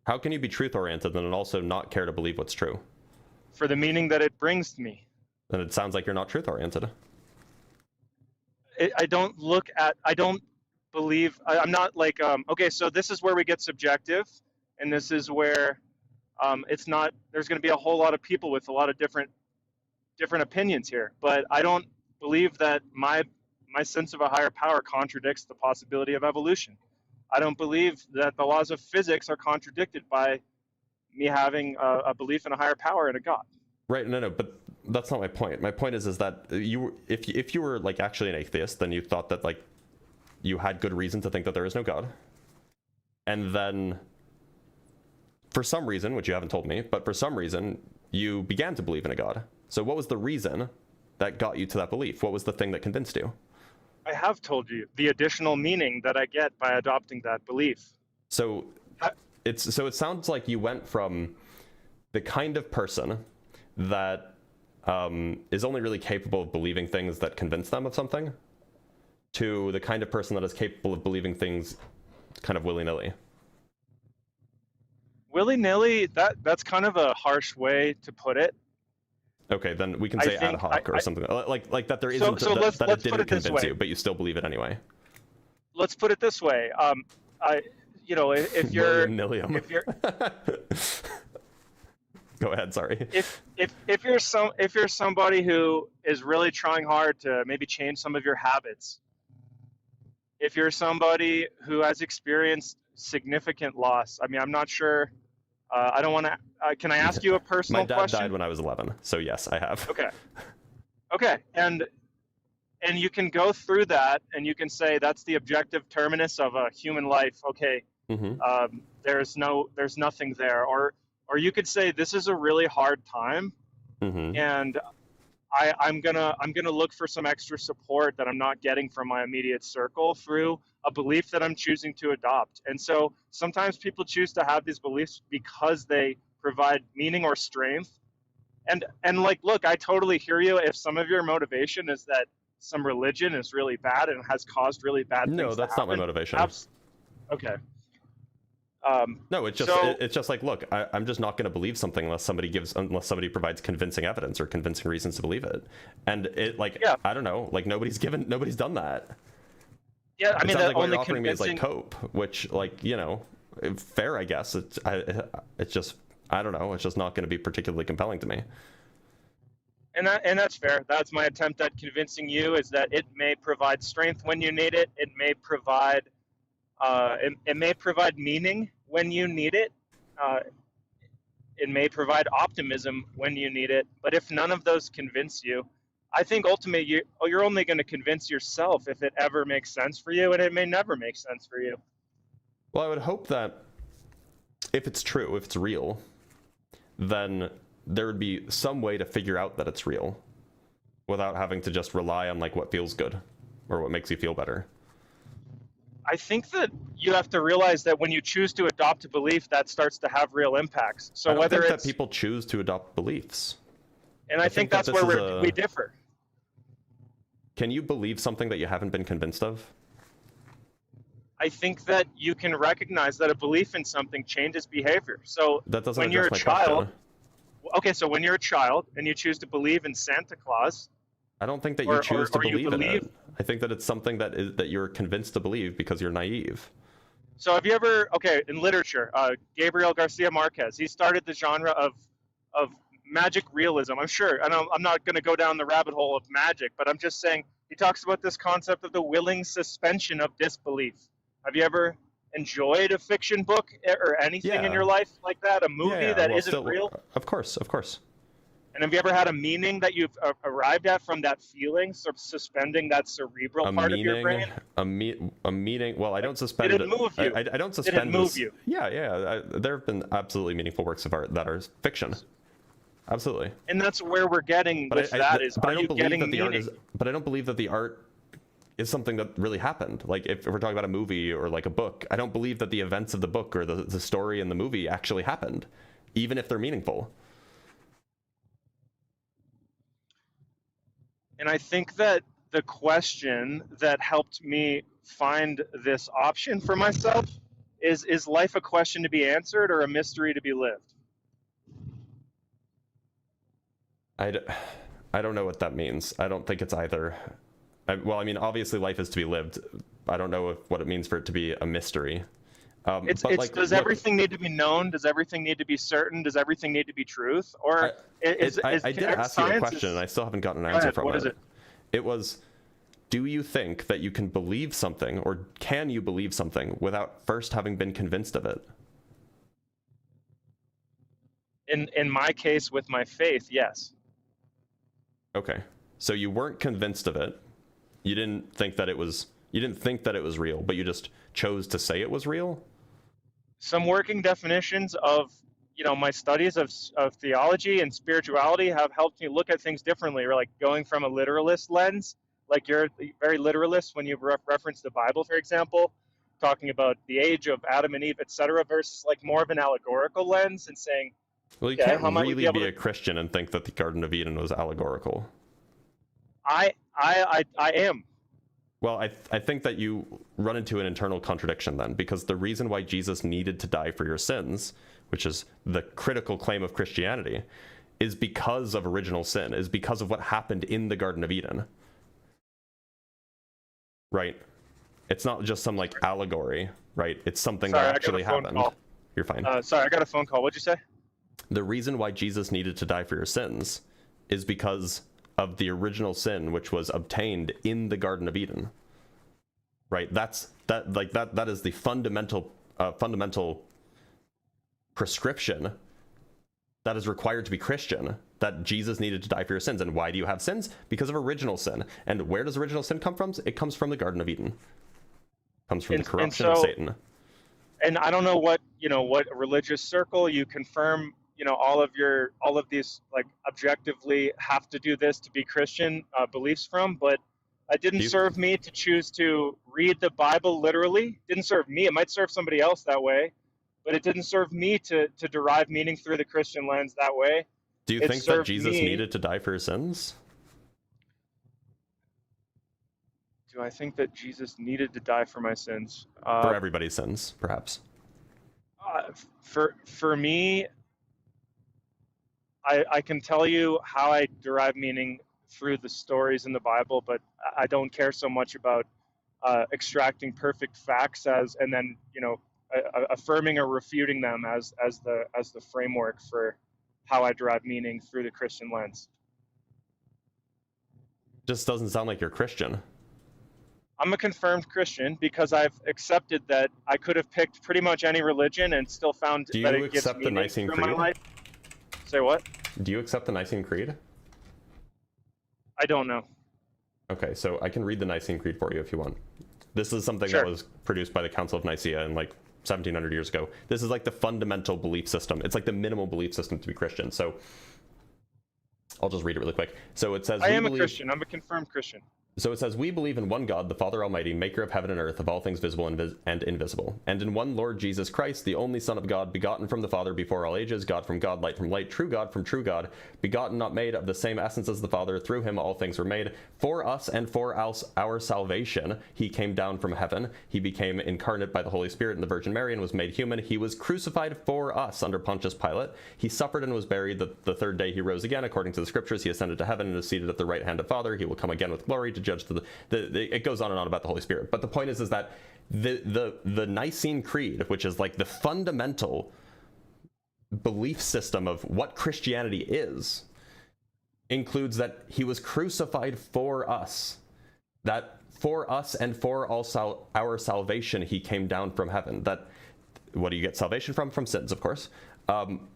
How can you be truth oriented and also not care to believe what's true? For the meaning that it brings to me. Then it sounds like you're not truth oriented. I don't believe, I'm not like, okay, so this is where we get subjective, and this is where it's not, there's going to be a whole lot of people with a lot of different opinions here, but I don't believe that my sense of a higher power contradicts the possibility of evolution. I don't believe that the laws of physics are contradicted by me having a belief in a higher power and a God. Right, no, but that's not my point. My point is that if you were like actually an atheist, then you thought that like you had good reason to think that there is no God. And then for some reason, which you haven't told me, but for some reason, you began to believe in a God. So what was the reason that got you to that belief? What was the thing that convinced you? I have told you the additional meaning that I get by adopting that belief. So it sounds like you went from the kind of person that is only really capable of believing things that convince them of something to the kind of person that is capable of believing things kind of willy-nilly. Willy-nilly, that's kind of a harsh way to put it. Okay, then we can say ad hoc or something like that. There isn't that it didn't convince you, but you still believe it anyway. Let's put it this way. If you're Go ahead. Sorry. If you're somebody who is really trying hard to maybe change some of your habits, if you're somebody who has experienced significant loss, I mean, I'm not sure. I don't want to. Can I ask you a personal question? My dad died when I was 11, so yes, I have. Okay, and you can go through that, and you can say that's the objective terminus of a human life. Okay, there's nothing there, or you could say this is a really hard time, and I'm gonna look for some extra support that I'm not getting from my immediate circle through a belief that I'm choosing to adopt. And so sometimes people choose to have these beliefs because they provide meaning or strength. And like, look, I totally hear you. If some of your motivation is that some religion is really bad and has caused really bad things. No, that's not my motivation. Okay. No, it's just like, look, I'm just not going to believe something unless somebody provides convincing evidence or convincing reasons to believe it. And it I don't know, like nobody's done that. Yeah, I mean, that only offering me is like convincing. cope, which fair, I guess. It's just, I don't know, it's just not going to be particularly compelling to me. And that's fair. That's my attempt at convincing you, is that it may provide strength when you need it. It may provide meaning when you need it. It may provide optimism when you need it. But if none of those convince you, I think ultimately you're only going to convince yourself if it ever makes sense for you, and it may never make sense for you. Well, I would hope that if it's true, if it's real, then there would be some way to figure out that it's real without having to just rely on like what feels good or what makes you feel better. I think that you have to realize that when you choose to adopt a belief, that starts to have real impacts. So I don't whether think it's that people choose to adopt beliefs, and I think that's where we differ. Can you believe something that you haven't been convinced of? I think that you can recognize that a belief in something changes behavior. So that doesn't when you're a child, okay, so when you're a child and you choose to believe in Santa Claus, I don't think that you choose to believe in it. I think that it's something that you're convinced to believe because you're naive. So have you ever, in literature, Gabriel Garcia Marquez, he started the genre of magic realism. I'm sure, and I'm not going to go down the rabbit hole of magic, but I'm just saying he talks about this concept of the willing suspension of disbelief. Have you ever enjoyed a fiction book or anything in your life like that? A movie that isn't real? Of course. And have you ever had a meaning that you've arrived at from that feeling, sort of suspending that cerebral part of your brain? A meaning. Well, I don't suspend. Did it move you? I don't suspend. Did it move you? Yeah. There have been absolutely meaningful works of art that are fiction. Absolutely. And that's where we're getting with that. Are you getting meaning? But I don't believe that the art is something that really happened. Like if we're talking about a movie or like a book, I don't believe that the events of the book or the story in the movie actually happened, even if they're meaningful. And I think that the question that helped me find this option for myself is life a question to be answered or a mystery to be lived? I don't know what that means. I don't think it's either. Well, I mean, obviously life is to be lived. I don't know what it means for it to be a mystery. Does everything need to be known? Does everything need to be certain? Does everything need to be truth? Or I did ask you a question, and I still haven't gotten an answer from it. What is it? It was, do you think that you can believe something, or can you believe something without first having been convinced of it? In my case, with my faith, yes. Okay, so you weren't convinced of it. You didn't think that it was real, but you just chose to say it was real? Some working definitions of, my studies of theology and spirituality have helped me look at things differently, or like going from a literalist lens, like you're very literalist when you reference the Bible, for example, talking about the age of Adam and Eve, etc., versus like more of an allegorical lens and saying, well, you can't really be a Christian and think that the Garden of Eden was allegorical. I am. Well, I think that you run into an internal contradiction then, because the reason why Jesus needed to die for your sins, which is the critical claim of Christianity, is because of original sin, is because of what happened in the Garden of Eden. Right? It's not just some like allegory, right? It's something that actually happened. You're fine. Sorry, I got a phone call. What'd you say? The reason why Jesus needed to die for your sins is because of the original sin which was obtained in the Garden of Eden. Right? That is the fundamental prescription that is required to be Christian, that Jesus needed to die for your sins. And why do you have sins? Because of original sin. And where does original sin come from? It comes from the Garden of Eden. It comes from the corruption of Satan. And I don't know what religious circle you confirm, all of these like objectively have to do this to be Christian beliefs from, but it didn't serve me to choose to read the Bible literally. Didn't serve me. It might serve somebody else that way, but it didn't serve me to derive meaning through the Christian lens that way. Do you think that Jesus needed to die for your sins? Do I think that Jesus needed to die for my sins? For everybody's sins, perhaps. For me, I can tell you how I derive meaning through the stories in the Bible, but I don't care so much about extracting perfect facts and then affirming or refuting them as the framework for how I derive meaning through the Christian lens. Just doesn't sound like you're Christian. I'm a confirmed Christian because I've accepted that I could have picked pretty much any religion and still found that it gives meaning through my life. Say what? Do you accept the Nicene Creed? I don't know. Okay, so I can read the Nicene Creed for you if you want. This is something that was produced by the Council of Nicaea in like 1700 years ago. This is like the fundamental belief system. It's like the minimal belief system to be Christian. So I'll just read it really quick. So it says, I am a Christian. I'm a confirmed Christian. So it says, we believe in one God, the Father Almighty, maker of heaven and earth, of all things visible and invisible, and in one Lord Jesus Christ, the only Son of God, begotten from the Father before all ages, God from God, light from light, true God from true God, begotten, not made, of the same essence as the Father. Through him all things were made. For us and for our salvation, he came down from heaven. He became incarnate by the Holy Spirit and the Virgin Mary and was made human. He was crucified for us under Pontius Pilate. He suffered and was buried. The third day he rose again. According to the scriptures, he ascended to heaven and is seated at the right hand of Father. He will come again with glory to judge it goes on and on about the Holy Spirit. But the point is that the Nicene Creed, which is like the fundamental belief system of what Christianity is, includes that he was crucified for us, that for us and for our salvation he came down from heaven. That, what do you get salvation from? From sins, of course.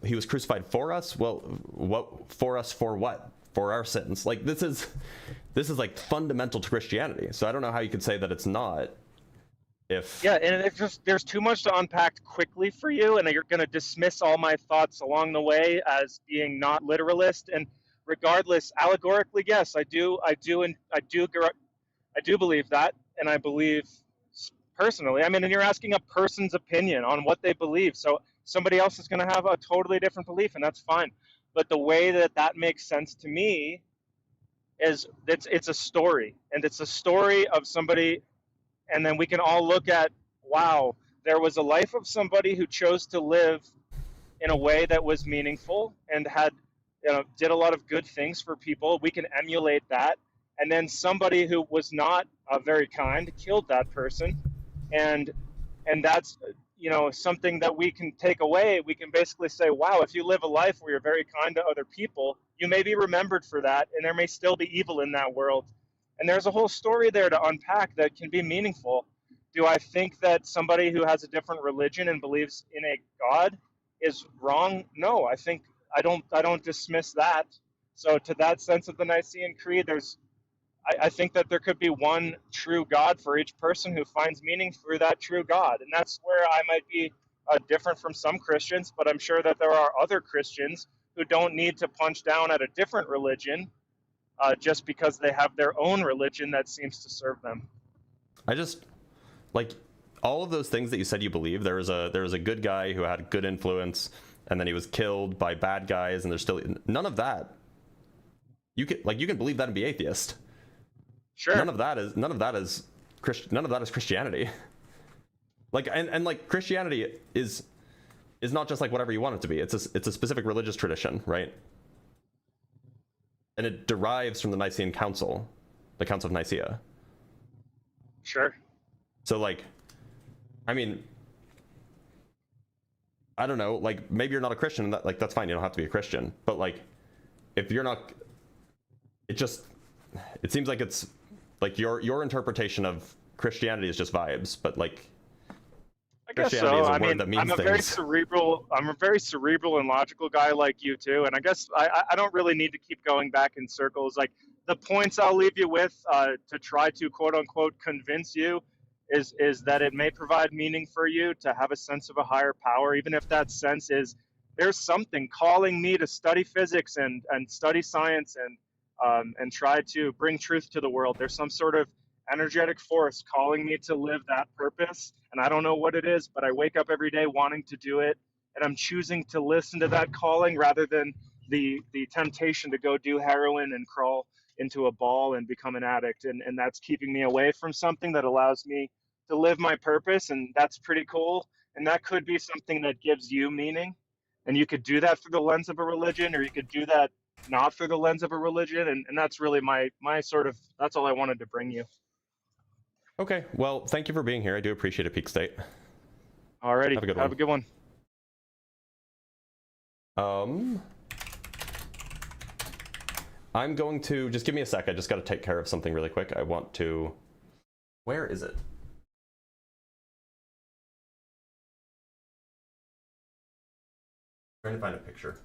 He was crucified for us. Well, what for us? For what? For our sins. Like this is like fundamental to Christianity. So I don't know how you could say that it's not. And there's too much to unpack quickly for you, and you're going to dismiss all my thoughts along the way as being not literalist. And regardless, allegorically, yes, I do I do believe that, and I believe personally, I mean, and you're asking a person's opinion on what they believe, so somebody else is going to have a totally different belief, and that's fine. But the way that that makes sense to me is it's a story, and it's a story of somebody, and then we can all look at, wow, there was a life of somebody who chose to live in a way that was meaningful and had, did a lot of good things for people. We can emulate that. And then somebody who was not very kind killed that person, and that's something that we can take away. We can basically say, wow, if you live a life where you're very kind to other people, you may be remembered for that, and there may still be evil in that world. And there's a whole story there to unpack that can be meaningful. Do I think that somebody who has a different religion and believes in a God is wrong? No, I don't dismiss that. So to that sense of the Nicene Creed, I think that there could be one true God for each person who finds meaning through that true God. And that's where I might be different from some Christians, but I'm sure that there are other Christians who don't need to punch down at a different religion just because they have their own religion that seems to serve them. I just, like, all of those things that you said you believe, there was a good guy who had good influence, and then he was killed by bad guys, and there's still none of that. You can believe that and be atheist. Sure. None of that is Christianity. Like, and like, Christianity is not just like whatever you want it to be. It's a specific religious tradition, right? And it derives from the Nicene Council, the Council of Nicaea. Sure. So, like, I mean, I don't know, like, maybe you're not a Christian, and that's fine, you don't have to be a Christian, but like, if you're not, it seems like it's like your interpretation of Christianity is just vibes, but like, I guess so. I mean, I'm a very cerebral and logical guy like you too, and I guess I don't really need to keep going back in circles. Like, the points I'll leave you with to try to quote unquote convince you is that it may provide meaning for you to have a sense of a higher power, even if that sense is there's something calling me to study physics and study science and try to bring truth to the world. There's some sort of energetic force calling me to live that purpose, and I don't know what it is, but I wake up every day wanting to do it, and I'm choosing to listen to that calling rather than the temptation to go do heroin and crawl into a ball and become an addict, and that's keeping me away from something that allows me to live my purpose, and that's pretty cool. And that could be something that gives you meaning, and you could do that through the lens of a religion, or you could do that not through the lens of a religion, and that's really my sort of, that's all I wanted to bring you. Okay, well, thank you for being here. I do appreciate it, Peak State. Alrighty, have a good one. I'm going to, just give me a sec, I just got to take care of something really quick. I want to, where is it? I'm trying to find a picture.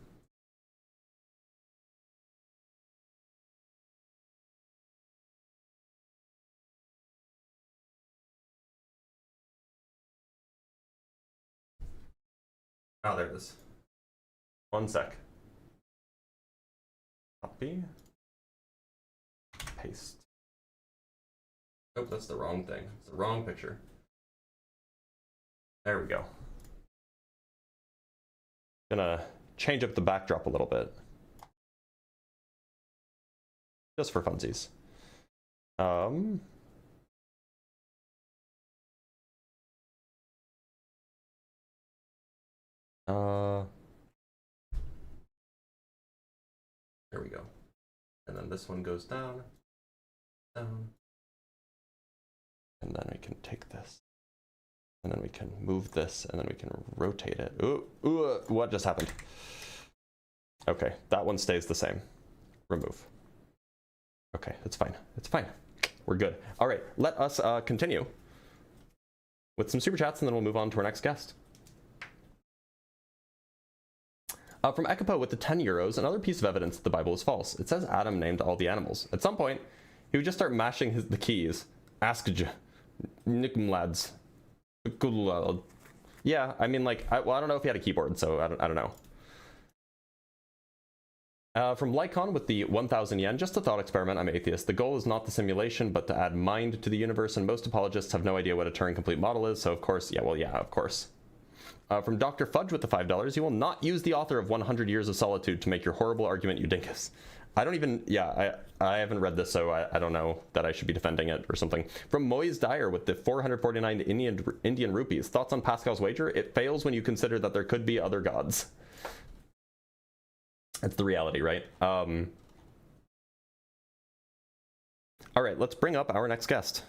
Oh, there it is. One sec. Copy. Paste. Nope, that's the wrong thing. It's the wrong picture. There we go. Gonna change up the backdrop a little bit. Just for funsies. There we go. And then this one goes down, down. And then we can take this. And then we can move this, and then we can rotate it. Ooh, what just happened? Okay, that one stays the same. Remove. Okay, it's fine. It's fine. We're good. All right, let us continue with some super chats, and then we'll move on to our next guest. From Ekipo with the 10 euros, another piece of evidence that the Bible is false. It says Adam named all the animals. At some point, he would just start mashing the keys. Askj, Nickmlads. Yeah, I mean, like, I don't know if he had a keyboard, so I don't know. From Lycon with the 1,000 yen, just a thought experiment, I'm atheist. The goal is not the simulation, but to add mind to the universe, and most apologists have no idea what a Turing-complete model is, so of course, of course. From Dr. Fudge with the $5, you will not use the author of 100 Years of Solitude to make your horrible argument, you dinkus. I don't even, I haven't read this, so I don't know that I should be defending it or something. From Moise Dyer with the 449 Indian rupees, thoughts on Pascal's wager? It fails when you consider that there could be other gods. That's the reality, right? All right, let's bring up our next guest.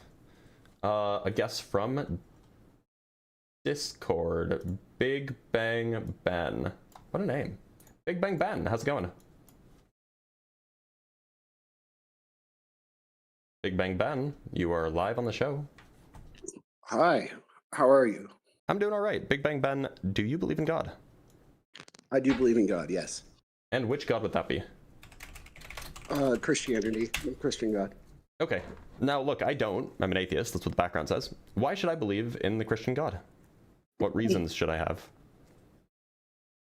A guest from Discord, Big Bang Ben. What a name. Big Bang Ben, how's it going? Big Bang Ben, you are live on the show. Hi, how are you? I'm doing all right. Big Bang Ben, do you believe in God? I do believe in God, yes. And which God would that be? Christianity, Christian God. Okay. Now, look, I don't. I'm an atheist. That's what the background says. Why should I believe in the Christian God? What reasons should I have?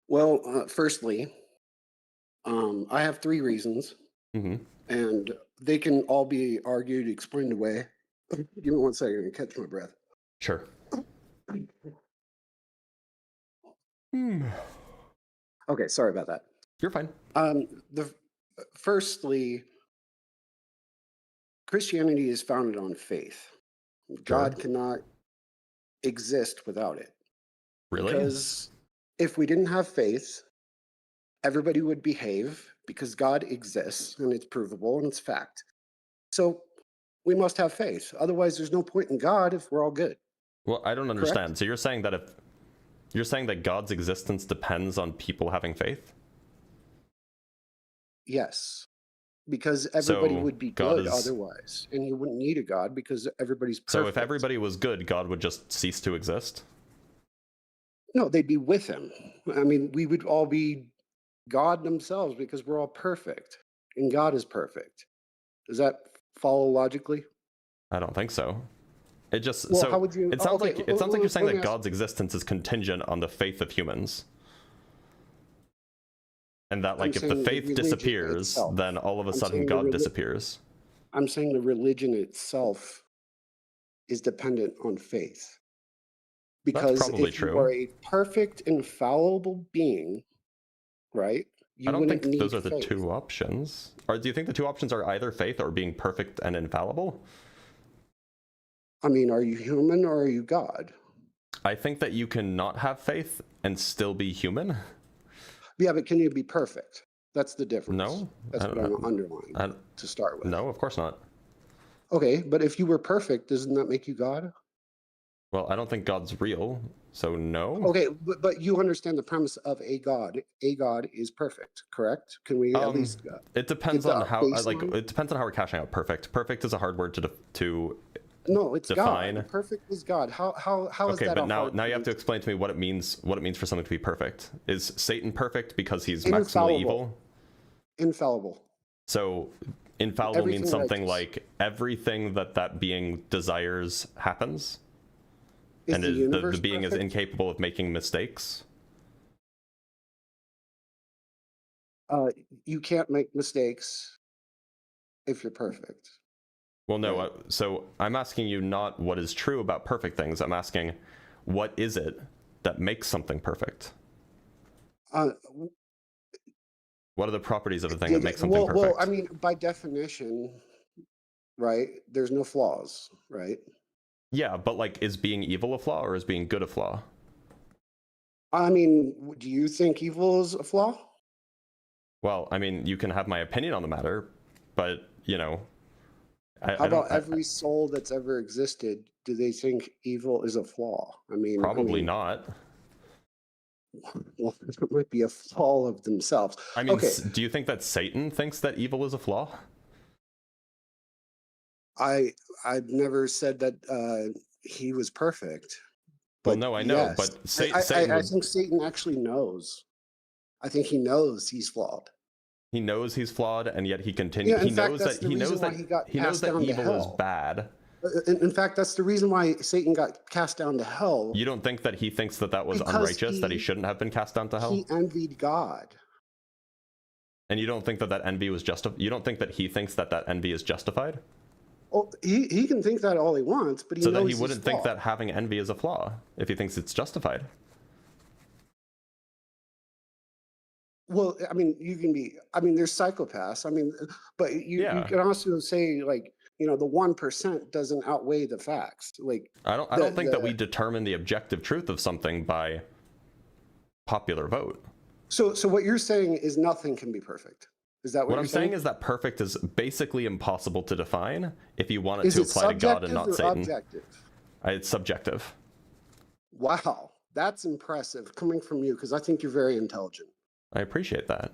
Well, firstly, I have 3 reasons, and they can all be argued, explained away. Give me 1 second to catch my breath. Sure. Okay, sorry about that. You're fine. Firstly, Christianity is founded on faith. God cannot exist without it. Really? Because if we didn't have faith, everybody would behave because God exists and it's provable and it's fact. So we must have faith. Otherwise, there's no point in God if we're all good. Well, I don't understand. Correct? So you're saying that God's existence depends on people having faith? Yes. Because everybody would be good is... otherwise. And you wouldn't need a God because everybody's perfect. So if everybody was good, God would just cease to exist? No, they'd be with him. I mean, we would all be God themselves because we're all perfect. And God is perfect. Does that follow logically? I don't think so. It just well, how would you, it sounds okay, like it sounds like you're saying that God's existence is contingent on the faith of humans. And that, like, if the faith disappears, itself, then all of a sudden God disappears. I'm saying the religion itself is dependent on faith. Because that's probably if true. You are a perfect, infallible being, right? I don't think those are the 2 options. Or do you think the 2 options are either faith or being perfect and infallible? I mean, are you human or are you God? I think that you can not have faith and still be human. Yeah, but can you be perfect? That's the difference. No. That's what I'm underlining to start with. No, of course not. Okay, but if you were perfect, doesn't that make you God? Well, I don't think God's real, so no. Okay, but you understand the premise of a God. A God is perfect, correct? Can we at least? It depends on how. It depends on how we're cashing out perfect. Perfect is a hard word to no, it's define. God. Perfect is God. How is that? Okay, but now you have to explain to me what it means. What it means for something to be perfect. Is Satan perfect because he's maximally evil? Infallible. So infallible means something like everything that being desires happens. And the being is incapable of making mistakes? You can't make mistakes if you're perfect. Well, no. So I'm asking you not what is true about perfect things. I'm asking, what is it that makes something perfect? What are the properties of the thing that makes something perfect? Well, I mean, by definition, right, there's no flaws, right? Yeah, but, like, is being evil a flaw or is being good a flaw? I mean, do you think evil is a flaw? Well, I mean, you can have my opinion on the matter, but, you know... How about every soul that's ever existed, do they think evil is a flaw? I mean... Probably not. Well, it might be a flaw of themselves. I mean, do you think that Satan thinks that evil is a flaw? I've never said that he was perfect. Well, no, I know, yes. but I think Satan actually knows. I think he knows he's flawed. He knows he's flawed, and yet he continues. Yeah, he knows that evil is bad. In fact, that's the reason why Satan got cast down to hell. You don't think that he thinks that was unrighteous, that he shouldn't have been cast down to hell? He envied God. And you don't think that envy was you don't think that he thinks that envy is justified? Well, he can think that all he wants, but he so knows then he wouldn't think that having envy is a flaw if he thinks it's justified. Well, I mean, you can be. I mean, there's psychopaths. I mean, but you can also say, like, you know, the 1% doesn't outweigh the facts. Like, I don't think that we determine the objective truth of something by popular vote. So what you're saying is nothing can be perfect. Is that what I'm saying? Is that perfect is basically impossible to define if you want it to apply to God and not Satan. Objective? It's subjective. Wow, that's impressive coming from you, because I think you're very intelligent. I appreciate that.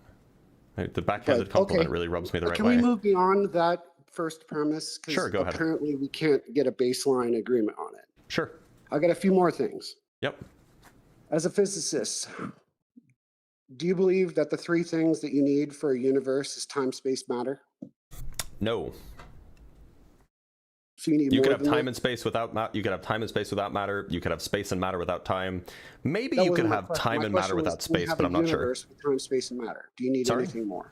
The backhanded compliment really rubs me the right way. Can we move beyond that first premise? Sure, go ahead. Apparently we can't get a baseline agreement on it. Sure. I got a few more things. Yep. As a physicist, do you believe that the three things that you need for a universe is time, space, matter? No. So you could have time and space without matter. You could have time and space without matter. You could have space and matter without time. Maybe you could have time and matter without space, but I'm not sure. With time, space, and matter. Do you need anything more?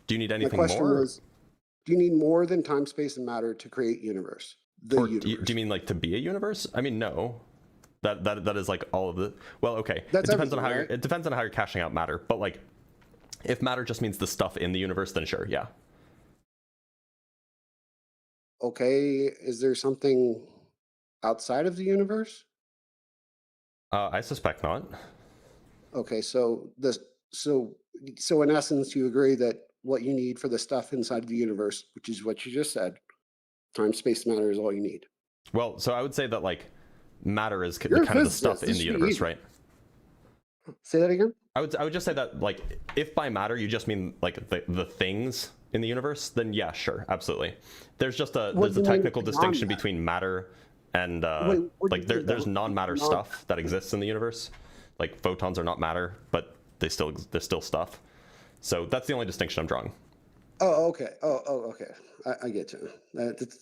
Do you need anything more? My question was, do you need more than time, space, and matter to create universe? Do you mean like to be a universe? I mean, no. That is like all of the. Well, okay. It depends on how it depends on how you're cashing out matter. But like, if matter just means the stuff in the universe, then sure, yeah. Okay, is there something outside of the universe? I suspect not. Okay, so in essence, you agree that what you need for the stuff inside of the universe, which is what you just said, time, space, matter is all you need. Well, so I would say that like matter is kind of the stuff in the universe, right? Say that again? I would just say that like if by matter you just mean like the things in the universe, then yeah, sure, absolutely. There's a technical distinction between matter and there's non-matter stuff that exists in the universe. Like photons are not matter, but they're still stuff. So that's the only distinction I'm drawing. Oh, okay. Okay. I get you.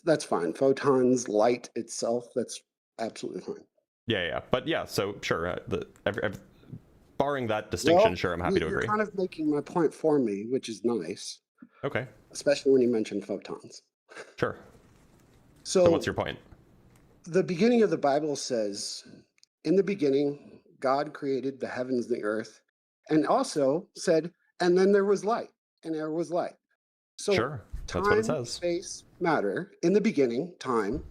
That's fine. Photons, light itself, that's absolutely fine. Yeah. But yeah, so sure, barring that distinction, sure, I'm happy to agree. You're kind of making my point for me, which is nice. Okay. Especially when you mention photons. Sure. So what's your point? The beginning of the Bible says, in the beginning, God created the heavens and the earth, and also said, and then there was light, and there was light. So sure, that's what it says. Space, matter, in the beginning, time,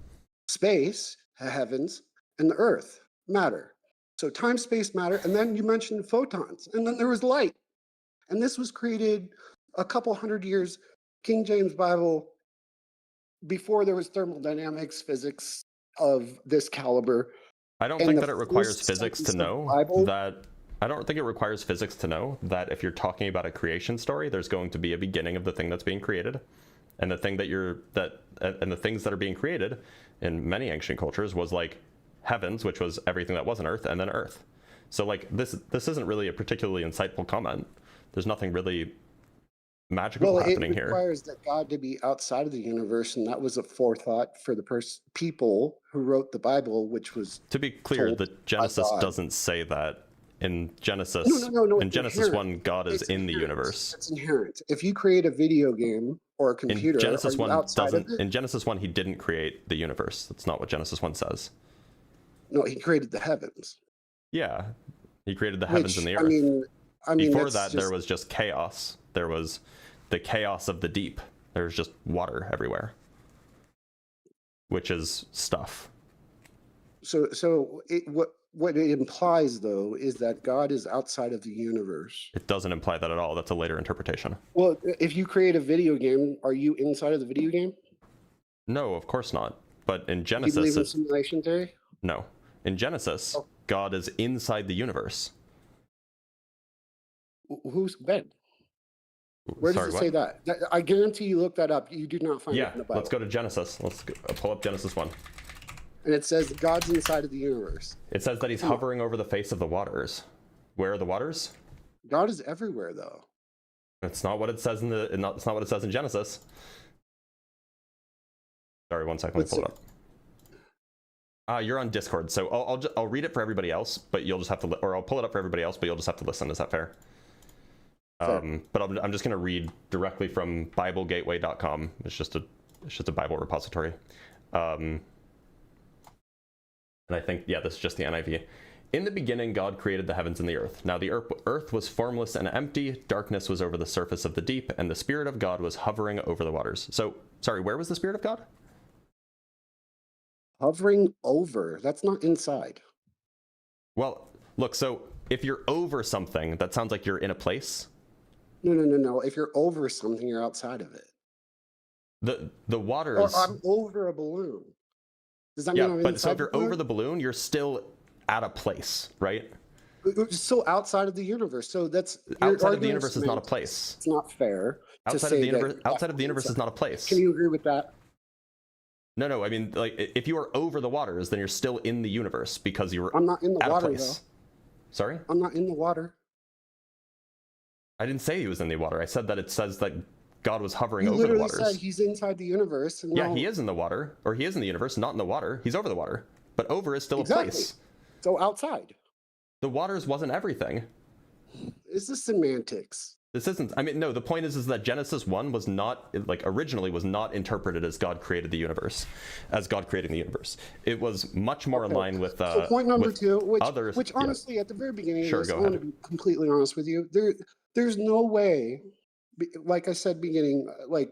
space, heavens, and the earth, matter. So time, space, matter, and then you mentioned photons, and then there was light. And this was created a couple hundred years, King James Bible, before there was thermodynamics, physics of this caliber. I don't think that it requires physics to know that. I don't think it requires physics to know that if you're talking about a creation story, there's going to be a beginning of the thing that's being created, and the thing and the things that are being created in many ancient cultures was like heavens, which was everything that wasn't earth, and then earth. So like this isn't really a particularly insightful comment. There's nothing really magical happening here. It requires that God to be outside of the universe, and that was a forethought for the people who wrote the Bible, which was. To be clear, the Genesis doesn't say that. In Genesis, no, in Genesis 1, God is in the universe. It's inherent. If you create a video game or a computer, in Genesis 1 in Genesis 1, he didn't create the universe. That's not what Genesis 1 says. No, he created the heavens. Yeah, he created the heavens and the earth. I mean, before that, there was just chaos. There was the chaos of the deep. There's just water everywhere, which is stuff. So what it implies, though, is that God is outside of the universe. It doesn't imply that at all. That's a later interpretation. Well, if you create a video game, are you inside of the video game? No, of course not. But in Genesis, do you believe in simulation theory? No. In Genesis, God is inside the universe. Who's Ben? Where does it say that? I guarantee you look that up. You do not find it in the Bible. Let's go to Genesis. Let's pull up Genesis 1. And it says God's inside of the universe. It says that he's hovering over the face of the waters. Where are the waters? God is everywhere, though. That's not what it says it's not what it says in Genesis. Sorry, 1 second. Let me pull it up. You're on Discord, so I'll read it for everybody else, but you'll just have to, or I'll pull it up for everybody else, but you'll just have to listen. Is that fair? But I'm just going to read directly from BibleGateway.com. It's just a Bible repository. And I think, yeah, this is just the NIV. In the beginning, God created the heavens and the earth. Now the earth was formless and empty. Darkness was over the surface of the deep, and the Spirit of God was hovering over the waters. So, sorry, where was the Spirit of God? Hovering over. That's not inside. Well, look, so if you're over something, that sounds like you're in a place. No. If you're over something, you're outside of it. The waters. Or I'm over a balloon. Does that yeah, mean I'm but inside so if you're the balloon? over the balloon, you're still at a place, right? It's still outside of the universe. So that's outside of the universe is not a place. It's not fair. Outside of the universe, outside of the universe is not a place. Can you agree with that? No. I mean, like, if you are over the waters, then you're still in the universe because you're. I'm not in the at water, a place. though. Sorry? I'm not in the water. I didn't say he was in the water. I said that it says that God was hovering over the literally waters. said he's inside the universe. And yeah, he is in the water, or he is in the universe, not in the water. He's over the water, but over is still a place. So outside. The waters wasn't everything. This is semantics. This isn't. I mean, no. The point is that Genesis 1 was not, like, originally was not interpreted as God created the universe, as God creating the universe. It was much more in line with. So point number two, which yeah. honestly, at the very beginning, Sure, of this, go I want ahead. to be completely honest with you. There's no way, like I said, beginning, like,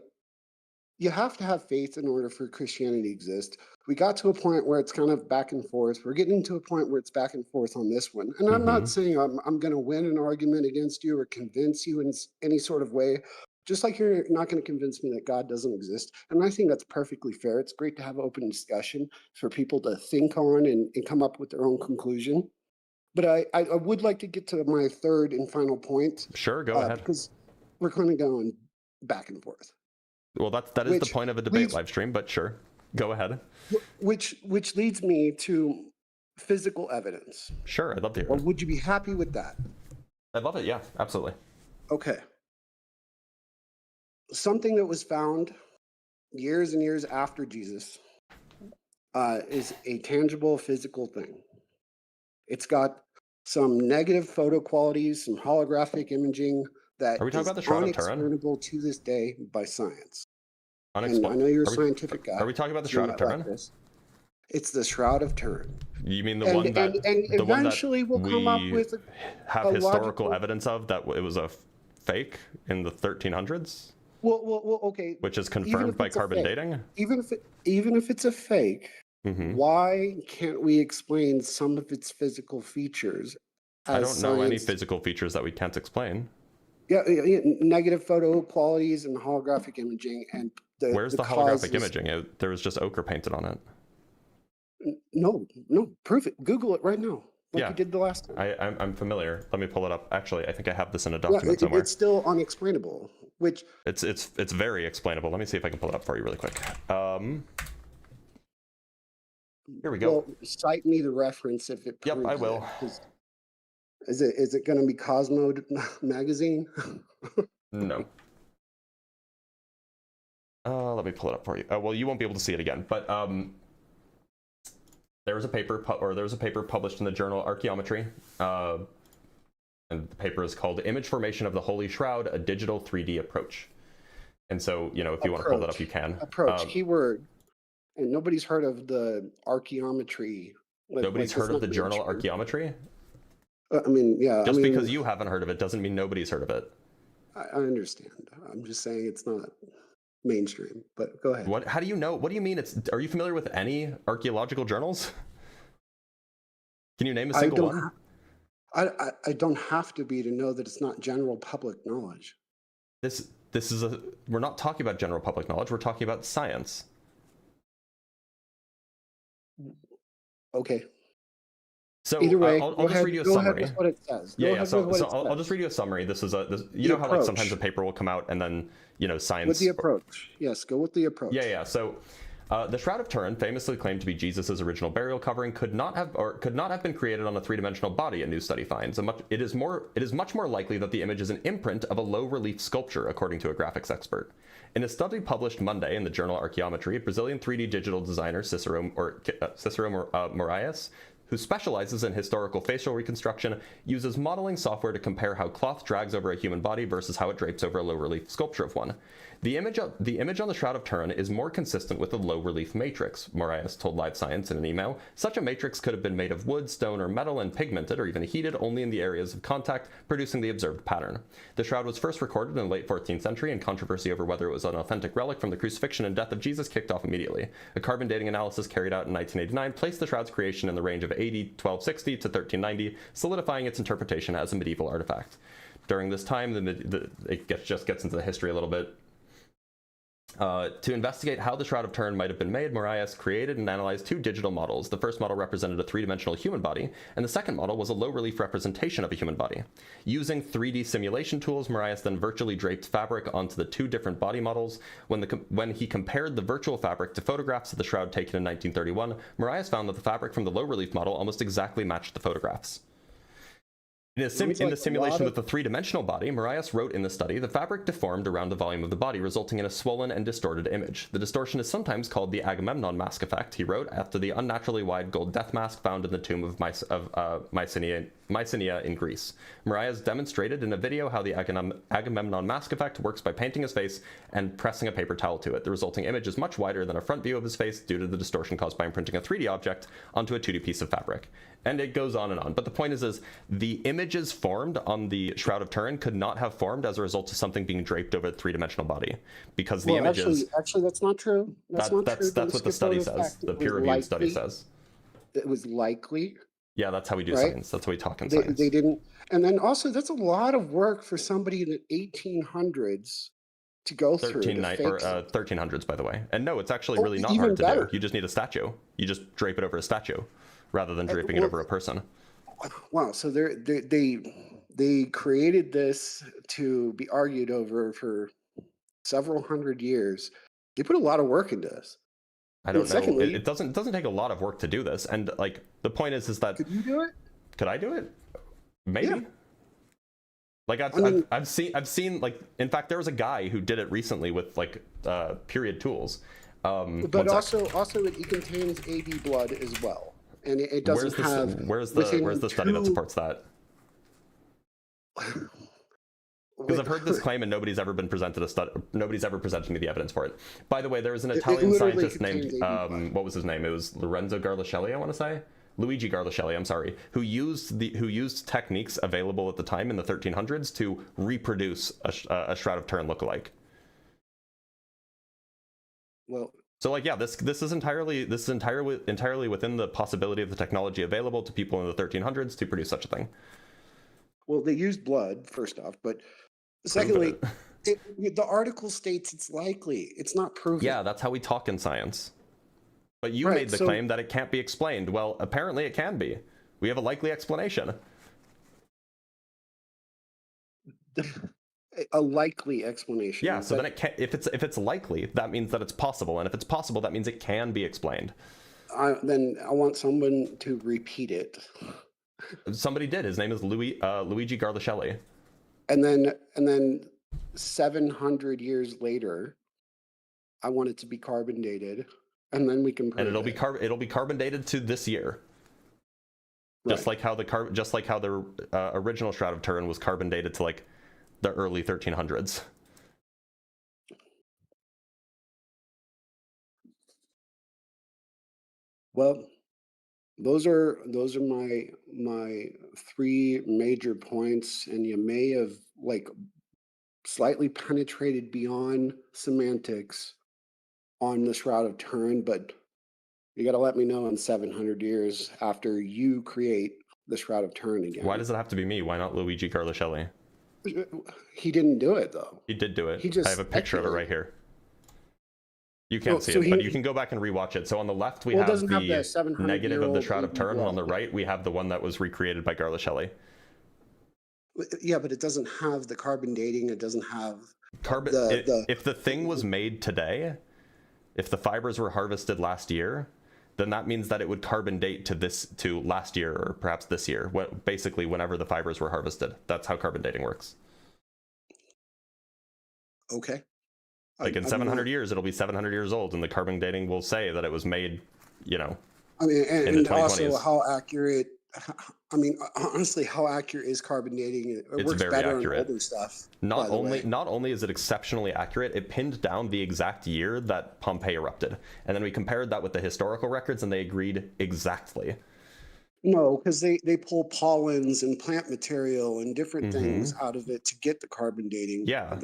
you have to have faith in order for Christianity to exist. We got to a point where it's kind of back and forth. We're getting to a point where it's back and forth on this one. And I'm not saying I'm going to win an argument against you or convince you in any sort of way, just like you're not going to convince me that God doesn't exist. And I think that's perfectly fair. It's great to have open discussion for people to think on and come up with their own conclusion. But I would like to get to my third and final point. Sure, go ahead. Because we're kind of going back and forth. Well, that is the point of a debate live stream, but sure, go ahead. Which leads me to physical evidence. Sure, I'd love to hear Or it. would you be happy with that? I'd love it, yeah, absolutely. Okay. Something that was found years and years after Jesus is a tangible physical thing. It's got some negative photo qualities, some holographic imaging that Are we talking is about the Shroud of Turin? unexplainable to this day by science. And I Unexplained. know you're a scientific guy. Are we talking about the so you Shroud of might like Turin? this. It's the Shroud of Turin. You mean the And- one that and the one that eventually we'll come up we with have a historical logical- evidence of that it was a fake in the 1300s, Well, okay. which is even confirmed if by it's a carbon fake, dating? Even if it's a fake, Mhm. why can't we explain some of its physical features? I as don't know any science- physical features that we can't explain. Yeah, negative photo qualities and holographic imaging and Where's the holographic imaging? There was just ochre painted on it. No, prove it. Google it right now, like Yeah. you did the last time. I'm familiar. Let me pull it up. Actually, I think I have this in a Yeah, document somewhere. it's still unexplainable. Which It's very explainable. Let me see if I can pull it up for you really quick. Here we go. well, cite me the reference if it. Yep, I proves will. it, 'cause Is it going to be Cosmo magazine? No. Let me pull it up for you. Well, you won't be able to see it again, but there was a paper published in the journal Archaeometry, and the paper is called "Image Formation of the Holy Shroud: A Digital 3D Approach." And so, if you want to pull that up, you can. Approach, keyword. And nobody's heard of the Archaeometry. Nobody's heard of the journal literature. Archaeometry? I mean, yeah. Just I mean, because you haven't heard of it doesn't mean nobody's heard of it. I understand. I'm just saying it's not mainstream. But go ahead. What? How do you know? What do you mean? Are you familiar with any archaeological journals? Can you name a single one? I don't have to be to know that it's not general public knowledge. We're not talking about general public knowledge. We're talking about science. Okay. So Either way, I'll just read you a go summary. ahead with what it says. So I'll just read you a summary. This is you know how like sometimes a approach. paper will come out and then science With the approach. Yes, go with the approach. Yeah. So the Shroud of Turin, famously claimed to be Jesus' original burial covering, could not have been created on a three-dimensional body, a new study finds. It is much more likely that the image is an imprint of a low-relief sculpture, according to a graphics expert. In a study published Monday in the journal Archaeometry, Brazilian 3D digital designer Cicero Moraes, who specializes in historical facial reconstruction, uses modeling software to compare how cloth drags over a human body versus how it drapes over a low-relief sculpture of one. The image on the Shroud of Turin is more consistent with a low-relief matrix, Moraes told Live Science in an email. Such a matrix could have been made of wood, stone, or metal and pigmented or even heated only in the areas of contact, producing the observed pattern. The shroud was first recorded in the late 14th century, and controversy over whether it was an authentic relic from the crucifixion and death of Jesus kicked off immediately. A carbon dating analysis carried out in 1989 placed the shroud's creation in the range of AD 1260 to 1390, solidifying its interpretation as a medieval artifact. During this time, it just gets into the history a little bit. To investigate how the Shroud of Turin might have been made, Moraes created and analyzed two digital models. The first model represented a three-dimensional human body, and the second model was a low-relief representation of a human body. Using 3D simulation tools, Moraes then virtually draped fabric onto the two different body models. When he compared the virtual fabric to photographs of the shroud taken in 1931, Moraes found that the fabric from the low-relief model almost exactly matched the photographs. In the simulation with the three-dimensional body, Moraes wrote in the study, the fabric deformed around the volume of the body, resulting in a swollen and distorted image. The distortion is sometimes called the Agamemnon mask effect, he wrote, after the unnaturally wide gold death mask found in the tomb of Mycenae in Greece. Moraes demonstrated in a video how the Agamemnon mask effect works by painting his face and pressing a paper towel to it. The resulting image is much wider than a front view of his face due to the distortion caused by imprinting a 3D object onto a 2D piece of fabric. And it goes on and on. But the point is the images formed on the Shroud of Turin could not have formed as a result of something being draped over a three-dimensional body. Because the images... Actually, that's not true. That's not true. That's what the study says. The peer-reviewed study says. It was likely. Yeah, that's how we do science. That's how we talk in science. They didn't... And then also, that's a lot of work for somebody in the 1800s to go through. 1300s, by the way. And no, it's actually really not hard to do. You just need a statue. You just drape it over a statue, rather than draping it over a person. Wow, so they created this to be argued over for several hundred years. They put a lot of work into this. I don't know. Secondly, it doesn't take a lot of work to do this. And like the point is that could you do it? Could I do it? Maybe. Yeah. Like I've seen like, in fact, there was a guy who did it recently with like period tools. But also it contains AB blood as well. And it doesn't have. Where's the study that supports that? Because I've heard this claim and nobody's ever presented me the evidence for it. By the way, there was an Italian scientist named what was his name? It was Lorenzo Garlascelli, I want to say. Luigi Garlascelli, I'm sorry, who used techniques available at the time in the 1300s to reproduce a Shroud of Turin lookalike. Well. So like, yeah, this is entirely within the possibility of the technology available to people in the 1300s to produce such a thing. Well, they used blood first off, but secondly, the article states it's likely. It's not proven. Yeah, that's how we talk in science. But you made the claim that it can't be explained. Well, apparently it can be. We have a likely explanation. A likely explanation. Yeah, so then it can, if it's likely, that means that it's possible, and if it's possible, that means it can be explained. Then I want someone to repeat it. Somebody did. His name is Luigi Garlascelli. And then 700 years later, I want it to be carbon dated, and then we can prove it'll be carbon dated to this year. Right. Just like how the original Shroud of Turin was carbon dated to like the early 1300s. Well, those are my three major points, and you may have like slightly penetrated beyond semantics on the Shroud of Turin, but you got to let me know in 700 years after you create the Shroud of Turin again. Why does it have to be me? Why not Luigi Garlascelli? He didn't do it though. He did do it. I have a picture of it right here. You can't see it, but you can go back and rewatch it. So on the left, we have the negative of the Shroud of Turin, and on the right, we have the one that was recreated by Garlascelli. Yeah, but it doesn't have the carbon dating. It doesn't have carbon. If the thing was made today, if the fibers were harvested last year, then that means that it would carbon date to last year or perhaps this year. Basically, whenever the fibers were harvested. That's how carbon dating works. Okay. Like in 700 years, it'll be 700 years old, and the carbon dating will say that it was made, I mean, in the and 2020s. also how accurate. I mean, honestly, how accurate is carbon dating? It It's works very better accurate. on older stuff. Not only is it exceptionally accurate, it pinned down the exact year that Pompeii erupted, and then we compared that with the historical records, and they agreed exactly. No, because they pull pollens and plant material and different things out of it to get the carbon dating. Yeah.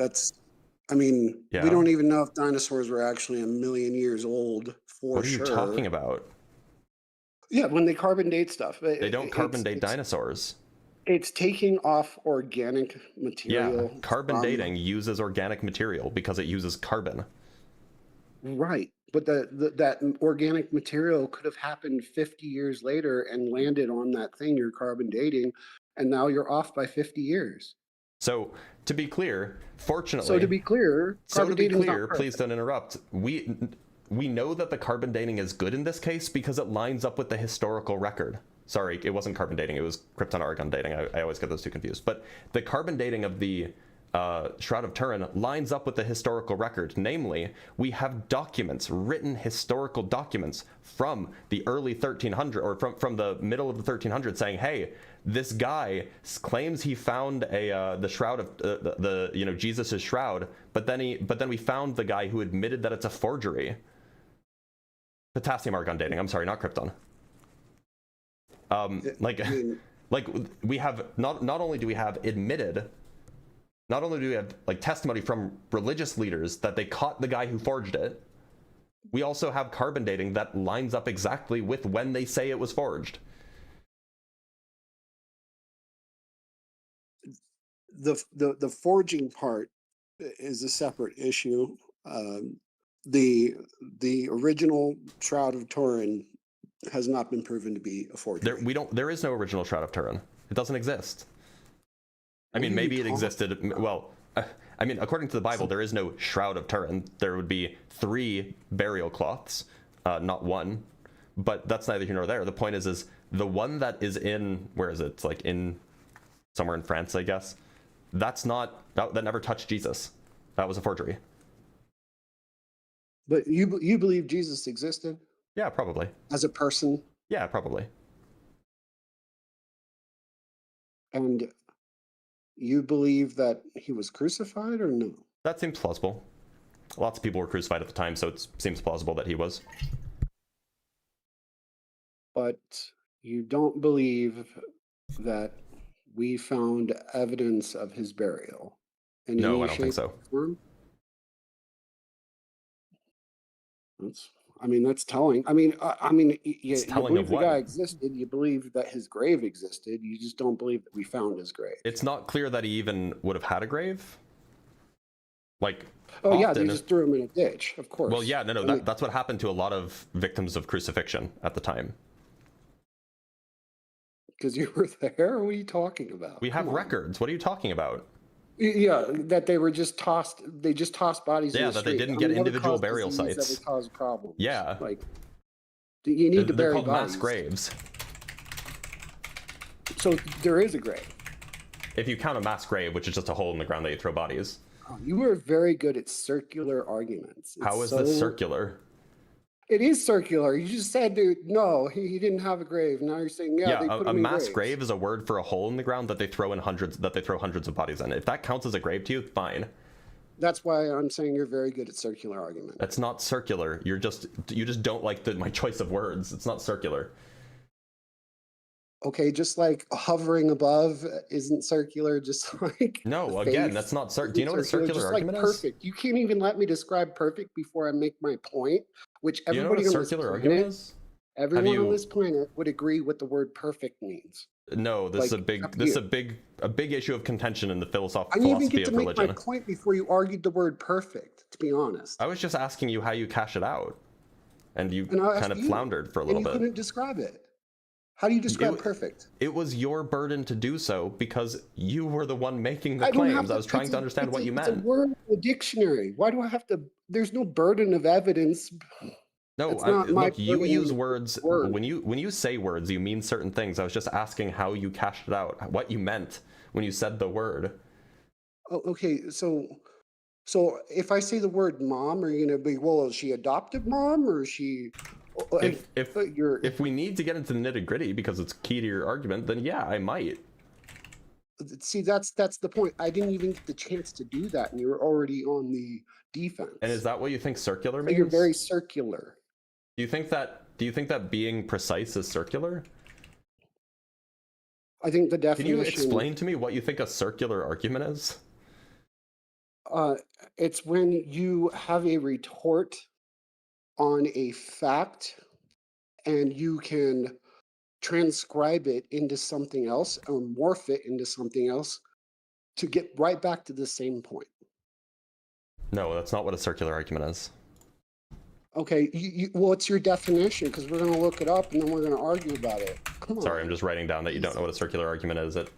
I mean, Yeah. we don't even know if dinosaurs were actually 1 million years old for What are sure. you talking about? Yeah, when they carbon date stuff. They don't carbon date dinosaurs. It's taking off organic material. Yeah, carbon dating uses organic material because it uses carbon. Right. But that organic material could have happened 50 years later and landed on that thing you're carbon dating, and now you're off by 50 years. So, to be clear, fortunately... So to be clear, please don't interrupt. We know that the carbon dating is good in this case because it lines up with the historical record. Sorry, it wasn't carbon dating, it was krypton-argon dating. I always get those two confused. But the carbon dating of the Shroud of Turin lines up with the historical record. Namely, we have documents, written historical documents from the early 1300s, or from the middle of the 1300s, saying, hey, this guy claims he found the shroud of Jesus's shroud, but then we found the guy who admitted that it's a forgery. Potassium argon dating. I'm sorry, not krypton. We have not only do we have admitted. Not only do we have testimony from religious leaders that they caught the guy who forged it, we also have carbon dating that lines up exactly with when they say it was forged. The forging part is a separate issue. The original Shroud of Turin has not been proven to be a forgery. There is no original Shroud of Turin. It doesn't exist. I mean, maybe it existed. Well, I mean, according to the Bible, there is no Shroud of Turin. There would be 3 burial cloths, not 1. But that's neither here nor there. The point is the one that is in, where is it? It's like in somewhere in France, I guess. That never touched Jesus. That was a forgery. But you believe Jesus existed? Yeah, probably. As a person? Yeah, probably. And you believe that he was crucified or no? That seems plausible. Lots of people were crucified at the time, so it seems plausible that he was. But you don't believe that we found evidence of his burial? No, I don't think so. That's telling. You telling believe of the what? guy existed. You believe that his grave existed. You just don't believe that we found his grave. It's not clear that he even would have had a grave. Yeah, they just threw him in a ditch, of course. Well, yeah, no, that's what happened to a lot of victims of crucifixion at the time. Because you were there? What are you talking about? We have records. What are you talking about? Yeah, that they were just tossed. They just tossed bodies. Yeah, in the that street. they didn't get individual caused burial disease sites. That would cause problems. Yeah, you need to they're bury called bodies. mass graves. So there is a grave. If you count a mass grave, which is just a hole in the ground that you throw bodies. Oh, you were very good at circular arguments. How is this circular? It is circular. You just said, dude, no, he didn't have a grave. Now you're saying, yeah, they put him a in mass graves. grave is a word for a hole in the ground that they throw hundreds of bodies in. If that counts as a grave to you, fine. That's why I'm saying you're very good at circular argument. That's not circular. You just don't like my choice of words. It's not circular. Okay, just like hovering above isn't circular, just like no, again, that's not circular. Do you know what a circular argument is? Perfect. You can't even let me describe perfect before I make my point, which everybody on this planet would agree what the word perfect means. No, this is a big issue of contention in the philosophy of religion. I didn't even get to make my point before you argued the word perfect, to be honest. I was just asking you how you cash it out, and you kind of floundered for a little bit. You couldn't describe it. How do you describe perfect? It was your burden to do so because you were the one making the claims. I was trying to understand what you meant. It's a word in the dictionary. Why do I have to? There's no burden of evidence. No, look, you use words. When you say words, you mean certain things. I was just asking how you cashed it out, what you meant when you said the word. Oh, okay, so if I say the word mom, are you gonna be, well, is she adopted mom or is she? if we need to get into the nitty-gritty because it's key to your argument, then yeah, I might. See, that's the point. I didn't even get the chance to do that, and you were already on the defense. And is that what you think circular means? You're very circular. Do you think that being precise is circular? I think the definition... Can you explain to me what you think a circular argument is? It's when you have a retort on a fact and you can transcribe it into something else or morph it into something else to get right back to the same point. No, that's not what a circular argument is. Okay, what's your definition? Because we're going to look it up and then we're going to argue about it. Come on. Sorry, I'm just writing down that you don't know what a circular argument is at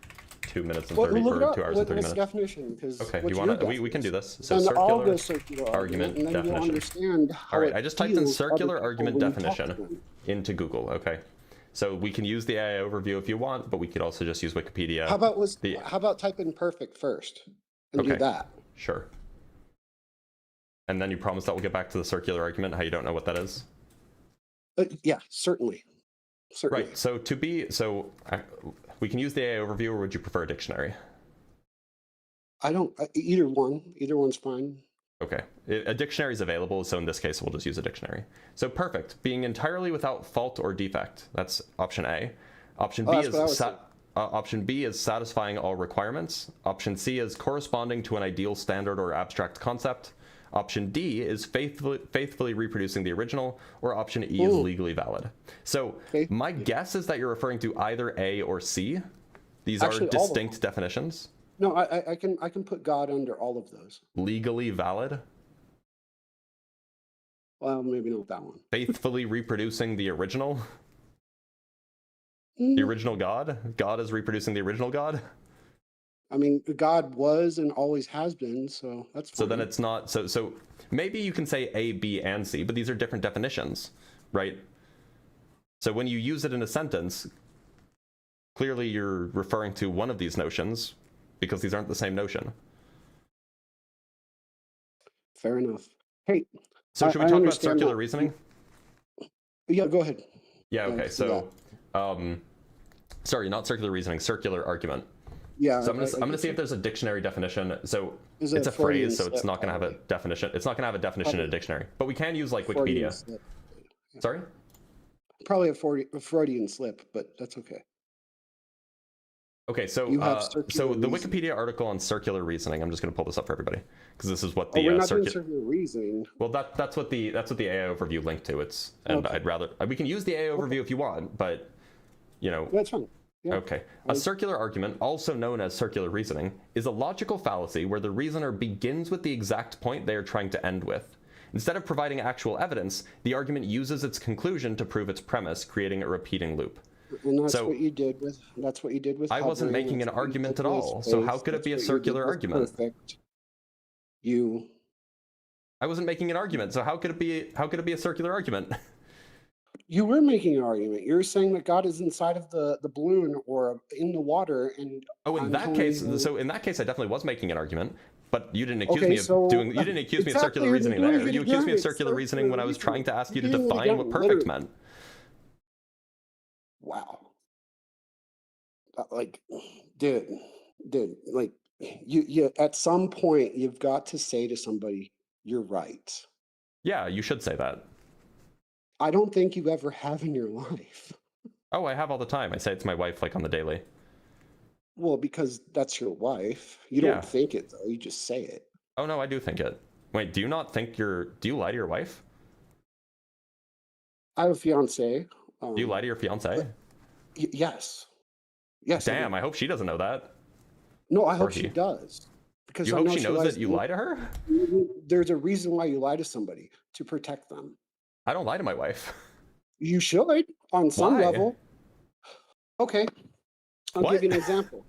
2 minutes and 30 or 2 hours and 30 minutes. Definition? Okay, you want to? We can do this. So circular argument definition. Understand how all right, I just typed in circular argument definition into Google. Okay, so we can use the AI overview if you want, but we could also just use Wikipedia. How about type in perfect first and do that? Sure. And then you promise that we'll get back to the circular argument, how you don't know what that is? Yeah, certainly. Right, so we can use the AI overview, or would you prefer a dictionary? I don't, either one. Either one's fine. Okay, a dictionary is available, so in this case, we'll just use a dictionary. So perfect, being entirely without fault or defect. That's option A. Option B is satisfying all requirements. Option C is corresponding to an ideal standard or abstract concept. Option D is faithfully reproducing the original, or option E is legally valid. So my guess is that you're referring to either A or C. These are distinct definitions. No, I can put God under all of those. Legally valid? Well, maybe not that one. Faithfully reproducing the original? The original God? God is reproducing the original God? I mean, God was and always has been, so that's fine. So then it's not, so maybe you can say A, B, and C, but these are different definitions, right? So when you use it in a sentence, clearly you're referring to one of these notions, because these aren't the same notion. Fair enough. Hey, so should we talk about circular reasoning? Yeah, go ahead. Yeah, okay, so, sorry, not circular reasoning, circular argument. Yeah. So I'm gonna see if there's a dictionary definition. So it's a phrase, so it's not gonna have a definition. It's not gonna have a definition in a dictionary. But we can use like Wikipedia. Sorry? Probably a Freudian slip, but that's okay. Okay, so the Wikipedia article on circular reasoning. I'm just gonna pull this up for everybody because this is what the we're not doing circular reasoning. Well, that's what the AI overview linked to. I'd rather we can use the AI overview if you want, but you know. That's fine. Yeah. Okay. A circular argument, also known as circular reasoning, is a logical fallacy where the reasoner begins with the exact point they are trying to end with. Instead of providing actual evidence, the argument uses its conclusion to prove its premise, creating a repeating loop. And that's what you did with. I wasn't making an argument at all. So how could it be a circular argument? Perfect. I wasn't making an argument. So how could it be a circular argument? You were making an argument. You were saying that God is inside of the balloon or in the water, and in that case, I definitely was making an argument. But you didn't accuse me of doing. You didn't accuse me of circular reasoning there. You accused me of circular reasoning when I was trying to ask you to define what perfect meant. Wow. Like, dude, like, you at some point you've got to say to somebody, "You're right." Yeah, you should say that. I don't think you ever have in your life. Oh, I have all the time. I say it to my wife like on the daily. Well, because that's your wife. You don't think it though. You just say it. Oh no, I do think it. Wait, do you not think do you lie to your wife? I have a fiance. Do you lie to your fiance? Yes. Yes. Damn, I hope she doesn't know that. No, I hope she does. Because you hope she knows that you lie to her? There's a reason why you lie to somebody, to protect them. I don't lie to my wife. You should, on some level. Okay. I'll give you an example.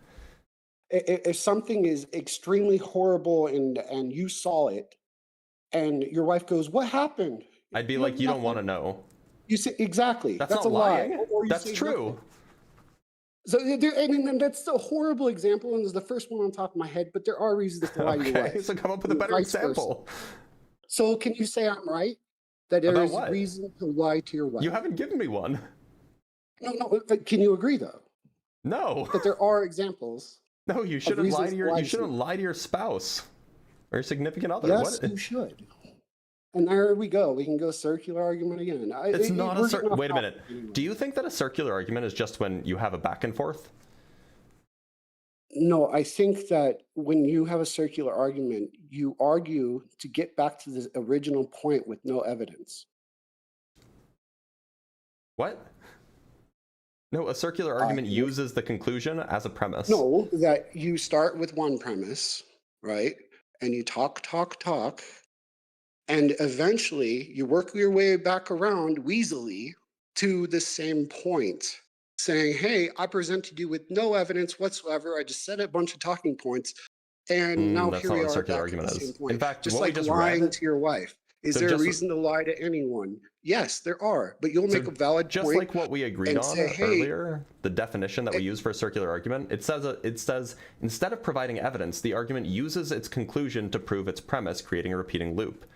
If something is extremely horrible and you saw it, and your wife goes, "What happened?" I'd be like, "You don't want to know." You say exactly. That's not a lying. lie. That's true. Nothing. So and that's a horrible example, and it's the first one on top of my head. But there are reasons to lie to your wife. So come up with a better example. So can you say I'm right? That there is reason to lie to your wife. You haven't given me one. No. Can you agree though? No. That there are examples. No, you shouldn't lie to your spouse or your significant other. Yes, you should. And there we go. We can go circular argument again. It's not a wait a minute. Do you think that a circular argument is just when you have a back and forth? No, I think that when you have a circular argument, you argue to get back to the original point with no evidence. What? No, a circular argument uses the conclusion as a premise. No, that you start with one premise, right? And you talk, and eventually you work your way back around weaselly to the same point, saying, hey, I presented you with no evidence whatsoever. I just said a bunch of talking points, and now here we are back at the same point. In fact, just like lying to your wife. Is there a reason to lie to anyone? Yes, there are, but you'll make a valid point. Just like what we agreed on earlier, the definition that we use for a circular argument, it says instead of providing evidence, the argument uses its conclusion to prove its premise, creating a repeating loop.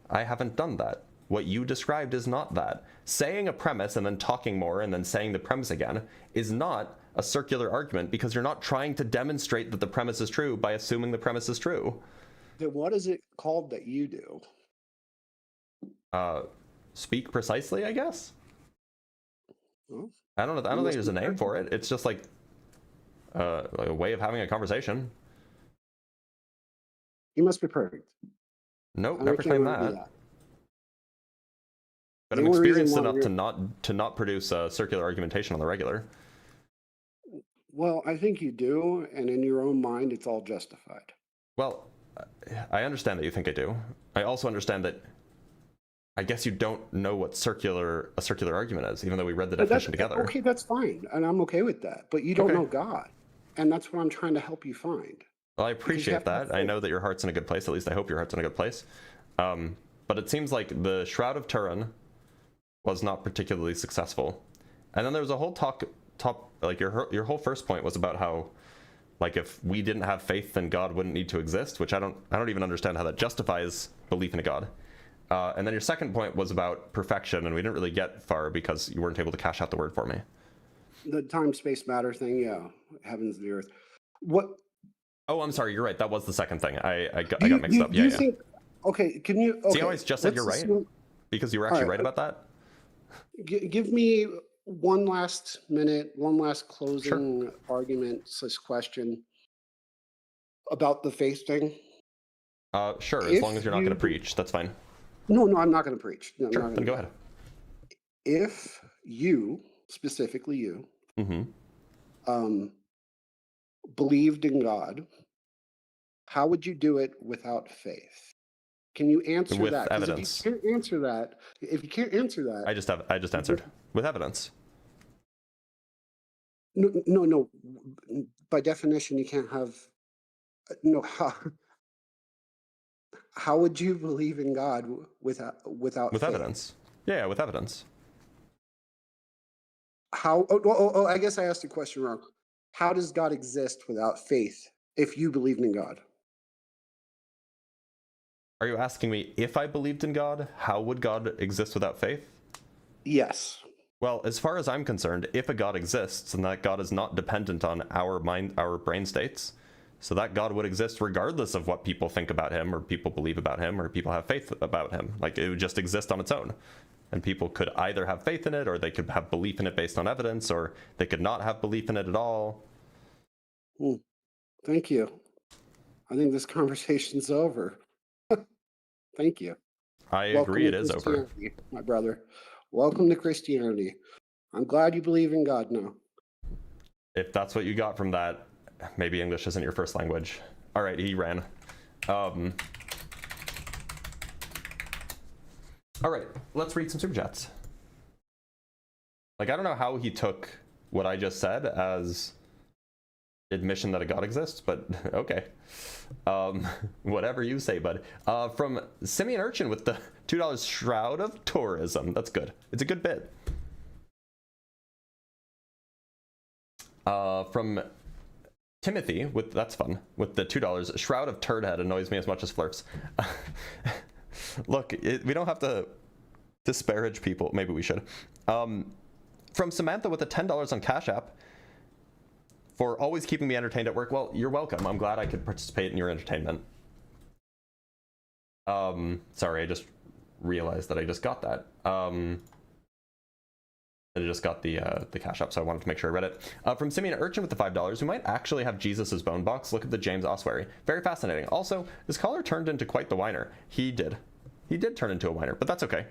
I haven't done that. What you described is not that. Saying a premise and then talking more and then saying the premise again is not a circular argument, because you're not trying to demonstrate that the premise is true by assuming the premise is true. Then what is it called that you do? Speak precisely, I guess. Well, I don't know. I don't think there's a name for it. It's just like a way of having a conversation. You must be perfect. Nope, never claimed that. But I'm experienced enough to not produce circular argumentation on the regular. Well, I think you do, and in your own mind, it's all justified. Well, I understand that you think I do. I also understand that I guess you don't know what a circular argument is, even though we read the definition together. Okay, that's fine, and I'm okay with that. But you don't know God, and that's what I'm trying to help you find. Well, I appreciate that. I know that your heart's in a good place. At least I hope your heart's in a good place. But it seems like the Shroud of Turin was not particularly successful. And then there was a whole like your whole first point was about how, like, if we didn't have faith, then God wouldn't need to exist, which I don't even understand how that justifies belief in a God. And then your second point was about perfection, and we didn't really get far because you weren't able to cash out the word for me. The time-space matter thing, yeah, heavens and the earth. What? Oh, I'm sorry. You're right. That was the second thing. I got mixed up. Yeah. Think, okay, can you? Okay, see how I just said you're right? Because you were actually right about that. Give me one last minute, one last closing argument/question about the faith thing. Sure. As long as you're not going to preach, that's fine. No, I'm not going to preach. No, sure. Then go ahead. If you, specifically you, believed in God, how would you do it without faith? Can you answer with that? Evidence. If you can't answer that, I just answered with evidence. No. By definition, you can't have. No. How would you believe in God without faith? Evidence? Yeah, with evidence. How? Oh, I guess I asked the question wrong. How does God exist without faith if you believed in God? Are you asking me if I believed in God, how would God exist without faith? Yes. Well, as far as I'm concerned, if a God exists, and that God is not dependent on our brain states, so that God would exist regardless of what people think about him, or people believe about him, or people have faith about him. Like, it would just exist on its own. And people could either have faith in it, or they could have belief in it based on evidence, or they could not have belief in it at all. Thank you. I think this conversation's over. Thank you. I agree, it is over. My brother. Welcome to Christianity. I'm glad you believe in God now. If that's what you got from that, maybe English isn't your first language. All right, he ran. All right, let's read some super chats. Like, I don't know how he took what I just said as admission that a God exists, but okay. Whatever you say, bud. From Simeon Urchin with the $2 Shroud of Tourism. That's good. It's a good bit. From Timothy with, that's fun, with the $2 Shroud of Turdhead annoys me as much as flirts. Look, we don't have to disparage people. Maybe we should. From Samantha with the $10 on Cash App for always keeping me entertained at work. Well, you're welcome. I'm glad I could participate in your entertainment. Sorry, I just realized that I just got that. I just got the Cash App, so I wanted to make sure I read it. From Simeon Urchin with the $5, we might actually have Jesus' bone box. Look at the James Ossuary. Very fascinating. Also, this caller turned into quite the whiner. He did. He did turn into a whiner, but that's okay.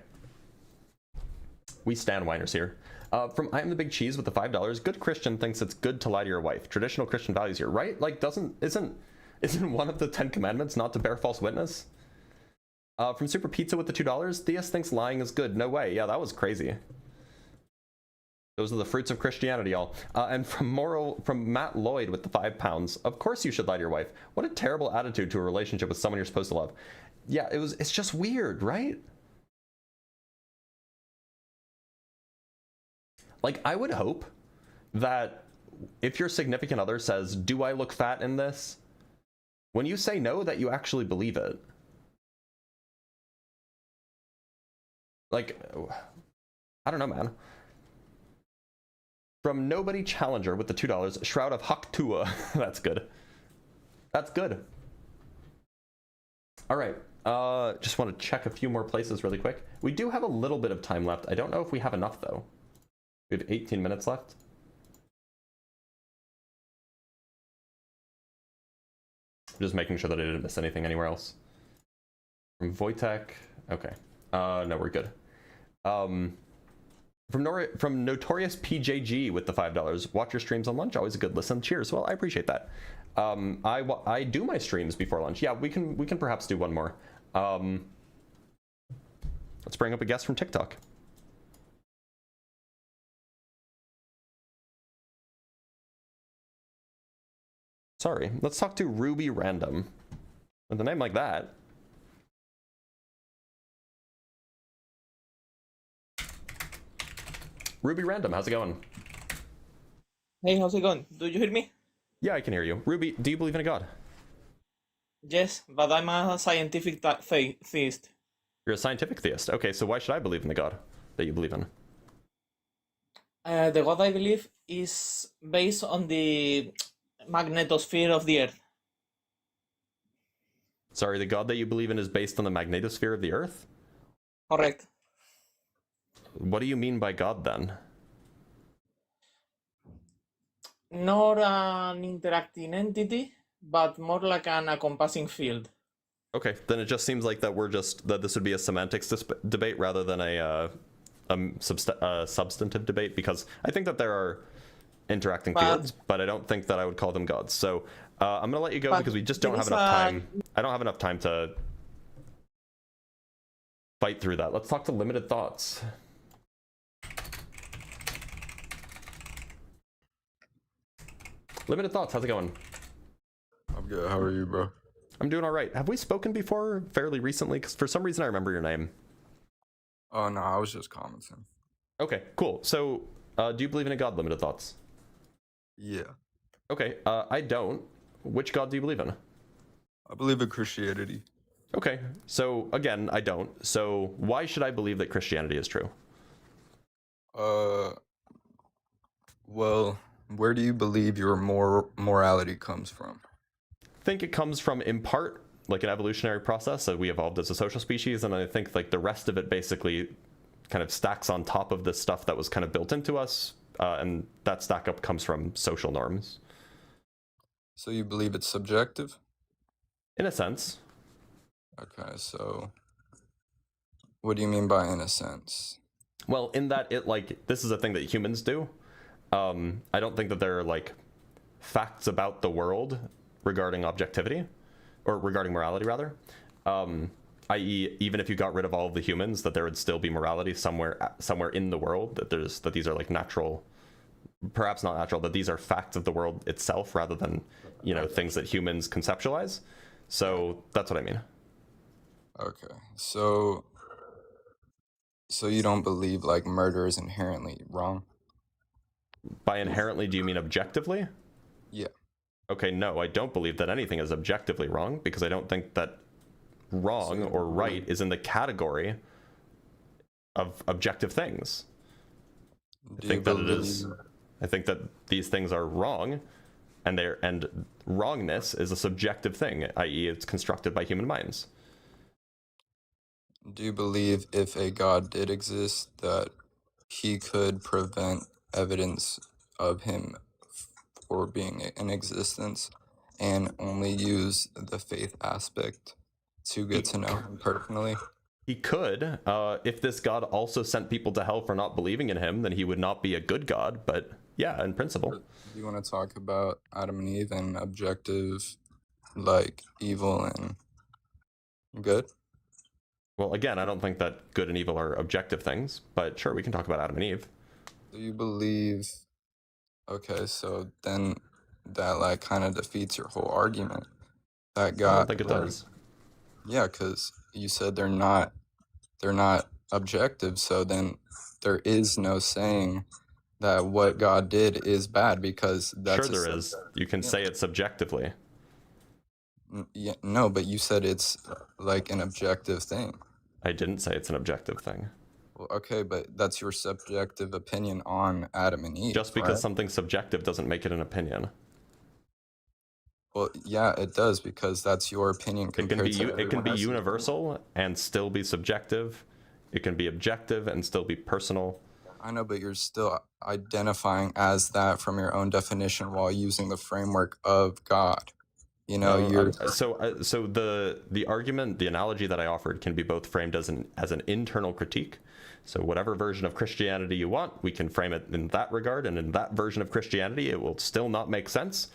We stand whiners here. From I Am the Big Cheese with the $5, good Christian thinks it's good to lie to your wife. Traditional Christian values here, right? Like, isn't one of the 10 commandments not to bear false witness? From Super Pizza with the $2, Theist thinks lying is good. No way. Yeah, that was crazy. Those are the fruits of Christianity, y'all. And from Matt Lloyd with the £5, of course you should lie to your wife. What a terrible attitude to a relationship with someone you're supposed to love. Yeah, it's just weird, right? Like, I would hope that if your significant other says, do I look fat in this? When you say no, that you actually believe it. Like, I don't know, man. From Nobody Challenger with the $2, Shroud of Haktua. That's good. That's good. All right. Just want to check a few more places really quick. We do have a little bit of time left. I don't know if we have enough, though. We have 18 minutes left. Just making sure that I didn't miss anything anywhere else. From Wojtek. Okay. No, we're good. From Notorious PJG with the $5, watch your streams on lunch. Always a good listen. Cheers. Well, I appreciate that. I do my streams before lunch. Yeah, we can perhaps do one more. Let's bring up a guest from TikTok. Sorry, let's talk to Ruby Random. With a name like that. Ruby Random, how's it going? Hey, how's it going? Do you hear me? Yeah, I can hear you. Ruby, do you believe in a god? Yes, but I'm a scientific theist. You're a scientific theist. Okay, so why should I believe in the god that you believe in? The god I believe is based on the magnetosphere of the Earth. Sorry, the god that you believe in is based on the magnetosphere of the Earth? Correct. What do you mean by God, then? Not an interacting entity, but more like an encompassing field. Okay, then it just seems like that this would be a semantics debate rather than a substantive debate, because I think that there are interacting fields, but I don't think that I would call them gods. So I'm gonna let you go because we just don't have enough time. I don't have enough time to fight through that. Let's talk to Limited Thoughts. Limited Thoughts, how's it going? I'm good. How are you, bro? I'm doing all right. Have we spoken before fairly recently? Because for some reason I remember your name. Oh, no, I was just commenting. Okay, cool. So, do you believe in a god, Limited Thoughts? Yeah. Okay, I don't. Which god do you believe in? I believe in Christianity. Okay, so again, I don't. So why should I believe that Christianity is true? Well, where do you believe your morality comes from? I think it comes from, in part, like an evolutionary process that we evolved as a social species, and I think like the rest of it basically kind of stacks on top of this stuff that was kind of built into us, and that stack up comes from social norms. So you believe it's subjective? In a sense. Okay, so what do you mean by in a sense? Well, in that this is a thing that humans do. I don't think that there are like facts about the world regarding objectivity, or regarding morality rather. I.e., even if you got rid of all of the humans, that there would still be morality somewhere in the world. That these are like natural, perhaps not natural, that these are facts of the world itself rather than things that humans conceptualize. So that's what I mean. Okay, so you don't believe like murder is inherently wrong? By inherently, do you mean objectively? Yeah. Okay, no, I don't believe that anything is objectively wrong, because I don't think that wrong or right is in the category of objective things. I think that these things are wrong, and wrongness is a subjective thing, i.e. it's constructed by human minds. Do you believe if a God did exist that he could prevent evidence of him for being in existence and only use the faith aspect to get to know him personally? He could. If this God also sent people to hell for not believing in him, then he would not be a good God, but yeah, in principle. Do you want to talk about Adam and Eve and objective, like evil and good? Well, again, I don't think that good and evil are objective things, but sure, we can talk about Adam and Eve. Do you believe... Okay, so then that like kind of defeats your whole argument. That God... I don't think it does. Yeah, because you said they're not objective, so then there is no saying that what God did is bad, because that's... Sure there is. You can say it subjectively. Yeah, no, but you said it's like an objective thing. I didn't say it's an objective thing. Well, okay, but that's your subjective opinion on Adam and Eve. Just because something's subjective doesn't make it an opinion. Well, yeah, it does, because that's your opinion compared to... It can be universal and still be subjective. It can be objective and still be personal. I know, but you're still identifying as that from your own definition while using the framework of God. You know, so the argument, the analogy that I offered can be both framed as an internal critique. So whatever version of Christianity you want, we can frame it in that regard, and in that version of Christianity, it will still not make sense.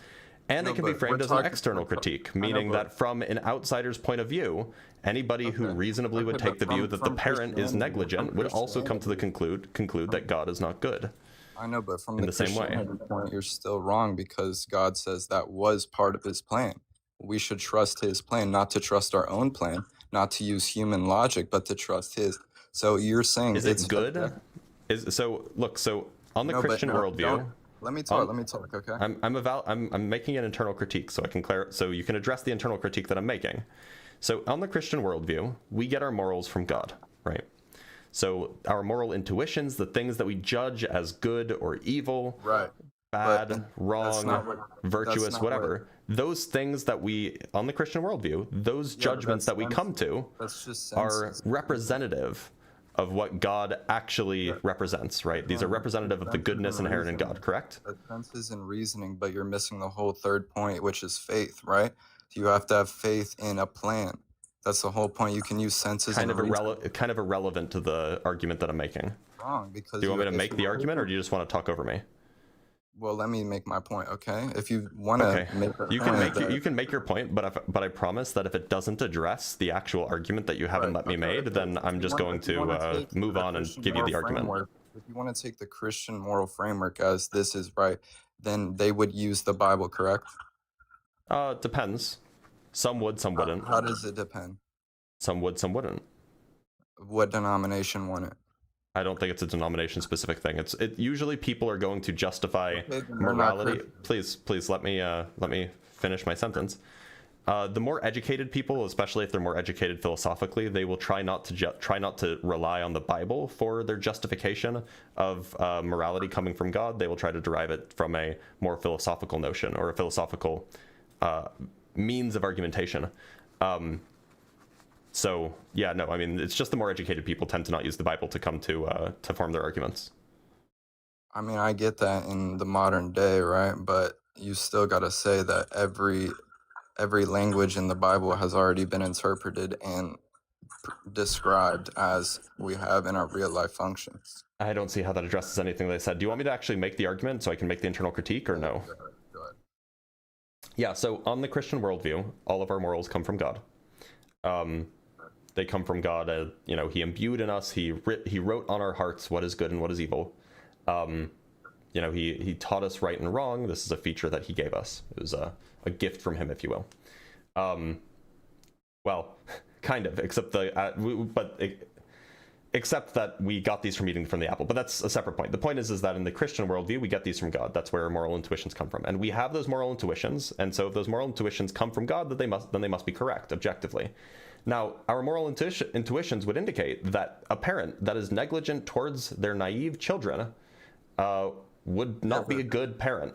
And it can be framed as an external critique, meaning that from an outsider's point of view, anybody who reasonably would take the view that the parent is negligent would also come to the conclude that God is not good. I know, but from the same point, you're still wrong, because God says that was part of his plan. We should trust his plan, not to trust our own plan, not to use human logic, but to trust his. So you're saying it's good? So on the Christian worldview. Let me talk. Okay. I'm making an internal critique, so I can so you can address the internal critique that I'm making. So on the Christian worldview, we get our morals from God, right? So our moral intuitions, the things that we judge as good or evil, right, bad, wrong, virtuous, whatever, those things that we, on the Christian worldview, those judgments that we come to are representative of what God actually represents, right? These are representative of the goodness inherent in God, correct? Senses and reasoning, but you're missing the whole third point, which is faith, right? You have to have faith in a plan. That's the whole point. You can use senses kind of irrelevant to the argument that I'm making. Wrong, because do you want me to make the argument, or do you just want to talk over me? Well, let me make my point, okay? If you want to you can make your point, but I promise that if it doesn't address the actual argument that you haven't let me made, then I'm just going to move on and give you the argument. If you want to take the Christian moral framework as this is right, then they would use the Bible, correct? Depends. Some would, some wouldn't. How does it depend? Some would, some wouldn't. What denomination won it? I don't think it's a denomination-specific thing. It usually people are going to justify morality. Please let me finish my sentence. The more educated people, especially if they're more educated philosophically, they will try not to rely on the Bible for their justification of morality coming from God. They will try to derive it from a more philosophical notion or a philosophical means of argumentation. So yeah, no, I mean, it's just the more educated people tend to not use the Bible to come to form their arguments. I mean, I get that in the modern day, right? But you still got to say that every language in the Bible has already been interpreted and described as we have in our real life functions. I don't see how that addresses anything they said. Do you want me to actually make the argument so I can make the internal critique, or no? Go ahead. Yeah, so on the Christian worldview, all of our morals come from God. They come from God. He imbued in us. He wrote on our hearts what is good and what is evil. He taught us right and wrong. This is a feature that he gave us. It was a gift from him, if you will. Well, kind of, except except that we got these from eating from the apple. But that's a separate point. The point is that in the Christian worldview, we get these from God. That's where our moral intuitions come from, and we have those moral intuitions. And so, if those moral intuitions come from God, then they must be correct objectively. Now, our moral intuitions would indicate that a parent that is negligent towards their naive children would not be a good parent.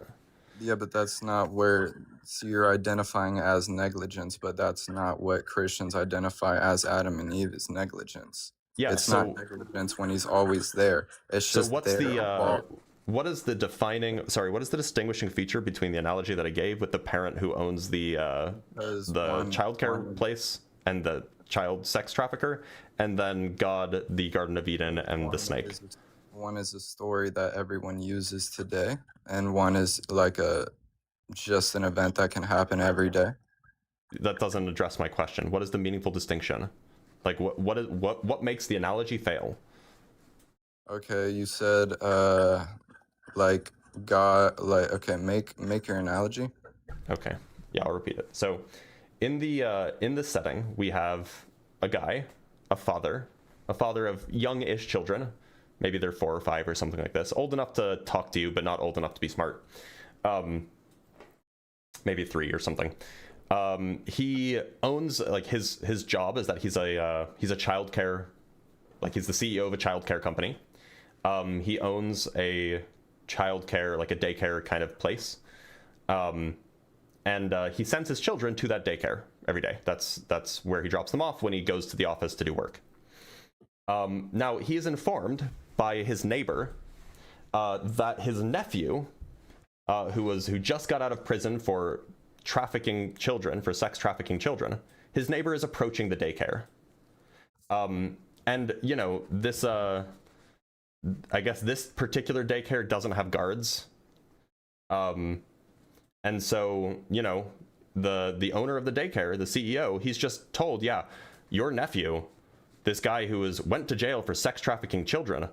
Yeah, but that's not where, so you're identifying as negligence, but that's not what Christians identify as Adam and Eve is negligence. Yeah, it's not negligence when he's always there. It's just what's what is the distinguishing feature between the analogy that I gave with the parent who owns the childcare place and the child sex trafficker, and then God, the Garden of Eden, and the snake? One is a story that everyone uses today, and one is like just an event that can happen every day. That doesn't address my question. What is the meaningful distinction? Like what makes the analogy fail? Okay, you said like God, like, okay, make your analogy. Okay, yeah, I'll repeat it. So in this setting, we have a guy, a father of young-ish children. Maybe they're 4 or 5 or something like this, old enough to talk to you, but not old enough to be smart. Maybe 3 or something. He owns, like, his job is that he's a childcare, like, he's the CEO of a childcare company. He owns a childcare, like a daycare kind of place. And he sends his children to that daycare every day. That's where he drops them off when he goes to the office to do work. Now, he is informed by his neighbor that his nephew, who just got out of prison for trafficking children, for sex trafficking children, his neighbor is approaching the daycare. And, you know, this, I guess this particular daycare doesn't have guards. And so, you know, the owner of the daycare, the CEO, he's just told, yeah, your nephew, this guy who went to jail for sex trafficking children,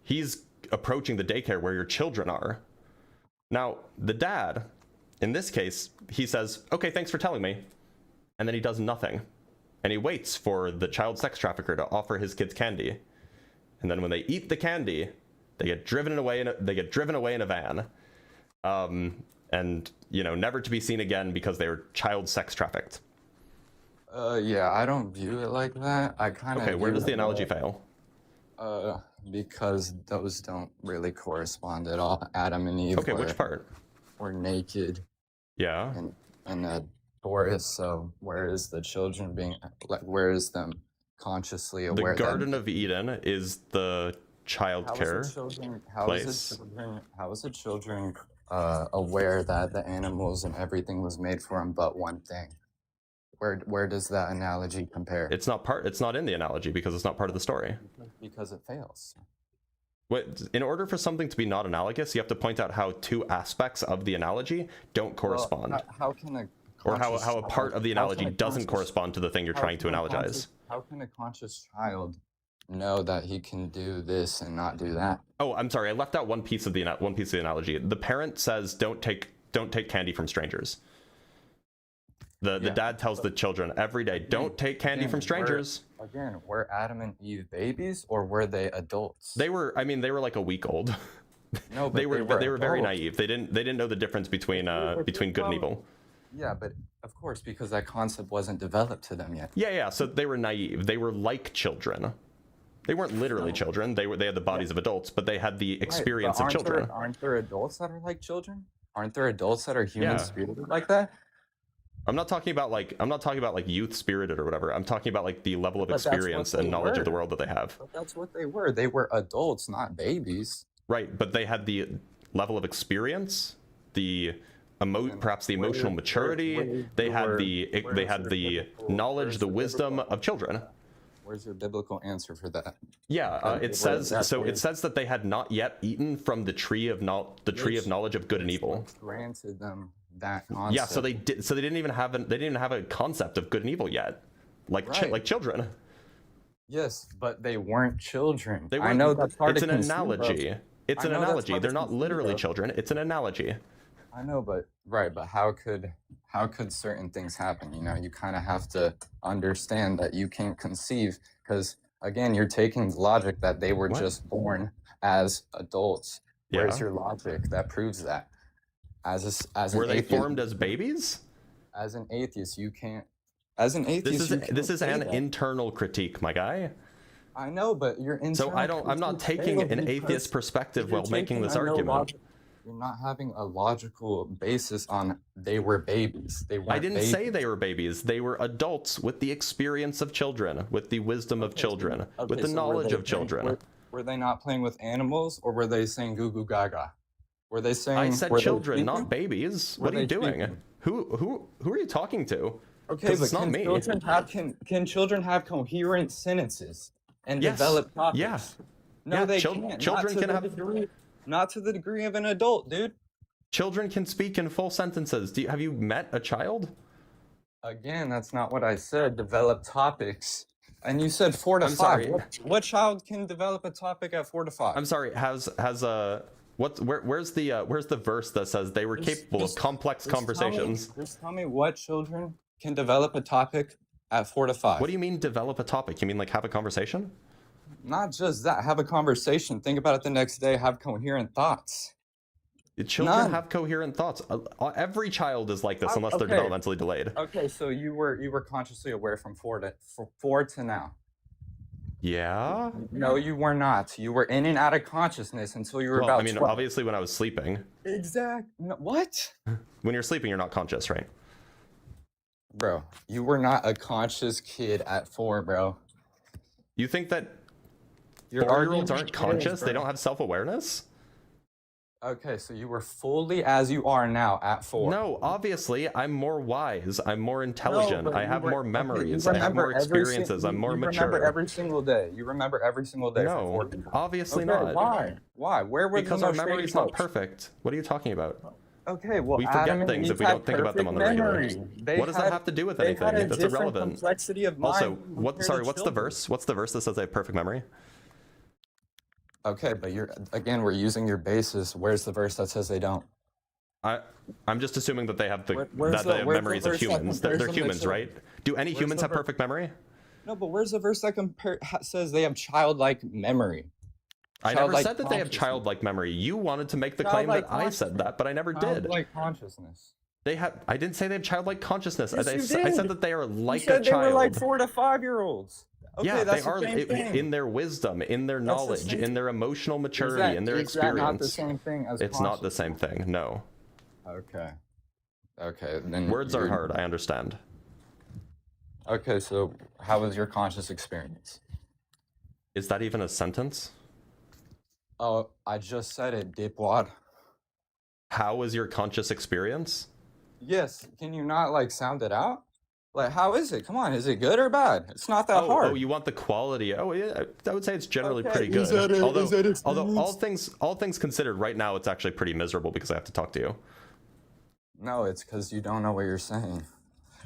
he's approaching the daycare where your children are. Now, the dad, in this case, he says, okay, thanks for telling me. And then he does nothing. And he waits for the child sex trafficker to offer his kids candy. And then when they eat the candy, they get driven away in a van. And, you know, never to be seen again because they were child sex trafficked. Yeah, I don't view it like that. I kind of. Okay, where does the analogy fail? Because those don't really correspond at all. Adam and Eve. Okay, which part? Were naked. Yeah. In a forest. So where is the children being? Like, where is them consciously aware? The Garden of Eden is the child care place. How is the children aware that the animals and everything was made for them but one thing? Where does that analogy compare? It's not in the analogy because it's not part of the story. Because it fails. In order for something to be not analogous, you have to point out how 2 aspects of the analogy don't correspond. Well, how can how a part of the analogy doesn't correspond to the thing you're trying to analogize? How can a conscious child know that he can do this and not do that? Oh, I'm sorry. I left out one piece of the analogy. The parent says, "Don't take candy from strangers." The dad tells the children every day, "Don't take candy from strangers." Were Adam and Eve babies or were they adults? They were like a week old. No, but they were very naive. They didn't know the difference between good and evil. Yeah, but of course, because that concept wasn't developed to them yet. Yeah. So they were naive. They were like children. They weren't literally children. They had the bodies of adults, but they had the experience of children. Aren't there adults that are like children? Aren't there adults that are human spirited like that? I'm not talking about like youth spirited or whatever. I'm talking about like the level of experience and knowledge of the world that they have. But that's what they were. They were adults, not babies. Right, but they had the level of experience, perhaps the emotional maturity. They had the knowledge, the wisdom of children. Where's your biblical answer for that? Yeah, it says that they had not yet eaten from the tree of knowledge of good and evil. Granted them that concept. Yeah, so they didn't even have a concept of good and evil yet, like children. Yes, but they weren't children. I know that's hard to conceive. It's an analogy. It's an analogy. They're not literally children. It's an analogy. I know, but how could certain things happen? You know, you kind of have to understand that you can't conceive because, again, you're taking the logic that they were just born as adults. Where's your logic that proves that? Were they formed as babies? As an atheist, you can't As an atheist, this is an internal critique, my guy. I know, but you're internal. So I'm not taking an atheist perspective while making this argument. You're not having a logical basis on they were babies. They weren't. I didn't say they were babies. They were adults with the experience of children, with the wisdom of children, with the knowledge of children. Were they not playing with animals, or were they saying goo goo gaga? Were they saying? I said children, not babies. What are you doing? Who are you talking to? Okay, but can children have coherent sentences and develop topics? Yeah. No, they can't. Children can have. Not to the degree of an adult, dude. Children can speak in full sentences. Have you met a child? Again, that's not what I said. Develop topics. And you said 4 to 5. Sorry. What child can develop a topic at 4 to 5? I'm sorry. Where's the verse that says they were capable of complex conversations? Just tell me what children can develop a topic at 4 to 5. What do you mean develop a topic? You mean like have a conversation? Not just that. Have a conversation. Think about it the next day. Have coherent thoughts. Children have coherent thoughts. Every child is like this unless they're developmentally delayed. Okay, so you were consciously aware from 4 to now. Yeah? No, you were not. You were in and out of consciousness until you were about 12. Obviously when I was sleeping. Exact. No, what? When you're sleeping, you're not conscious, right? Bro, you were not a conscious kid at 4, bro. You think that 4-year-olds aren't conscious? They don't have self-awareness? Okay, so you were fully as you are now at 4. No, obviously, I'm more wise. I'm more intelligent. I have more memories. I have more experiences. I'm more mature. You remember every single day. You remember every single day. No, obviously not. Why? Where were because our memory is not perfect. What are you talking about? Okay, well, we forget things if we don't think about them on the regular. What does that have to do with anything? That's irrelevant. Complexity of mind. Also, what's the verse? What's the verse that says I have perfect memory? Okay, but we're using your basis. Where's the verse that says they don't? I'm just assuming that they have they have memories of humans. They're humans, right? Do any humans have perfect memory? No, but where's the verse that says they have childlike memory? I never said that they have childlike memory. You wanted to make the claim that I said that, but I never did. Childlike consciousness. I didn't say they have childlike consciousness. Yes, I said that they are like a child. They were like 4 to 5-year-olds. Okay, yeah, that's they are in their wisdom, in their knowledge, in their emotional maturity, in their experience. Not the same thing as it's not the same thing. No. Okay. Then words are hard. I understand. Okay, so how was your conscious experience? Is that even a sentence? Oh, I just said it, dipwad. How was your conscious experience? Yes. Can you not sound it out? How is it? Come on, is it good or bad? It's not that hard. Oh, you want the quality? Oh, yeah. I would say it's generally pretty good. Although all things considered, right now it's actually pretty miserable because I have to talk to you. No, it's because you don't know what you're saying.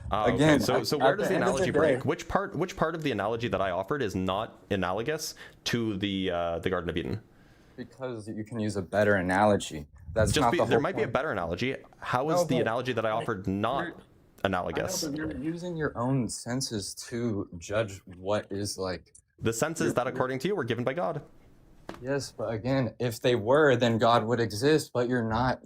Again, okay. So where does the analogy break? Which part of the analogy that I offered is not analogous to the Garden of Eden? Because you can use a better analogy. That's just not the whole there might be a better analogy. How is the analogy that I offered not analogous? I know, but you're using your own senses to judge what is the senses that according to you were given by God. Yes, but again, if they were, then God would exist, but you're not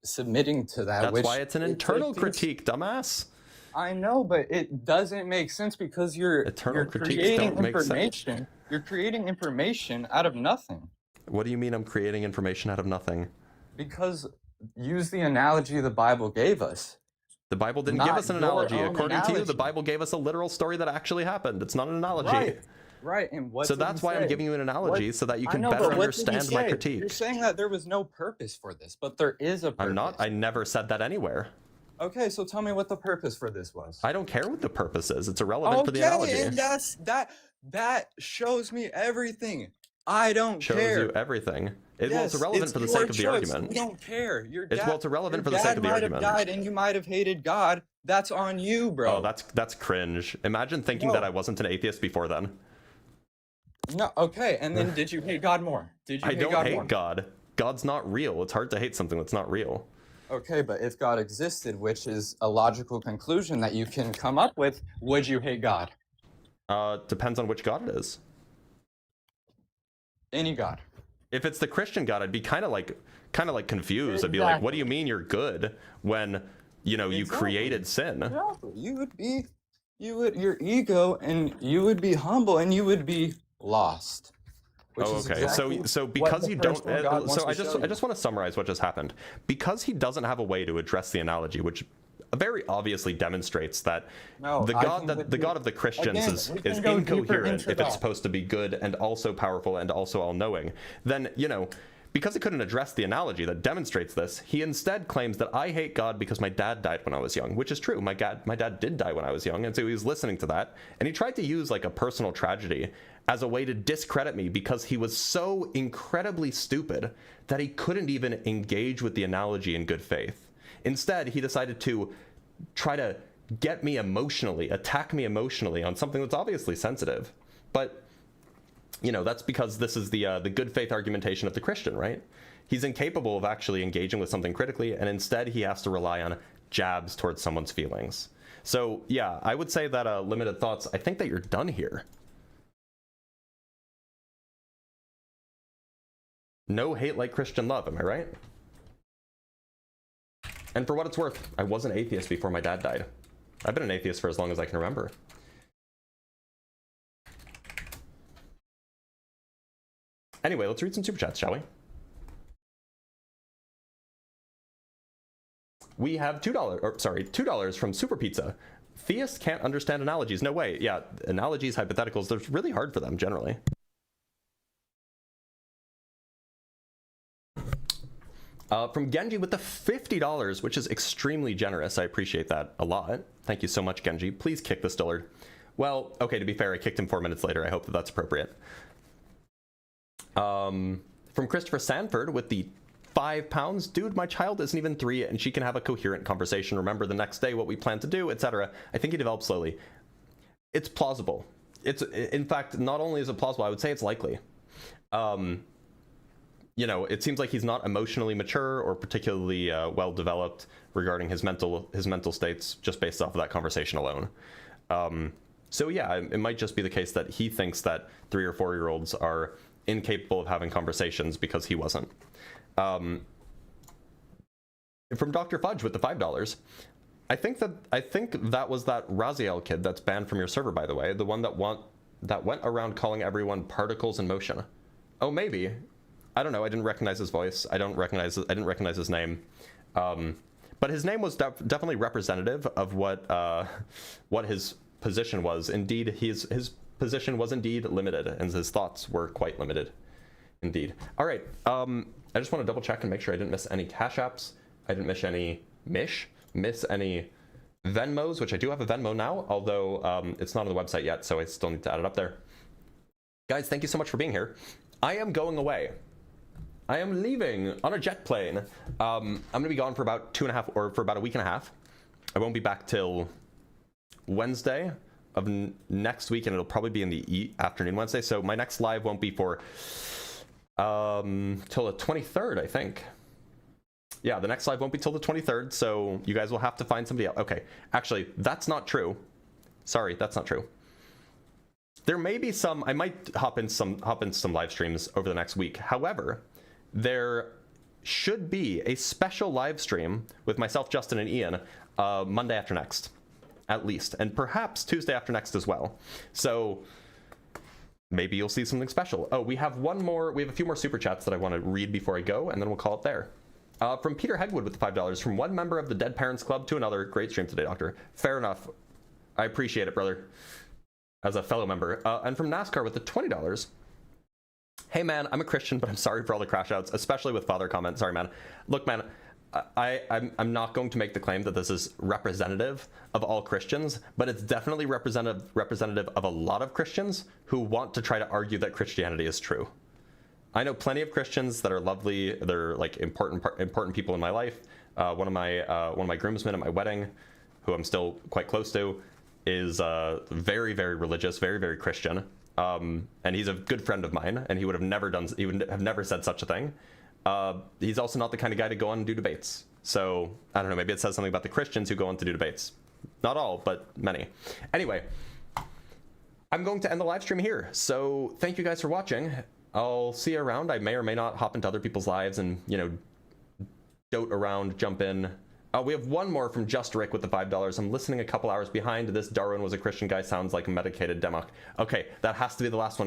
submitting to that. That's why it's an internal critique, dumbass. I know, but it doesn't make sense because you're creating information. You're creating information out of nothing. What do you mean I'm creating information out of nothing? Because use the analogy the Bible gave us. The Bible didn't give us an analogy. According to you, the Bible gave us a literal story that actually happened. It's not an analogy. Right. And what? So that's why I'm giving you an analogy so that you can better understand my critique. You're saying that there was no purpose for this, but there is a purpose. I'm not. I never said that anywhere. Okay, so tell me what the purpose for this was. I don't care what the purpose is. It's irrelevant for the analogy. And that shows me everything. I don't care. Shows you everything. It's irrelevant for the sake of the argument. You don't care. It's irrelevant for the sake of the argument. Your dad might have died and you might have hated God. That's on you, bro. Oh, that's cringe. Imagine thinking that I wasn't an atheist before then. No, okay. And then did you hate God more? I don't hate God. God's not real. It's hard to hate something that's not real. Okay, but if God existed, which is a logical conclusion that you can come up with, would you hate God? Depends on which God it is. Any God. If it's the Christian God, I'd be kind of like confused. I'd be like, what do you mean you're good when, you created sin? Exactly. You would be your ego, and you would be humble, and you would be lost. Oh, okay. So because you don't, so I just want to summarize what just happened. Because he doesn't have a way to address the analogy, which very obviously demonstrates that the God of the Christians is incoherent if it's supposed to be good and also powerful and also all-knowing. Then, you know, because he couldn't address the analogy that demonstrates this, he instead claims that I hate God because my dad died when I was young, which is true. My dad did die when I was young, and so he was listening to that, and he tried to use like a personal tragedy as a way to discredit me because he was so incredibly stupid that he couldn't even engage with the analogy in good faith. Instead, he decided to try to get me emotionally, attack me emotionally on something that's obviously sensitive. But, you know, that's because this is the good faith argumentation of the Christian, right? He's incapable of actually engaging with something critically, and instead he has to rely on jabs towards someone's feelings. So, yeah, I would say that limited thoughts, I think that you're done here. No hate like Christian love, am I right? And for what it's worth, I was an atheist before my dad died. I've been an atheist for as long as I can remember. Anyway, let's read some super chats, shall we? We have $2 from Super Pizza. Theists can't understand analogies. No way. Yeah, analogies, hypotheticals, they're really hard for them generally. From Genji with the $50, which is extremely generous. I appreciate that a lot. Thank you so much, Genji. Please kick this Dillard. Well, okay, to be fair, I kicked him 4 minutes later. I hope that that's appropriate. From Christopher Sanford with the £5. Dude, my child isn't even 3 and she can have a coherent conversation, remember the next day what we plan to do, etc. I think he develops slowly. It's plausible. It's, in fact, not only is it plausible, I would say it's likely. You know, it seems like he's not emotionally mature or particularly well developed regarding his mental states just based off of that conversation alone. So yeah, it might just be the case that he thinks that 3 or 4-year-olds are incapable of having conversations because he wasn't. From Dr. Fudge with the $5. I think that was that Raziel kid that's banned from your server, by the way, the one that went around calling everyone particles in motion. Oh, maybe. I don't know. I didn't recognize his voice. I didn't recognize his name. But his name was definitely representative of what his position was. Indeed, his position was indeed limited, and his thoughts were quite limited, indeed. All right. I just want to double check and make sure I didn't miss any Cash Apps. I didn't miss any miss any Venmos, which I do have a Venmo now, although it's not on the website yet, so I still need to add it up there. Guys, thank you so much for being here. I am going away. I am leaving on a jet plane. I'm gonna be gone for about 2.5 or for about a week and a half. I won't be back till Wednesday of next week, and it'll probably be in the afternoon Wednesday. So my next live won't be for till the 23rd, I think. Yeah, the next live won't be till the 23rd, so you guys will have to find somebody else. Okay, actually, that's not true. Sorry, that's not true. There may be some, I might hop in some live streams over the next week. However, there should be a special live stream with myself, Justin, and Ian Monday after next, at least, and perhaps Tuesday after next as well. So maybe you'll see something special. Oh, we have a few more super chats that I want to read before I go, and then we'll call it there. From Peter Hegwood with the $5. From one member of the Dead Parents Club to another. Great stream today, Doctor. Fair enough. I appreciate it, brother, as a fellow member. And from NASCAR with the $20. Hey man, I'm a Christian, but I'm sorry for all the crash outs, especially with father comment. Sorry, man. Look, man, I'm not going to make the claim that this is representative of all Christians, but it's definitely representative of a lot of Christians who want to try to argue that Christianity is true. I know plenty of Christians that are lovely. They're like important people in my life. One of my groomsmen at my wedding, who I'm still quite close to, is very, very religious, very, very Christian. And he's a good friend of mine, and he would have never said such a thing. He's also not the kind of guy to go on and do debates. So I don't know, maybe it says something about the Christians who go on to do debates. Not all, but many. Anyway, I'm going to end the live stream here. So thank you guys for watching. I'll see you around. I may or may not hop into other people's lives and, you know, dote around, jump in, We have one more from Just Rick with the $5. I'm listening a couple hours behind. This Darwin was a Christian guy sounds like a medicated democ. Okay, that has to be the last one.